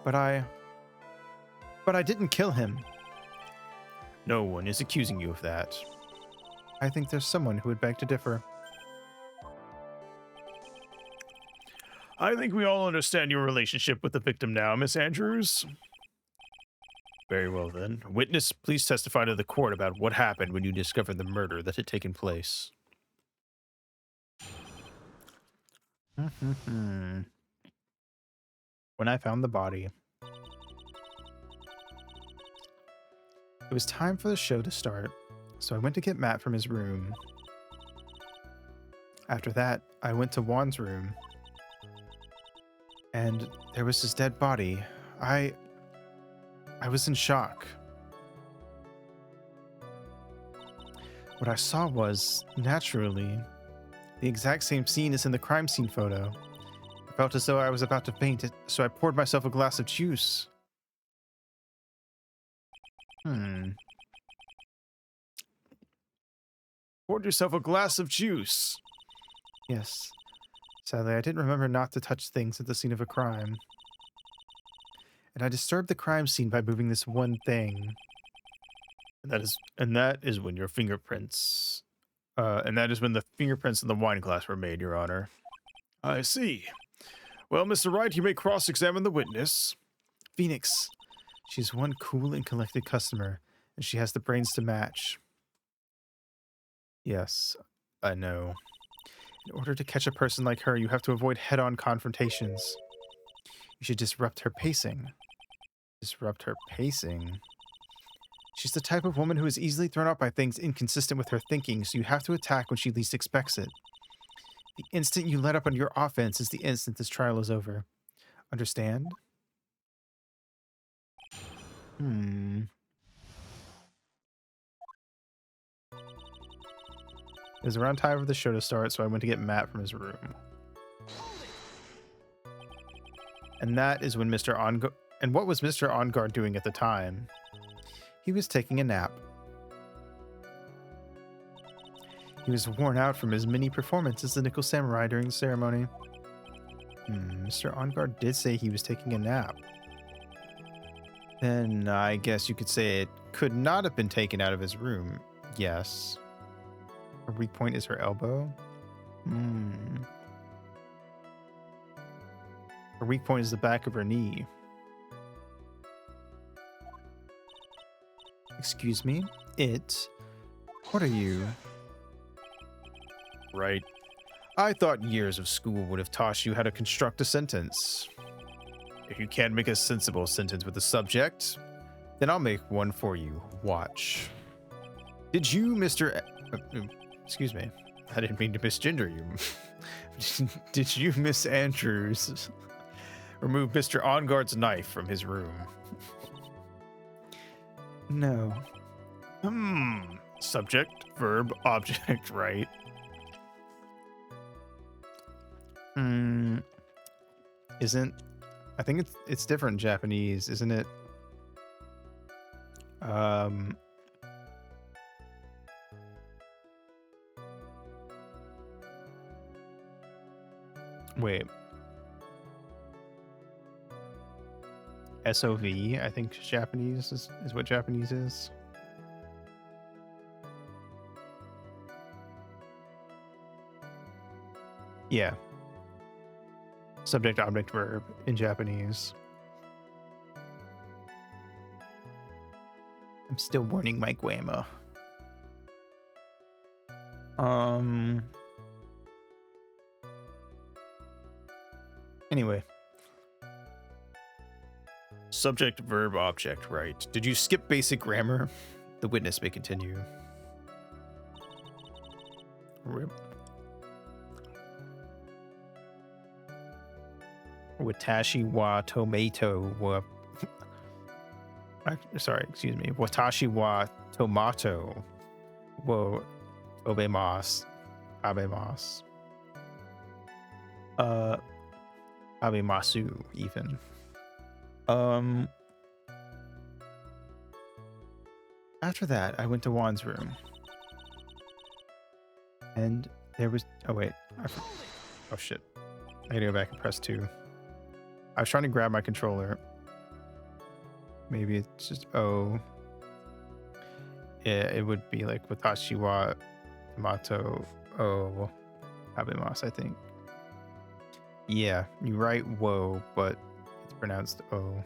Speaker 1: But I didn't kill him.
Speaker 2: No one is accusing you of that.
Speaker 1: I think there's someone who would beg to differ.
Speaker 2: I think we all understand your relationship with the victim now, Miss Andrews. Very well then. Witness, please testify to the court about what happened when you discovered the murder that had taken place.
Speaker 1: When I found the body. It was time for the show to start, so I went to get Matt from his room. After that, I went to Juan's room. And there was his dead body. I was in shock. What I saw was, naturally, the exact same scene as in the crime scene photo. I felt as though I was about to faint, so I poured myself a glass of juice.
Speaker 2: Poured yourself a glass of juice.
Speaker 1: Yes. Sadly, I didn't remember not to touch things at the scene of a crime. And I disturbed the crime scene by moving this one thing.
Speaker 2: And that is when your fingerprints... and that is when the fingerprints in the wine glass were made, Your Honor. I see. Well, Mr. Wright, you may cross-examine the witness.
Speaker 1: Phoenix. She's one cool and collected customer, and she has the brains to match. Yes, I know. In order to catch a person like her, you have to avoid head-on confrontations. You should disrupt her pacing. Disrupt her pacing? She's the type of woman who is easily thrown off by things inconsistent with her thinking, so you have to attack when she least expects it. The instant you let up on your offense is the instant this trial is over. Understand? Hmm. It was around time for the show to start, so I went to get Matt from his room. And that is when Mr. On and what was Mr. On Guard doing at the time? He was taking a nap. He was worn out from his mini performance as the Nickel Samurai during the ceremony. Mr. On Guard did say he was taking a nap. Then I guess you could say it could not have been taken out of his room. Yes. Her weak point is her elbow. Her weak point is the back of her knee. Excuse me? What are you?
Speaker 2: Right.
Speaker 1: I thought years of school would have taught you how to construct a sentence. If you can't make a sensible sentence with a subject, then I'll make one for you. Watch. Did you, excuse me. I didn't mean to misgender you. Did you, Miss Andrews, remove Mr. On Guard's knife from his room? No.
Speaker 2: Subject, verb, object, right?
Speaker 1: I think it's different in Japanese, isn't it? Wait. SOV, I think Japanese is what Japanese is. Yeah. Subject, object, verb in Japanese. I'm still warning my grandma. Anyway.
Speaker 2: Subject, verb, object, right?
Speaker 1: Did you skip basic grammar? The witness may continue. Rip. Watashi wa tomato wa... Sorry, excuse me. Watashi wa tomato wo obemasu. Abemasu. Abemasu, even. After that, I went to Juan's room. And there was... Oh, wait. Oh, shit. I gotta go back and press 2. I was trying to grab my controller. Maybe it's just O. Yeah, it would be like Watashi wa Tomato O Abemasu, I think. Yeah, you write wo, but it's pronounced O.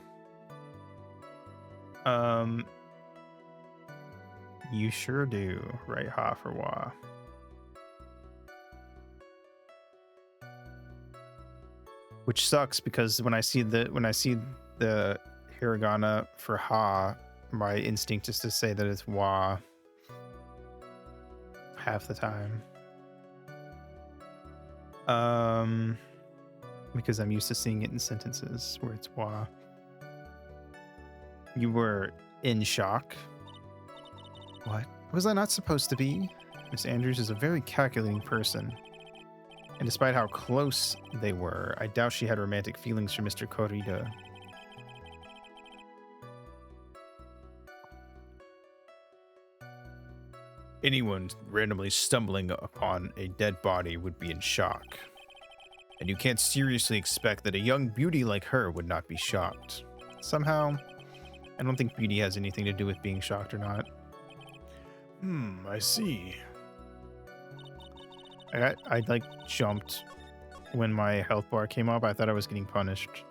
Speaker 1: You sure do. Write ha for wa. Which sucks because when I see the hiragana for ha, my instinct is to say that it's wa half the time. Because I'm used to seeing it in sentences where it's wa. You were in shock. What? Was I not supposed to be? Miss Andrews is a very calculating person. And despite how close they were, I doubt she had romantic feelings for Mr. Korida. Anyone randomly stumbling upon a dead body would be in shock. And you can't seriously expect that a young beauty like her would not be shocked. Somehow, I don't think beauty has anything to do with being shocked or not.
Speaker 2: I see.
Speaker 1: I like jumped when my health bar came up. I thought I was getting punished.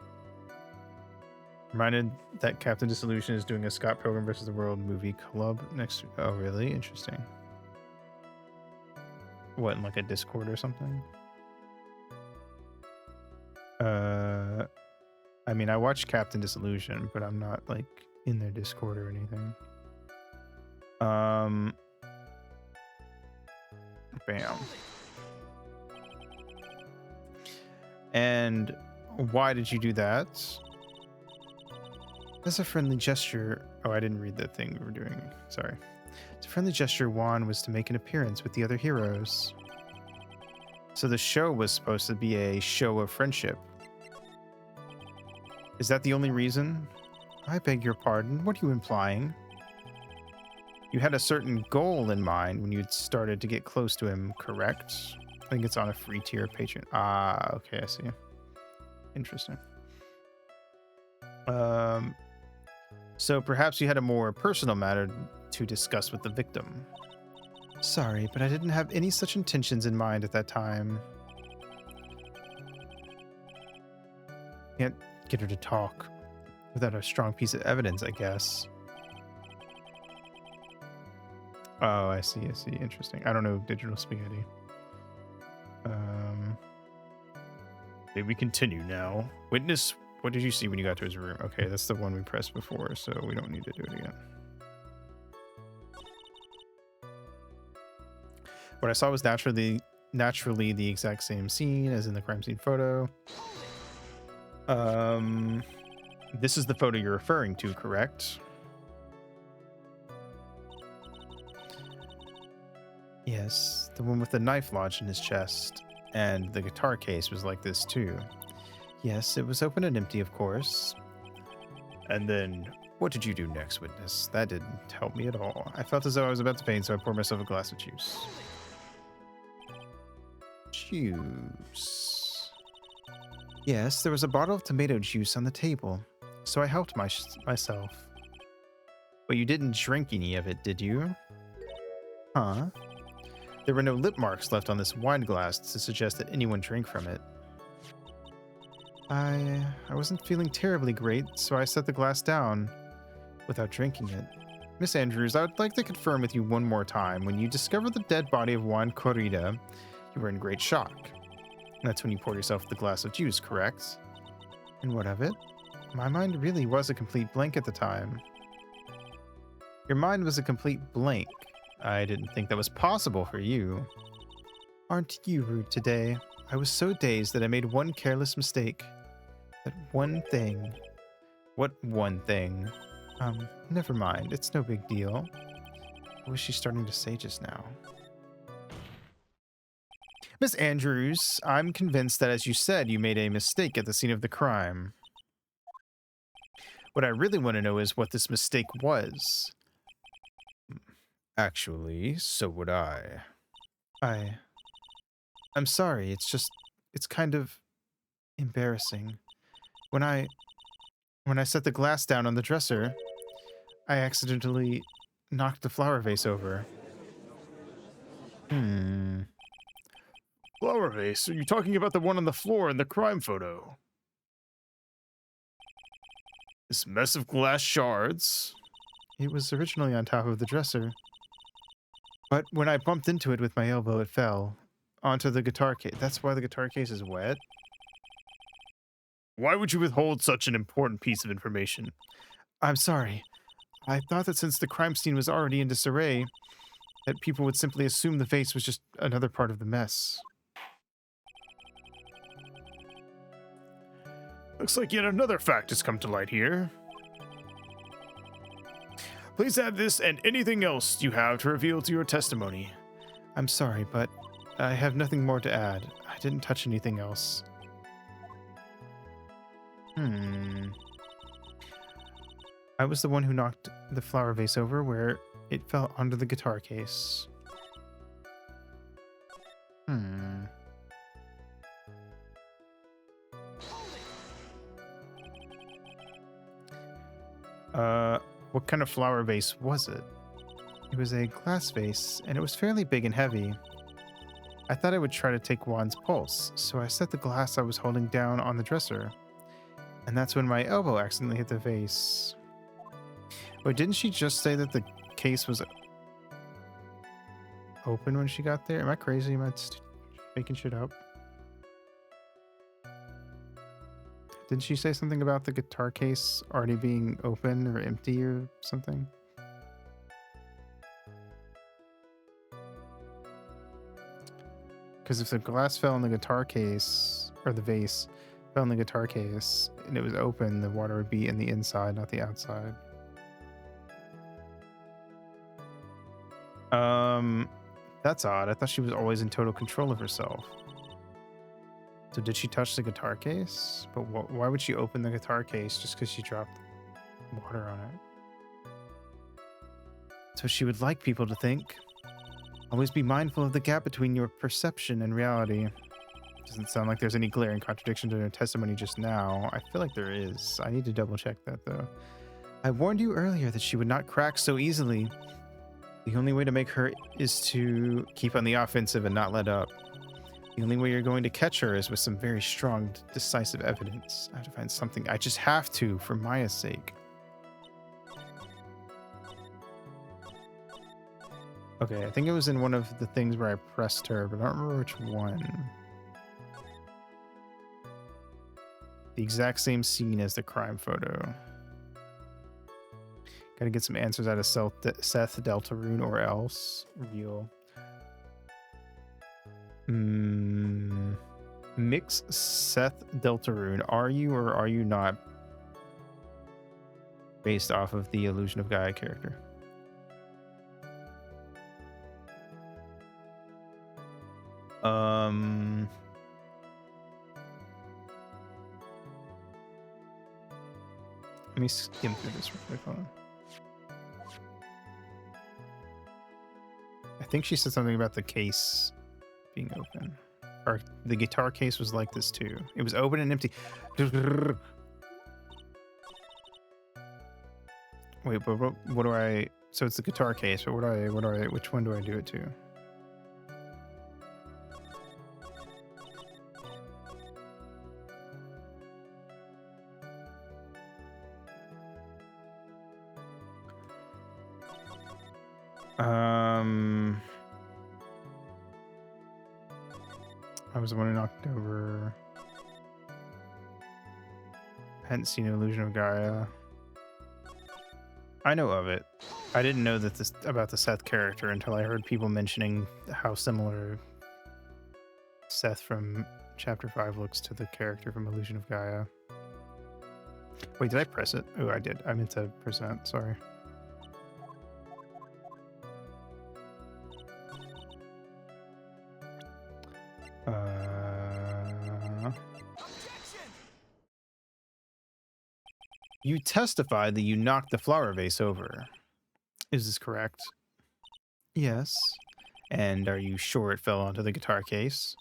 Speaker 1: Reminded that Captain Dissolution is doing a Scott Pilgrim vs. the World movie club next. Oh, really? Interesting. What, in like a Discord or something? I mean, I watched Captain Disillusion, but I'm not like in their Discord or anything. Bam. And why did you do that? As a friendly gesture. Oh, I didn't read that thing we were doing. Sorry. As a friendly gesture, Juan was to make an appearance with the other heroes. So the show was supposed to be a show of friendship. Is that the only reason? I beg your pardon. What are you implying? You had a certain goal in mind when you'd started to get close to him, correct? I think it's on a free tier Patreon. Ah, okay, I see. Interesting. So perhaps you had a more personal matter to discuss with the victim. Sorry, but I didn't have any such intentions in mind at that time. Can't get her to talk without a strong piece of evidence, I guess. Oh, I see. Interesting. I don't know Digital Spaghetti.
Speaker 2: Okay, we continue now. Witness,
Speaker 1: What did you see when you got to his room? Okay, that's the one we pressed before, so we don't need to do it again. What I saw was naturally the exact same scene as in the crime scene photo. This is the photo you're referring to, correct? Yes, the one with the knife lodged in his chest. And the guitar case was like this too. Yes, it was open and empty, of course.
Speaker 2: and then
Speaker 1: What did you do next, witness? That didn't help me at all. I felt as though I was about to faint, so I poured myself a glass of juice. Juice. Yes, there was a bottle of tomato juice on the table, so I helped myself. But you didn't drink any of it, did you? Huh? There were no lip marks left on this wine glass to suggest that anyone drank from it. I wasn't feeling terribly great, so I set the glass down without drinking it. Miss Andrews, I would like to confirm with you one more time. When you discovered the dead body of Juan Corrida, you were in great shock. That's when you poured yourself the glass of juice, correct? And what of it? My mind really was a complete blank at the time. Your mind was a complete blank. I didn't think that was possible for you. Aren't you rude today? I was so dazed that I made one careless mistake. That one thing. What one thing? Never mind. It's no big deal. What was she starting to say just now? Miss Andrews, I'm convinced that, as you said, you made a mistake at the scene of the crime. What I really want to know is what this mistake was. Actually, so would I. I'm sorry, it's kind of embarrassing. When I set the glass down on the dresser, I accidentally knocked the flower vase over.
Speaker 2: flower vase. Are you talking about the one on the floor in the crime photo? This mess of glass shards.
Speaker 1: It was originally on top of the dresser. But when I bumped into it with my elbow, it fell onto the guitar case. That's why the guitar case is wet?
Speaker 2: Why would you withhold such an important piece of information?
Speaker 1: I'm sorry. I thought that since the crime scene was already in disarray, that people would simply assume the vase was just another part of the mess.
Speaker 2: Looks like yet another fact has come to light here. Please add this and anything else you have to reveal to your testimony.
Speaker 1: I'm sorry, but I have nothing more to add. I didn't touch anything else. I was the one who knocked the flower vase over where it fell onto the guitar case. What kind of flower vase was it? It was a glass vase, and it was fairly big and heavy. I thought I would try to take Juan's pulse, so I set the glass I was holding down on the dresser. And that's when my elbow accidentally hit the vase. Wait, didn't she just say that the case was... open when she got there? Am I crazy? Am I making shit up? Didn't she say something about the guitar case already being open or empty or something? Because if the glass fell in the guitar case, or the vase fell in the guitar case, and it was open, the water would be in the inside, not the outside. That's odd. I thought she was always in total control of herself. So did she touch the guitar case? But why would she open the guitar case just because she dropped water on it? So she would like people to think. Always be mindful of the gap between your perception and reality. Doesn't sound like there's any glaring contradiction to her testimony just now. I feel like there is. I need to double check that though. I warned you earlier that she would not crack so easily. The only way to make her is to keep on the offensive and not let up. The only way you're going to catch her is with some very strong, decisive evidence. I have to find something. I just have to, for Maya's sake. Okay, I think it was in one of the things where I pressed her, but I don't remember which one. The exact same scene as the crime photo. Gotta get some answers out of Seth Deltarune or else. Real. Mix Seth Deltarune. Are you or are you not based off of the Illusion of Gaia character? Let me skim through this real quick. Hold on. I think she said something about the case being open. Or the guitar case was like this too. It was open and empty. Wait, but what do I... So it's the guitar case, but which one do I do it to? I was the one in October. Hadn't seen Illusion of Gaia. I know of it. I didn't know that about the Seth character until I heard people mentioning how similar Seth from Chapter 5 looks to the character from Illusion of Gaia. Wait, did I press it? Oh, I did. I meant to present. Sorry. You testified that you knocked the flower vase over. Is this correct? Yes. And are you sure it fell onto the guitar case?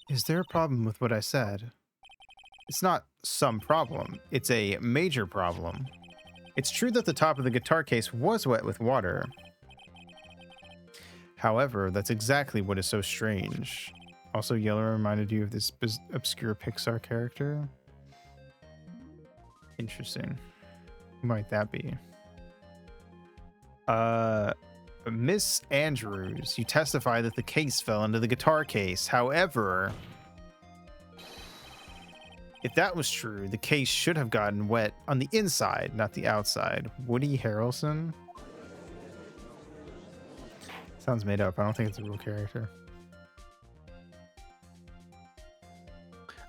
Speaker 1: Is there a problem with what I said? It's not some problem. It's a major problem. It's true that the top of the guitar case was wet with water. However, that's exactly what is so strange. Also, Yellow reminded you of this obscure Pixar character. Interesting. Who might that be? Miss Andrews, you testify that the case fell into the guitar case. However, if that was true, the case should have gotten wet on the inside, not the outside. Woody Harrelson? Sounds made up. I don't think it's a real character.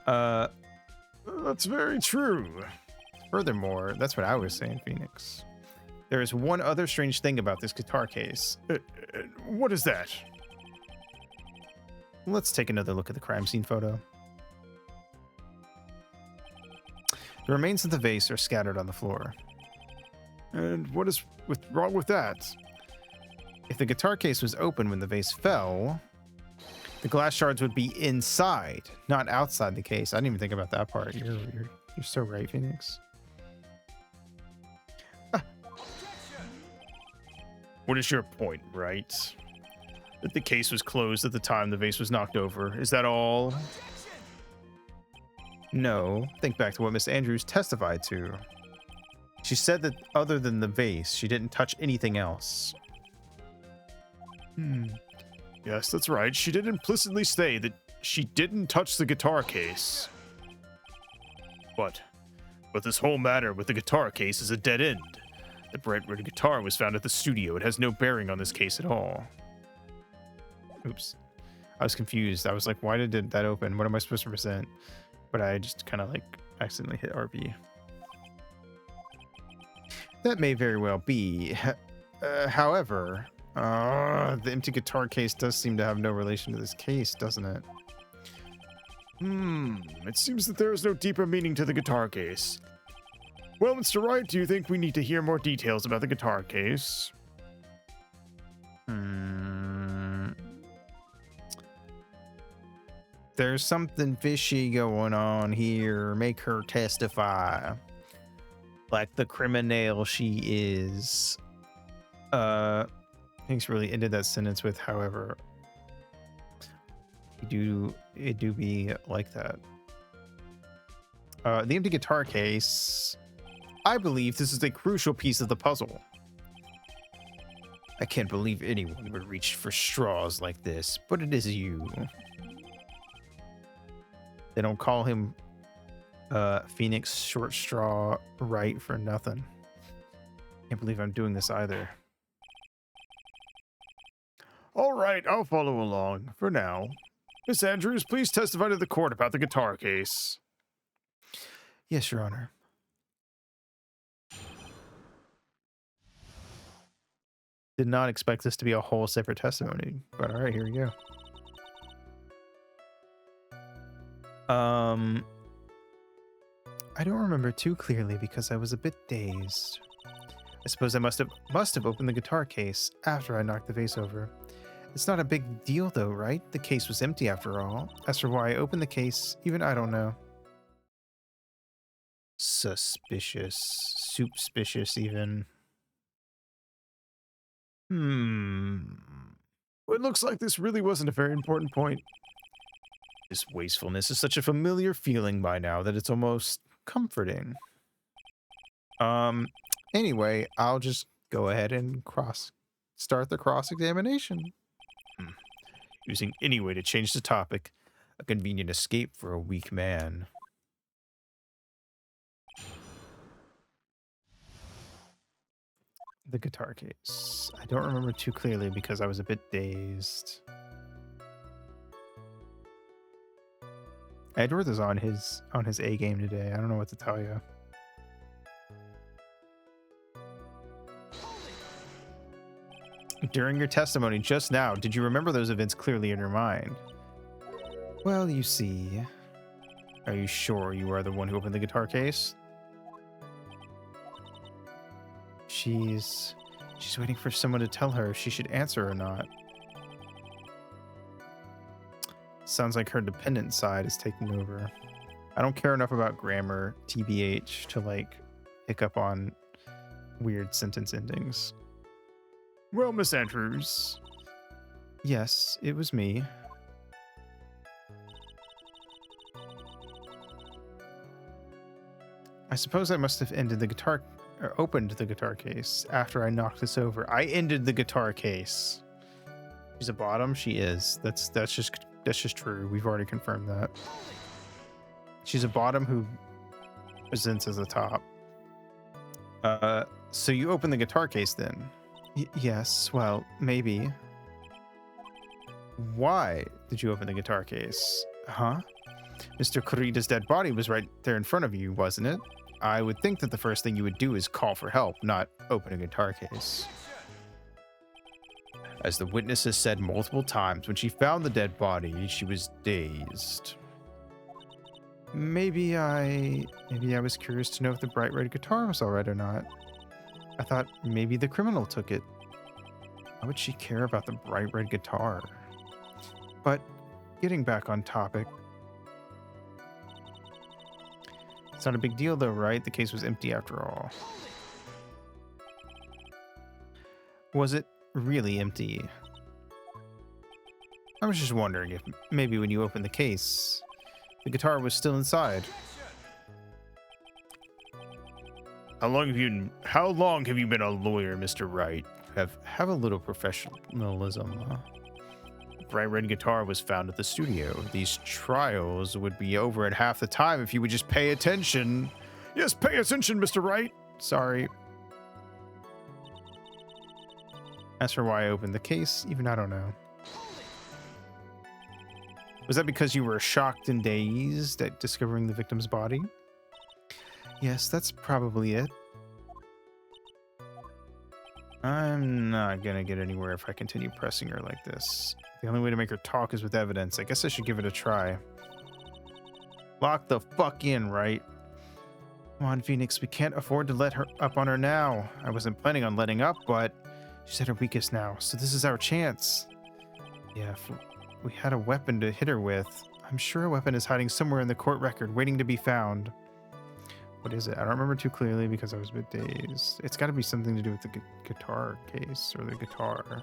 Speaker 1: That's very true. Furthermore, that's what I was saying, Phoenix. There is one other strange thing about this guitar case.
Speaker 2: What is that?
Speaker 1: Let's take another look at the crime scene photo. The remains of the vase are scattered on the floor.
Speaker 2: And what is wrong with that?
Speaker 1: If the guitar case was open when the vase fell, the glass shards would be inside, not outside the case. I didn't even think about that part. You're so right, Phoenix.
Speaker 2: What is your point, Wright? That the case was closed at the time the vase was knocked over. Is that all?
Speaker 1: No. Think back to what Miss Andrews testified to. She said that other than the vase, she didn't touch anything else. Hmm.
Speaker 2: Yes, that's right. She did implicitly say that she didn't touch the guitar case. But this whole matter with the guitar case is a dead end. The bright red guitar was found at the studio. It has no bearing on this case at all.
Speaker 1: Oops. I was confused. I was like, why did that open? What am I supposed to present? But I just kind of like accidentally hit RB. That may very well be. However, the empty guitar case does seem to have no relation to this case, doesn't it?
Speaker 2: It seems that there is no deeper meaning to the guitar case. Well, Mr. Wright, do you think we need to hear more details about the guitar case?
Speaker 1: There's something fishy going on here. Make her testify. Like the criminal she is. Thanks really ended that sentence with, however. It do be like that. The empty guitar case. I believe this is a crucial piece of the puzzle. I can't believe anyone would reach for straws like this, but it is you. They don't call him Phoenix Short Straw Wright for nothing. Can't believe I'm doing this either.
Speaker 2: All right, I'll follow along for now. Miss Andrews, please testify to the court about the guitar case.
Speaker 1: Yes, Your Honor. Did not expect this to be a whole separate testimony, but all right, here we go. I don't remember too clearly because I was a bit dazed. I suppose I must have opened the guitar case after I knocked the vase over. It's not a big deal though, right? The case was empty after all. As for why I opened the case, even I don't know. Suspicious. Soup-spicious even.
Speaker 2: Well, it looks like this really wasn't a very important point.
Speaker 1: This wastefulness is such a familiar feeling by now that it's almost comforting. Anyway, I'll just go ahead and start the cross-examination.
Speaker 2: Using any way to change the topic,
Speaker 1: a convenient escape for a weak man. The guitar case. I don't remember too clearly because I was a bit dazed. Edward is on his A game today. I don't know what to tell you. During your testimony just now, did you remember those events clearly in your mind? Well, you see. Are you sure you are the one who opened the guitar case? She's waiting for someone to tell her if she should answer or not. Sounds like her dependent side is taking over. I don't care enough about grammar, TBH, to like pick up on weird sentence endings.
Speaker 2: Well, Miss Andrews.
Speaker 1: Yes, it was me. I suppose I must have opened the guitar case after I knocked this over. I ended the guitar case. She's a bottom. She is. That's just true. We've already confirmed that. She's a bottom who presents as a top. So you opened the guitar case then? Yes. Well, maybe. Why did you open the guitar case? Huh? Mr. Kurita's dead body was right there in front of you, wasn't it? I would think that the first thing you would do is call for help, not open a guitar case. As the witness has said multiple times, when she found the dead body, she was dazed. Maybe I was curious to know if the bright red guitar was all right or not. I thought maybe the criminal took it. Why would she care about the bright red guitar? But getting back on topic. It's not a big deal though, right? The case was empty after all. Was it really empty? I was just wondering if maybe when you opened the case, the guitar was still inside.
Speaker 2: How long have you been a lawyer, Mr. Wright?
Speaker 1: Have a little professionalism. Bright red guitar was found at the studio. These trials would be over in half the time if you would just pay attention.
Speaker 2: Yes, pay attention, Mr. Wright.
Speaker 1: Sorry. As for why I opened the case, even I don't know. Was that because you were shocked and dazed at discovering the victim's body? Yes, that's probably it. I'm not gonna get anywhere if I continue pressing her like this. The only way to make her talk is with evidence. I guess I should give it a try. Lock the fuck in, right? Come on, Phoenix, we can't afford to let her up on her now. I wasn't planning on letting up, but she's at her weakest now, so this is our chance. Yeah, if we had a weapon to hit her with. I'm sure a weapon is hiding somewhere in the court record, waiting to be found. What is it? I don't remember too clearly because I was a bit dazed. It's got to be something to do with the guitar case or the guitar.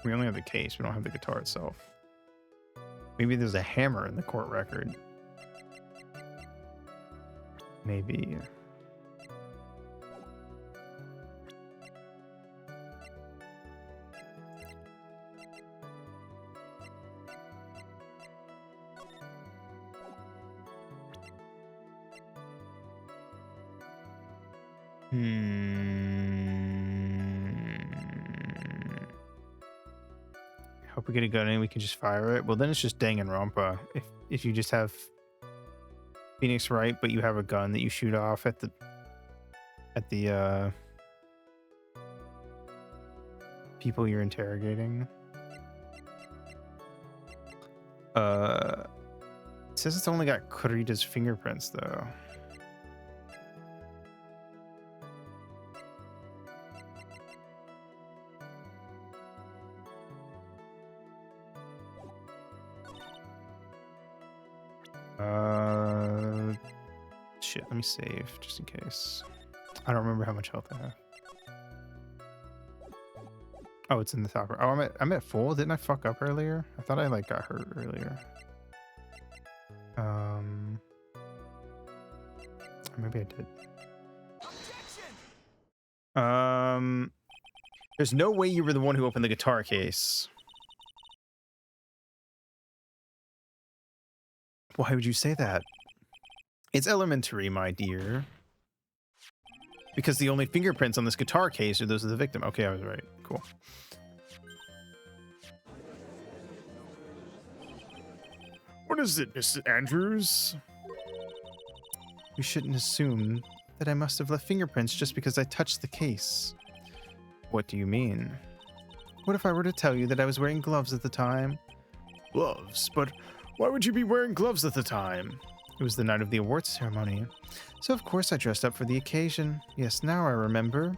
Speaker 1: We only have the case. We don't have the guitar itself. Maybe there's a hammer in the court record. Maybe. Hope we get a gun and we can just fire it. Well, then it's just Danganronpa. If you just have Phoenix Wright, but you have a gun that you shoot off at the people you're interrogating. It says it's only got Kurita's fingerprints though. Shit, let me save just in case. I don't remember how much health I have. Oh, it's in the top. Oh, I'm at full. Didn't I fuck up earlier? I thought I like got hurt earlier. Maybe I did. There's no way you were the one who opened the guitar case. Why would you say that? It's elementary, my dear. Because the only fingerprints on this guitar case are those of the victim. Okay, I was right. Cool.
Speaker 2: What is it, Mr. Andrews?
Speaker 1: You shouldn't assume that I must have left fingerprints just because I touched the case. What do you mean? What if I were to tell you that I was wearing gloves at the time?
Speaker 2: Gloves? But why would you be wearing gloves at the time?
Speaker 1: It was the night of the awards ceremony, so of course I dressed up for the occasion. Yes, now I remember.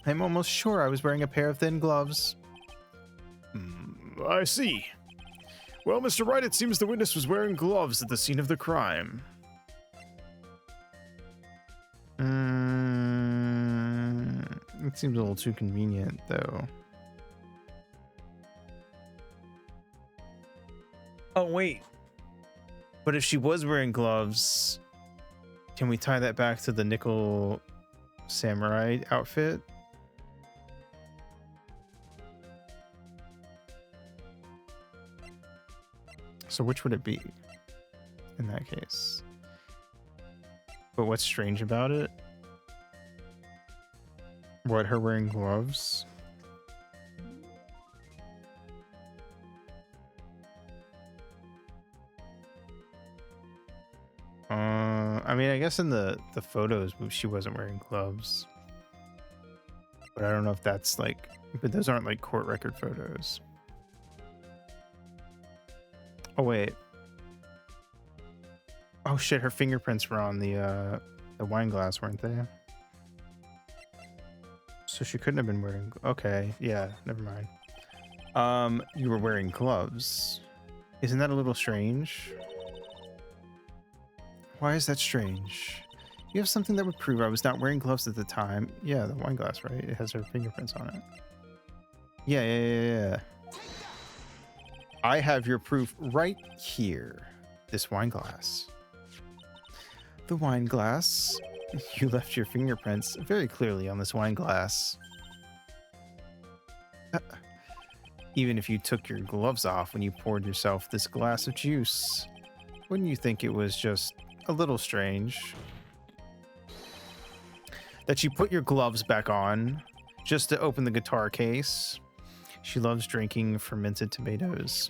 Speaker 1: I'm almost sure I was wearing a pair of thin gloves.
Speaker 2: I see. Well, Mr. Wright, it seems the witness was wearing gloves at the scene of the crime.
Speaker 1: It seems a little too convenient, though. Oh, wait. But if she was wearing gloves, can we tie that back to the nickel samurai outfit? So which would it be in that case? But what's strange about it? What, her wearing gloves? I mean, I guess in the photos she wasn't wearing gloves. But I don't know if that's like, but those aren't like court record photos. Oh wait. Oh shit, her fingerprints were on the wine glass, weren't they? So she couldn't have been wearing, okay, yeah, never mind. You were wearing gloves. Isn't that a little strange? Why is that strange? You have something that would prove I was not wearing gloves at the time. Yeah, the wine glass, right? It has her fingerprints on it. Yeah. I have your proof right here. This wine glass. The wine glass. You left your fingerprints very clearly on this wine glass. Even if you took your gloves off when you poured yourself this glass of juice, wouldn't you think it was just a little strange that you put your gloves back on just to open the guitar case? She loves drinking fermented tomatoes.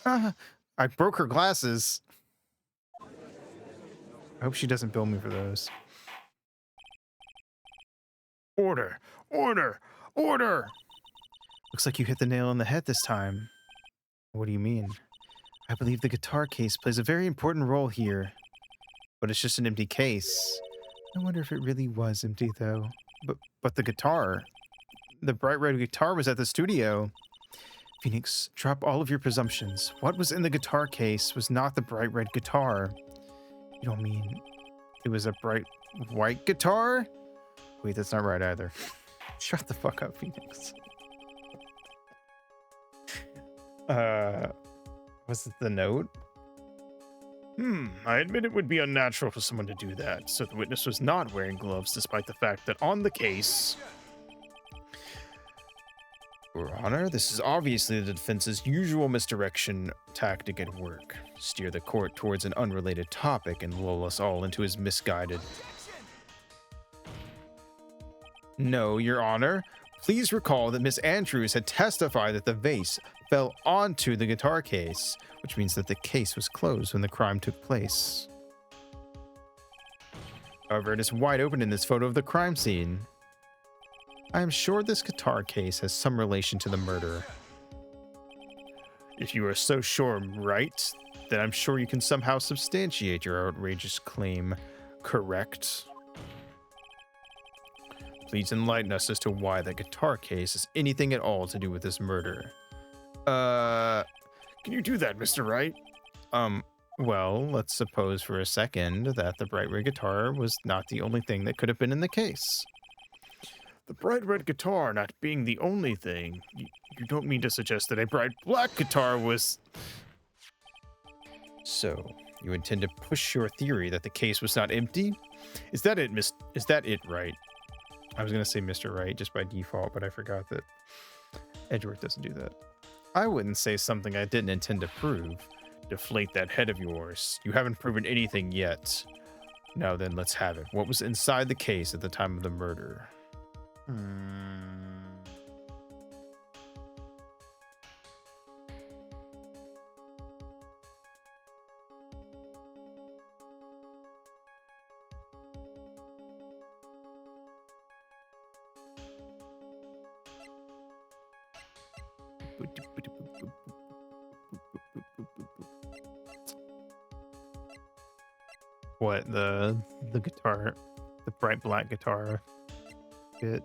Speaker 1: I broke her glasses. I hope she doesn't bill me for those.
Speaker 2: Order! Order! Order!
Speaker 1: Looks like you hit the nail on the head this time. What do you mean? I believe the guitar case plays a very important role here. But it's just an empty case. I wonder if it really was empty, though. But the guitar... The bright red guitar was at the studio. Phoenix, drop all of your presumptions. What was in the guitar case was not the bright red guitar. You don't mean it was a bright white guitar? Wait, that's not right either. Shut the fuck up, Phoenix. Was it the note?
Speaker 2: I admit it would be unnatural for someone to do that, so the witness was not wearing gloves despite the fact that on the case...
Speaker 1: Your Honor, this is obviously the defense's usual misdirection tactic at work. Steer the court towards an unrelated topic and lull us all into his misguided... No, Your Honor. Please recall that Miss Andrews had testified that the vase fell onto the guitar case, which means that the case was closed when the crime took place. However, it is wide open in this photo of the crime scene. I am sure this guitar case has some relation to the murder.
Speaker 2: If you are so sure, Wright,
Speaker 1: Then I'm sure you can somehow substantiate your outrageous claim, correct? Please enlighten us as to why that guitar case has anything at all to do with this murder.
Speaker 2: can you do that, Mr. Wright?
Speaker 1: Well, let's suppose for a second that the bright red guitar was not the only thing that could have been in the case.
Speaker 2: The bright red guitar not being the only thing, you don't mean to suggest that a bright black guitar was...
Speaker 1: So, you intend to push your theory that the case was not empty?
Speaker 2: Is that it,
Speaker 1: Wright? I was going to say Mr. Wright just by default, but I forgot that Edgeworth doesn't do that. I wouldn't say something I didn't intend to prove. Deflate that head of yours. You haven't proven anything yet. Now then, let's have it. What was inside the case at the time of the murder? What, the guitar, the bright black guitar bit?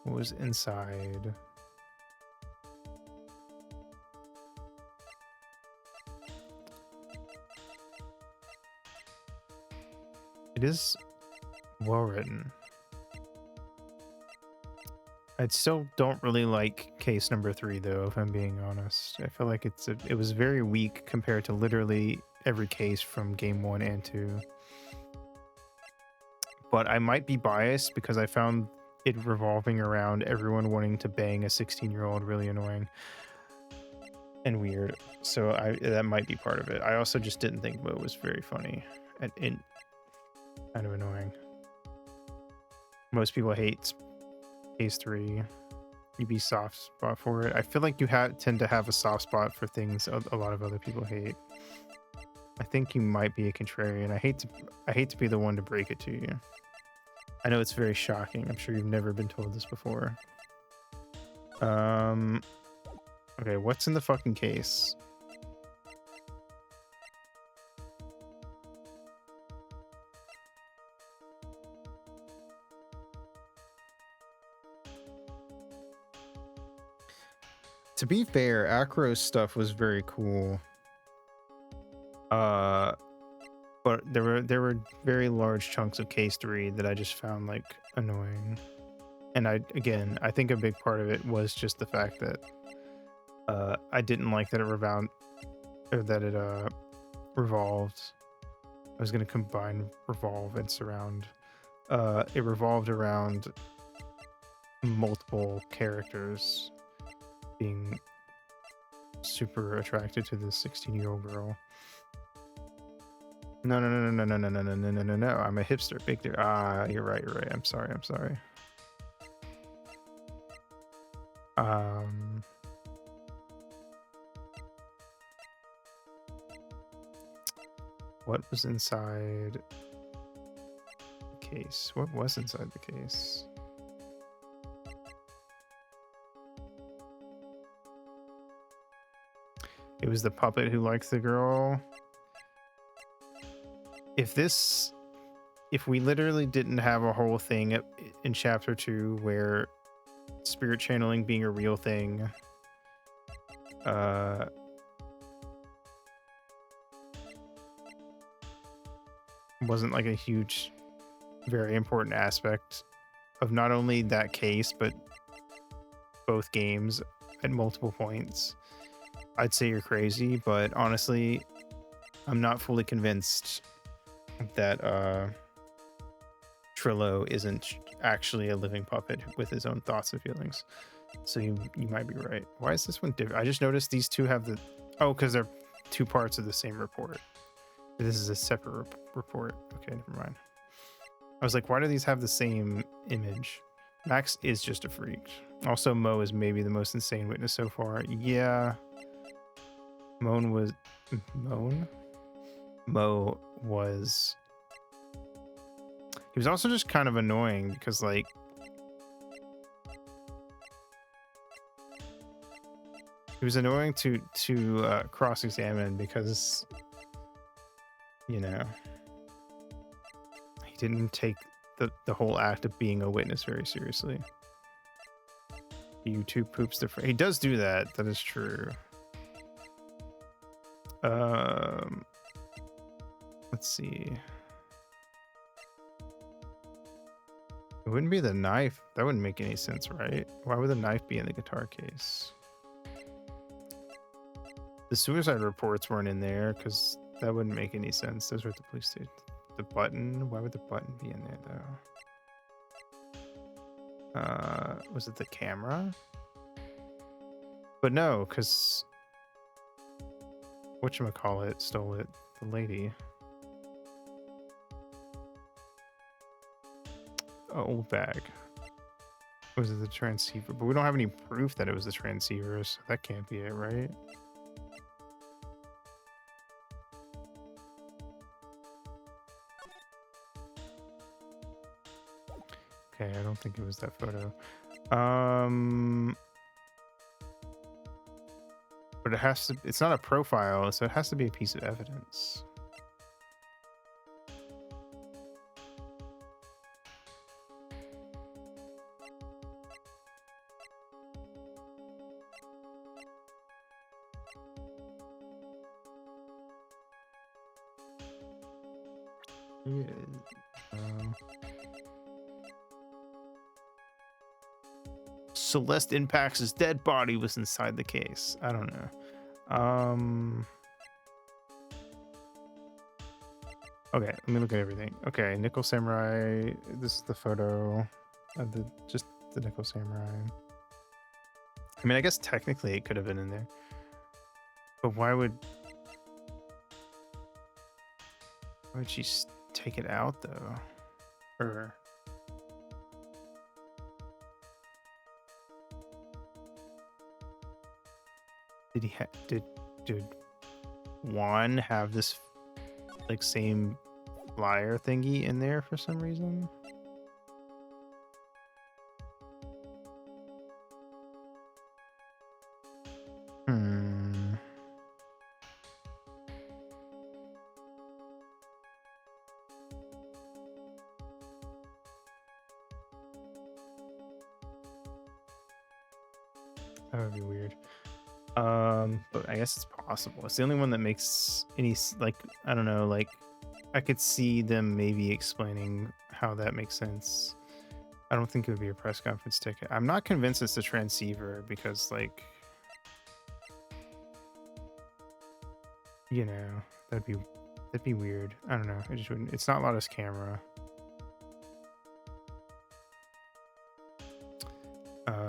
Speaker 1: What was inside? It is well written. I still don't really like case number 3, though, if I'm being honest. I feel like it was very weak compared to literally every case from game 1 and 2. But I might be biased because I found it revolving around everyone wanting to bang a 16-year-old really annoying and weird. So that might be part of it. I also just didn't think Mo was very funny and kind of annoying. Most people hate case 3. You'd be soft spot for it. I feel like you tend to have a soft spot for things a lot of other people hate. I think you might be a contrarian. I hate to be the one to break it to you. I know it's very shocking. I'm sure you've never been told this before. Okay, what's in the fucking case? To be fair, Acro's stuff was very cool. But there were very large chunks of case 3 that I just found like annoying. And I think a big part of it was just the fact that I didn't like that it revolved. I was gonna combine revolve and surround. It revolved around multiple characters being super attracted to this 16-year-old girl. No, no, no, no, no, no, no, no, no, no, no, no. I'm a hipster. Big deal. Ah, you're right. You're right. I'm sorry. I'm sorry. What was inside the case? What was inside the case? It was the puppet who liked the girl. If we literally didn't have a whole thing in chapter 2 where spirit channeling being a real thing, wasn't like a huge, very important aspect of not only that case, but both games at multiple points, I'd say you're crazy. But honestly, I'm not fully convinced that Trillo isn't actually a living puppet with his own thoughts and feelings. So you might be right. Why is this one different? I just noticed these two have the... Oh, because they're two parts of the same report. This is a separate report. Okay, never mind. I was like, why do these have the same image? Max is just a freak. Also, Mo is maybe the most insane witness so far. Yeah. Mo was... He was also just kind of annoying because, like... He was annoying to cross-examine because... You know, he didn't take the whole act of being a witness very seriously. YouTube poops the... He does do that. That is true. Let's see. It wouldn't be the knife. That wouldn't make any sense, right? Why would the knife be in the guitar case? The suicide reports weren't in there because that wouldn't make any sense. Those were at the police station. The button? Why would the button be in there, though? Was it the camera? But no, because... Whatchamacallit stole it. The lady. Old bag. Was it the transceiver? But we don't have any proof that it was the transceiver, so that can't be it, right? Okay, I don't think it was that photo. But it has to... It's not a profile, so it has to be a piece of evidence. Celeste Impacts' dead body was inside the case. I don't know. Okay, let me look at everything. Okay, Nickel Samurai. This is the photo of just the Nickel Samurai. I mean, I guess technically it could have been in there, but why would she take it out though? Or did Juan have this like same flyer thingy in there for some reason? That would be weird. But I guess it's possible. It's the only one that makes any, like, I don't know, like I could see them maybe explaining how that makes sense. I don't think it would be a press conference ticket. I'm not convinced it's a transceiver because, like, you know, that'd be weird. I don't know. I just wouldn't. It's not Lotta's camera.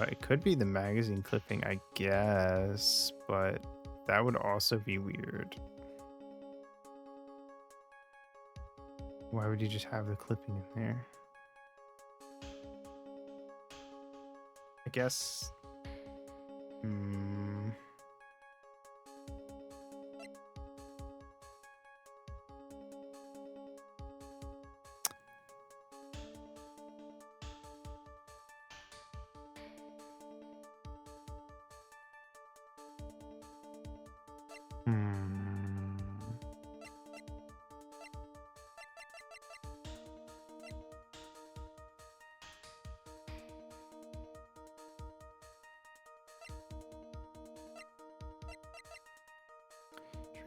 Speaker 1: It could be the magazine clipping, I guess, but that would also be weird. Why would you just have the clipping in there? I guess.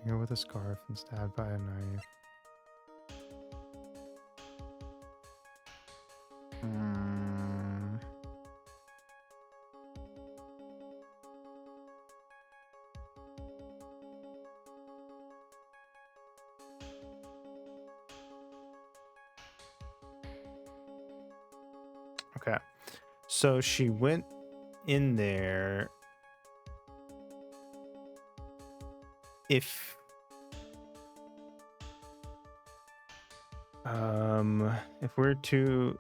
Speaker 1: Her with a scarf and stabbed by a knife. Okay, so she went in there. If we're to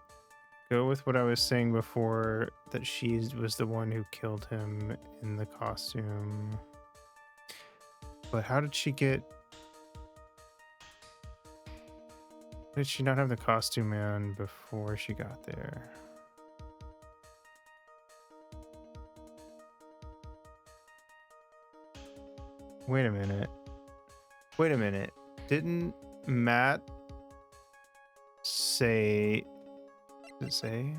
Speaker 1: go with what I was saying before, that she was the one who killed him in the costume, but how did she get? Did she not have the costume on before she got there? Wait a minute. Wait a minute. Didn't Matt say... Did it say?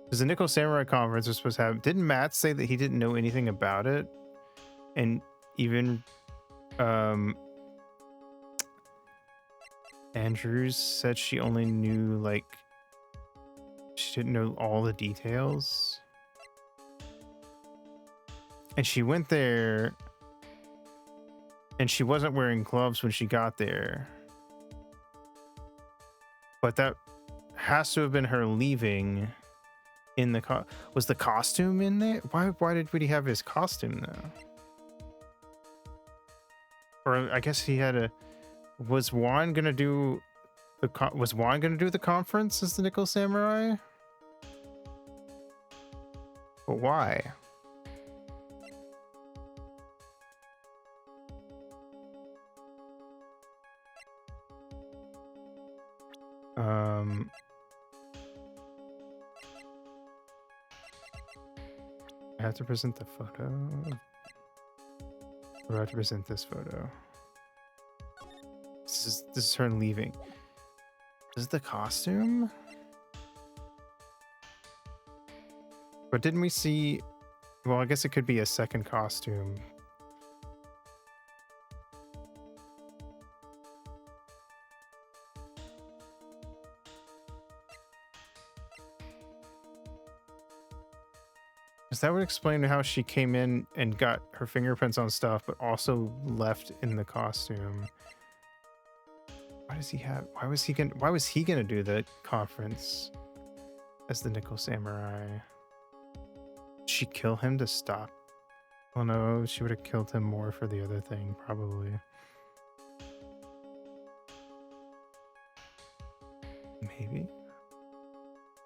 Speaker 1: Because the Nickel Samurai conference was supposed to have... Didn't Matt say that he didn't know anything about it? And even... Andrews said she only knew, like... She didn't know all the details. And she went there... And she wasn't wearing gloves when she got there. But that has to have been her leaving in the was the costume in there? Why did he have his costume though? Or I guess he had a... Was Juan gonna do the conference as the Nickel Samurai? But why? I have to present the photo. Or I have to present this photo. This is her leaving. This is the costume? But didn't we see... Well, I guess it could be a second costume. That would explain how she came in and got her fingerprints on stuff, but also left in the costume. Why does he have... Why was he gonna do the conference as the Nickel Samurai? Did she kill him to stop? Well, no, she would have killed him more for the other thing, probably. Maybe.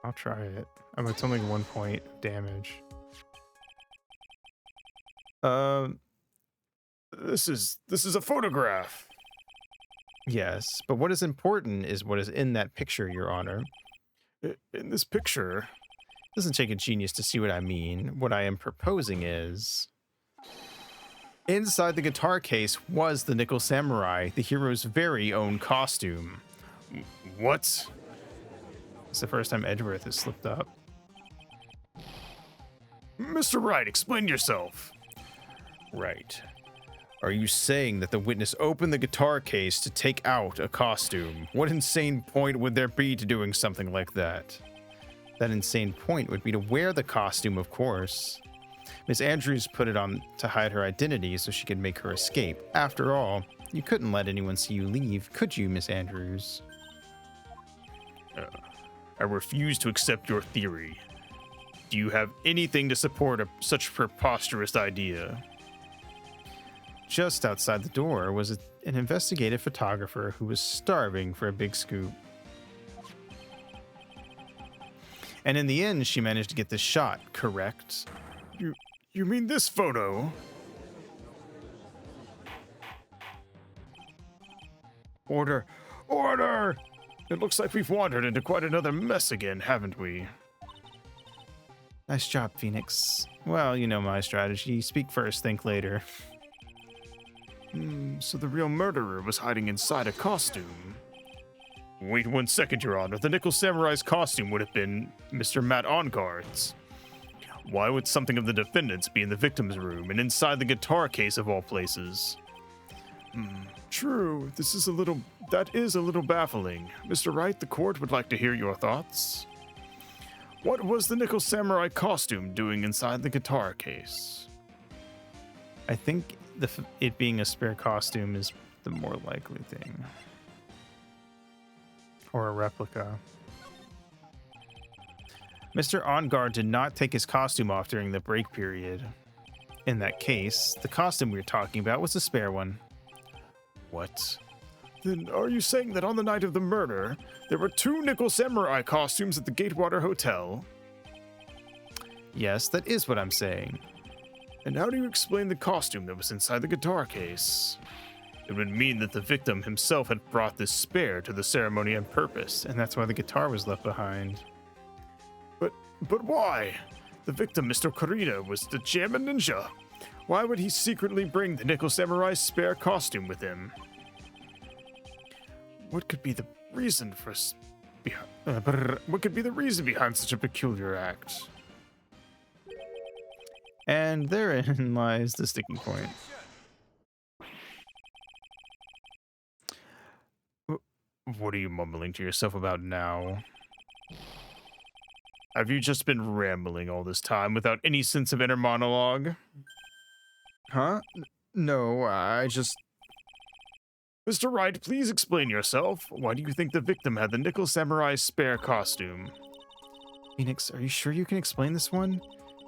Speaker 1: I'll try it. It's only 1 point damage.
Speaker 2: This is a photograph.
Speaker 1: Yes, but what is important is what is in that picture, Your Honor.
Speaker 2: In this picture...
Speaker 1: It doesn't take a genius to see what I mean. What I am proposing is... Inside the guitar case was the Nickel Samurai, the hero's very own costume.
Speaker 2: What?
Speaker 1: It's the first time Edgeworth has slipped up.
Speaker 2: Mr. Wright, explain yourself.
Speaker 1: Right. Are you saying that the witness opened the guitar case to take out a costume? What insane point would there be to doing something like that? That insane point would be to wear the costume, of course. Miss Andrews put it on to hide her identity so she could make her escape. After all, you couldn't let anyone see you leave, could you, Miss Andrews?
Speaker 2: I refuse to accept your theory. Do you have anything to support such preposterous idea?
Speaker 1: Just outside the door was an investigative photographer who was starving for a big scoop. And in the end, she managed to get this shot, correct?
Speaker 2: You mean this photo? Order! Order! It looks like we've wandered into quite another mess again, haven't we?
Speaker 1: Nice job, Phoenix. Well, you know my strategy. Speak first, think later.
Speaker 2: So the real murderer was hiding inside a costume. Wait 1 second, Your Honor. The Nickel Samurai's costume would have been Mr. Matt Onguard's. Why would something of the defendant's be in the victim's room and inside the guitar case of all places? True. That is a little baffling. Mr. Wright, the court would like to hear your thoughts. What was the Nickel Samurai costume doing inside the guitar case?
Speaker 1: I think it being a spare costume is the more likely thing. Or a replica. Mr. Onguard did not take his costume off during the break period. In that case, the costume we were talking about was a spare one.
Speaker 2: What? Then are you saying that on the night of the murder, there were 2 Nickel Samurai costumes at the Gatewater Hotel?
Speaker 1: Yes, that is what I'm saying.
Speaker 2: And how do you explain the costume that was inside the guitar case? It would mean that the victim himself had brought this spare to the ceremony on purpose.
Speaker 1: And that's why the guitar was left behind.
Speaker 2: But why? The victim, Mr. Kurita, was the Jammin' Ninja. Why would he secretly bring the Nickel Samurai's spare costume with him? What could be the reason behind such a peculiar act?
Speaker 1: And therein lies the sticking point.
Speaker 2: What are you mumbling to yourself about now? Have you just been rambling all this time without any sense of inner monologue?
Speaker 1: Huh? No, I just...
Speaker 2: Mr. Wright, please explain yourself. Why do you think the victim had the Nickel Samurai's spare costume?
Speaker 1: Phoenix, are you sure you can explain this one?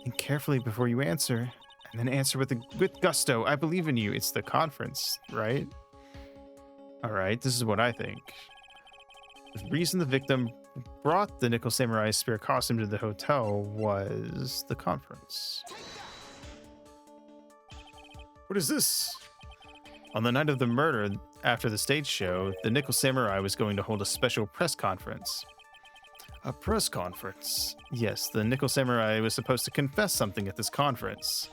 Speaker 1: Think carefully before you answer. And then answer with gusto. I believe in you. It's the conference, right? Alright, this is what I think. The reason the victim brought the Nickel Samurai's spare costume to the hotel was the conference.
Speaker 2: What is this?
Speaker 1: On the night of the murder, after the stage show, the Nickel Samurai was going to hold a special press conference.
Speaker 2: A press conference?
Speaker 1: Yes, the Nickel Samurai was supposed to confess something at this conference.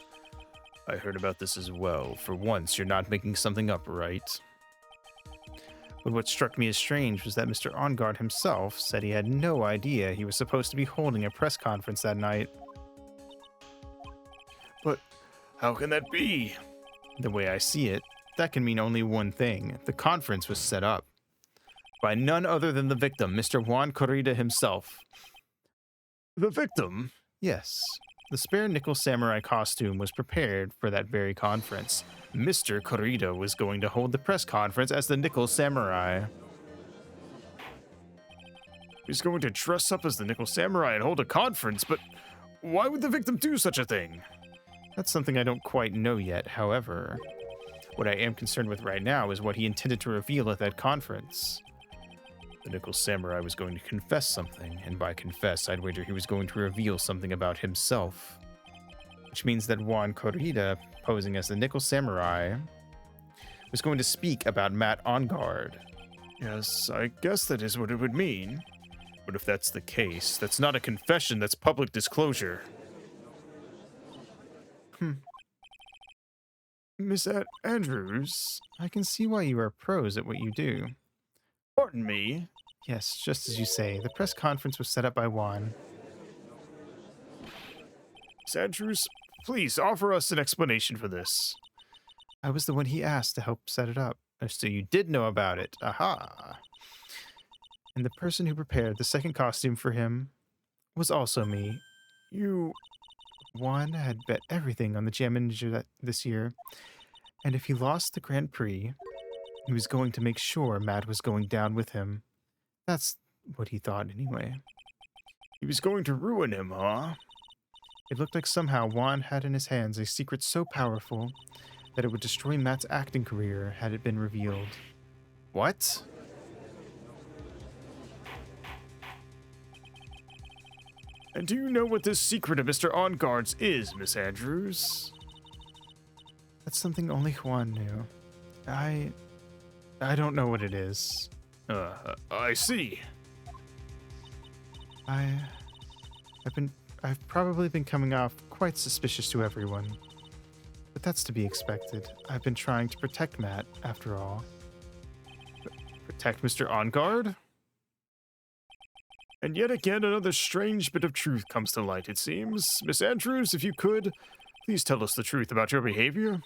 Speaker 2: I heard about this as well. For once, you're not making something up, right?
Speaker 1: But what struck me as strange was that Mr. Onguard himself said he had no idea he was supposed to be holding a press conference that night.
Speaker 2: But how can that be?
Speaker 1: The way I see it, that can mean only one thing. The conference was set up by none other than the victim, Mr. Juan Corrida himself.
Speaker 2: The victim?
Speaker 1: Yes. The spare Nickel Samurai costume was prepared for that very conference. Mr. Corrida was going to hold the press conference as the Nickel Samurai.
Speaker 2: He's going to dress up as the Nickel Samurai and hold a conference, but why would the victim do such a thing?
Speaker 1: That's something I don't quite know yet, however. What I am concerned with right now is what he intended to reveal at that conference. The Nickel Samurai was going to confess something, and by confess, I'd wager he was going to reveal something about himself. Which means that Juan Corrida, posing as the Nickel Samurai, was going to speak about Matt Onguard.
Speaker 2: Yes, I guess that is what it would mean. But if that's the case, that's not a confession, that's public disclosure. Miss Andrews?
Speaker 1: I can see why you are pros at what you do.
Speaker 2: Pardon me?
Speaker 1: Yes, just as you say, the press conference was set up by Juan.
Speaker 2: Miss Andrews, please offer us an explanation for this.
Speaker 1: I was the one he asked to help set it up. So you did know about it. Aha! And the person who prepared the second costume for him was also me.
Speaker 2: You.
Speaker 1: Juan had bet everything on the Jam Manager this year, and if he lost the Grand Prix, he was going to make sure Matt was going down with him. That's what he thought anyway.
Speaker 2: He was going to ruin him, huh?
Speaker 1: It looked like somehow Juan had in his hands a secret so powerful that it would destroy Matt's acting career had it been revealed.
Speaker 2: What? And do you know what this secret of Mr. On Guard's is, Miss Andrews?
Speaker 1: That's something only Juan knew. I don't know what it is.
Speaker 2: I see.
Speaker 1: I've probably been coming off quite suspicious to everyone. But that's to be expected. I've been trying to protect Matt, after all.
Speaker 2: Protect Mr. On Guard? And yet again, another strange bit of truth comes to light, it seems. Miss Andrews, if you could, please tell us the truth about your behavior.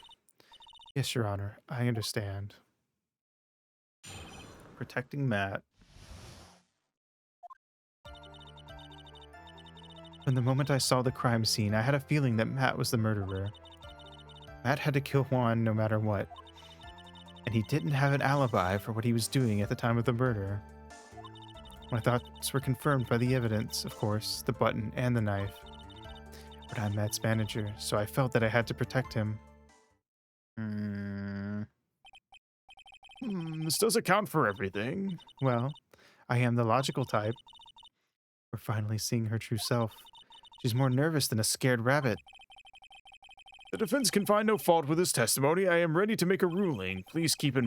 Speaker 1: Yes, Your Honor, I understand. Protecting Matt. From the moment I saw the crime scene, I had a feeling that Matt was the murderer. Matt had to kill Juan no matter what. And he didn't have an alibi for what he was doing at the time of the murder. My thoughts were confirmed by the evidence, of course, the button and the knife. But I'm Matt's manager, so I felt that I had to protect him.
Speaker 2: This does account for everything.
Speaker 1: Well, I am the logical type. We're finally seeing her true self. She's more nervous than a scared rabbit.
Speaker 2: The defense can find no fault with his testimony. I am ready to make a ruling. Please keep that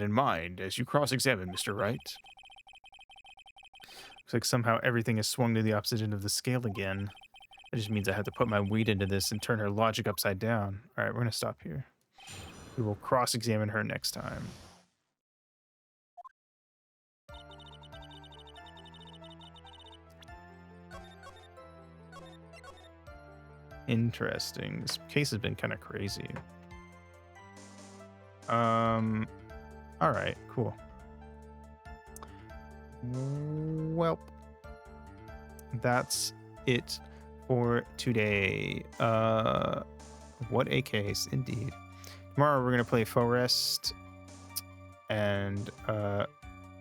Speaker 2: in mind as you cross-examine Mr. Wright.
Speaker 1: Looks like somehow everything has swung to the opposite end of the scale again. That just means I have to put my weight into this and turn her logic upside down. All right, we're going to stop here. We will cross-examine her next time. Interesting. This case has been kind of crazy. All right, cool. Well, that's it for today. What a case, indeed. Tomorrow we're gonna play Forest and what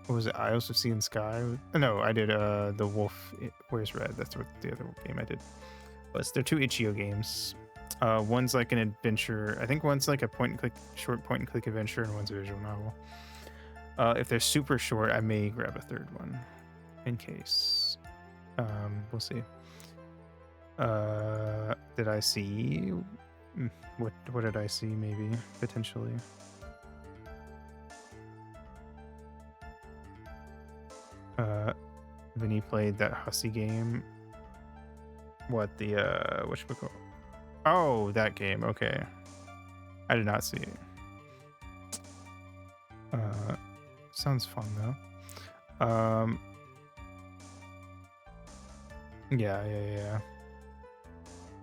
Speaker 1: was it? Isles of Sea and Sky? No, I did the Wolf Wears Red. That's what the other game I did was. They're two itch.io games. One's like an adventure. I think one's like a short point and click adventure, and one's a visual novel. If they're super short, I may grab a third one in case. We'll see. Did I see? What did I see? Maybe potentially. Vinny played that Hussy game. What the whatchamacallit? Oh, that game. Okay, I did not see it. Sounds fun though. Yeah.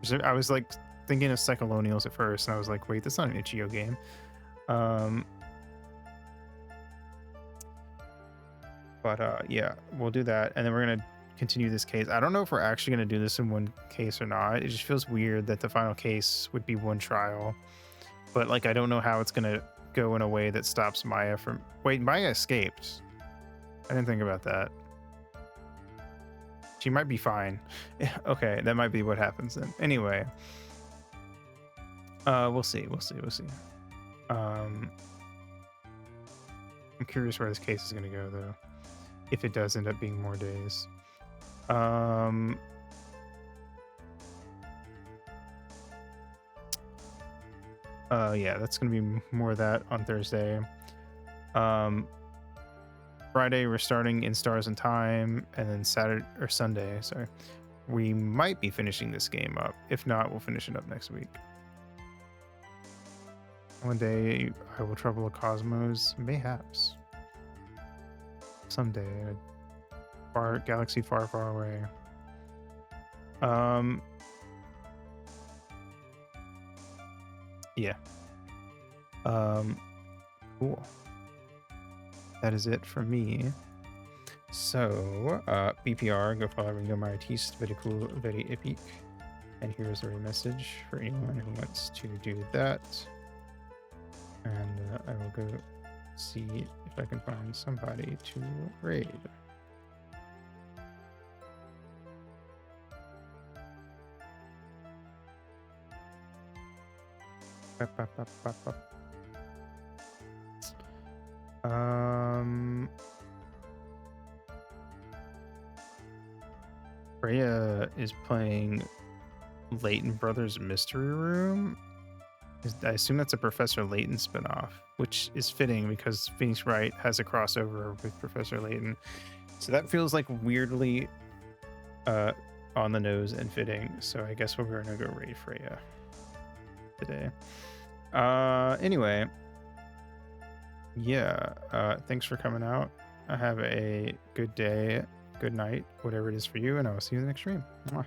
Speaker 1: So I was like thinking of Cyclonials at first, and I was like, wait, that's not an itch.io game. But yeah, we'll do that, and then we're gonna continue this case. I don't know if we're actually gonna do this in one case or not. It just feels weird that the final case would be one trial, but like I don't know how it's gonna go in a way that stops Maya from. Wait, Maya escaped. I didn't think about that. She might be fine. Okay, that might be what happens then. Anyway, we'll see. I'm curious where this case is gonna go though, if it does end up being more days. Yeah, that's gonna be more of that on Thursday. Friday we're starting in Stars and Time, and then Sunday, sorry, we might be finishing this game up. If not, we'll finish it up next week. One day I will trouble a cosmos, mayhaps. Someday, a far galaxy far, far away. Yeah. Cool. That is it for me. So, BPR, go follow Ringo my artiste, very cool, very epic. And here's a message for anyone who wants to do that. And I will go see if I can find somebody to raid. Bop, bop, bop, bop, bop. Freya is playing Layton Brothers Mystery Room. I assume that's a Professor Layton spinoff, which is fitting because Phoenix Wright has a crossover with Professor Layton. So that feels like weirdly on the nose and fitting. So I guess we're going to go raid Freya today. Anyway, yeah, thanks for coming out. Have a good day, good night, whatever it is for you, and I will see you in the next stream. Mwah.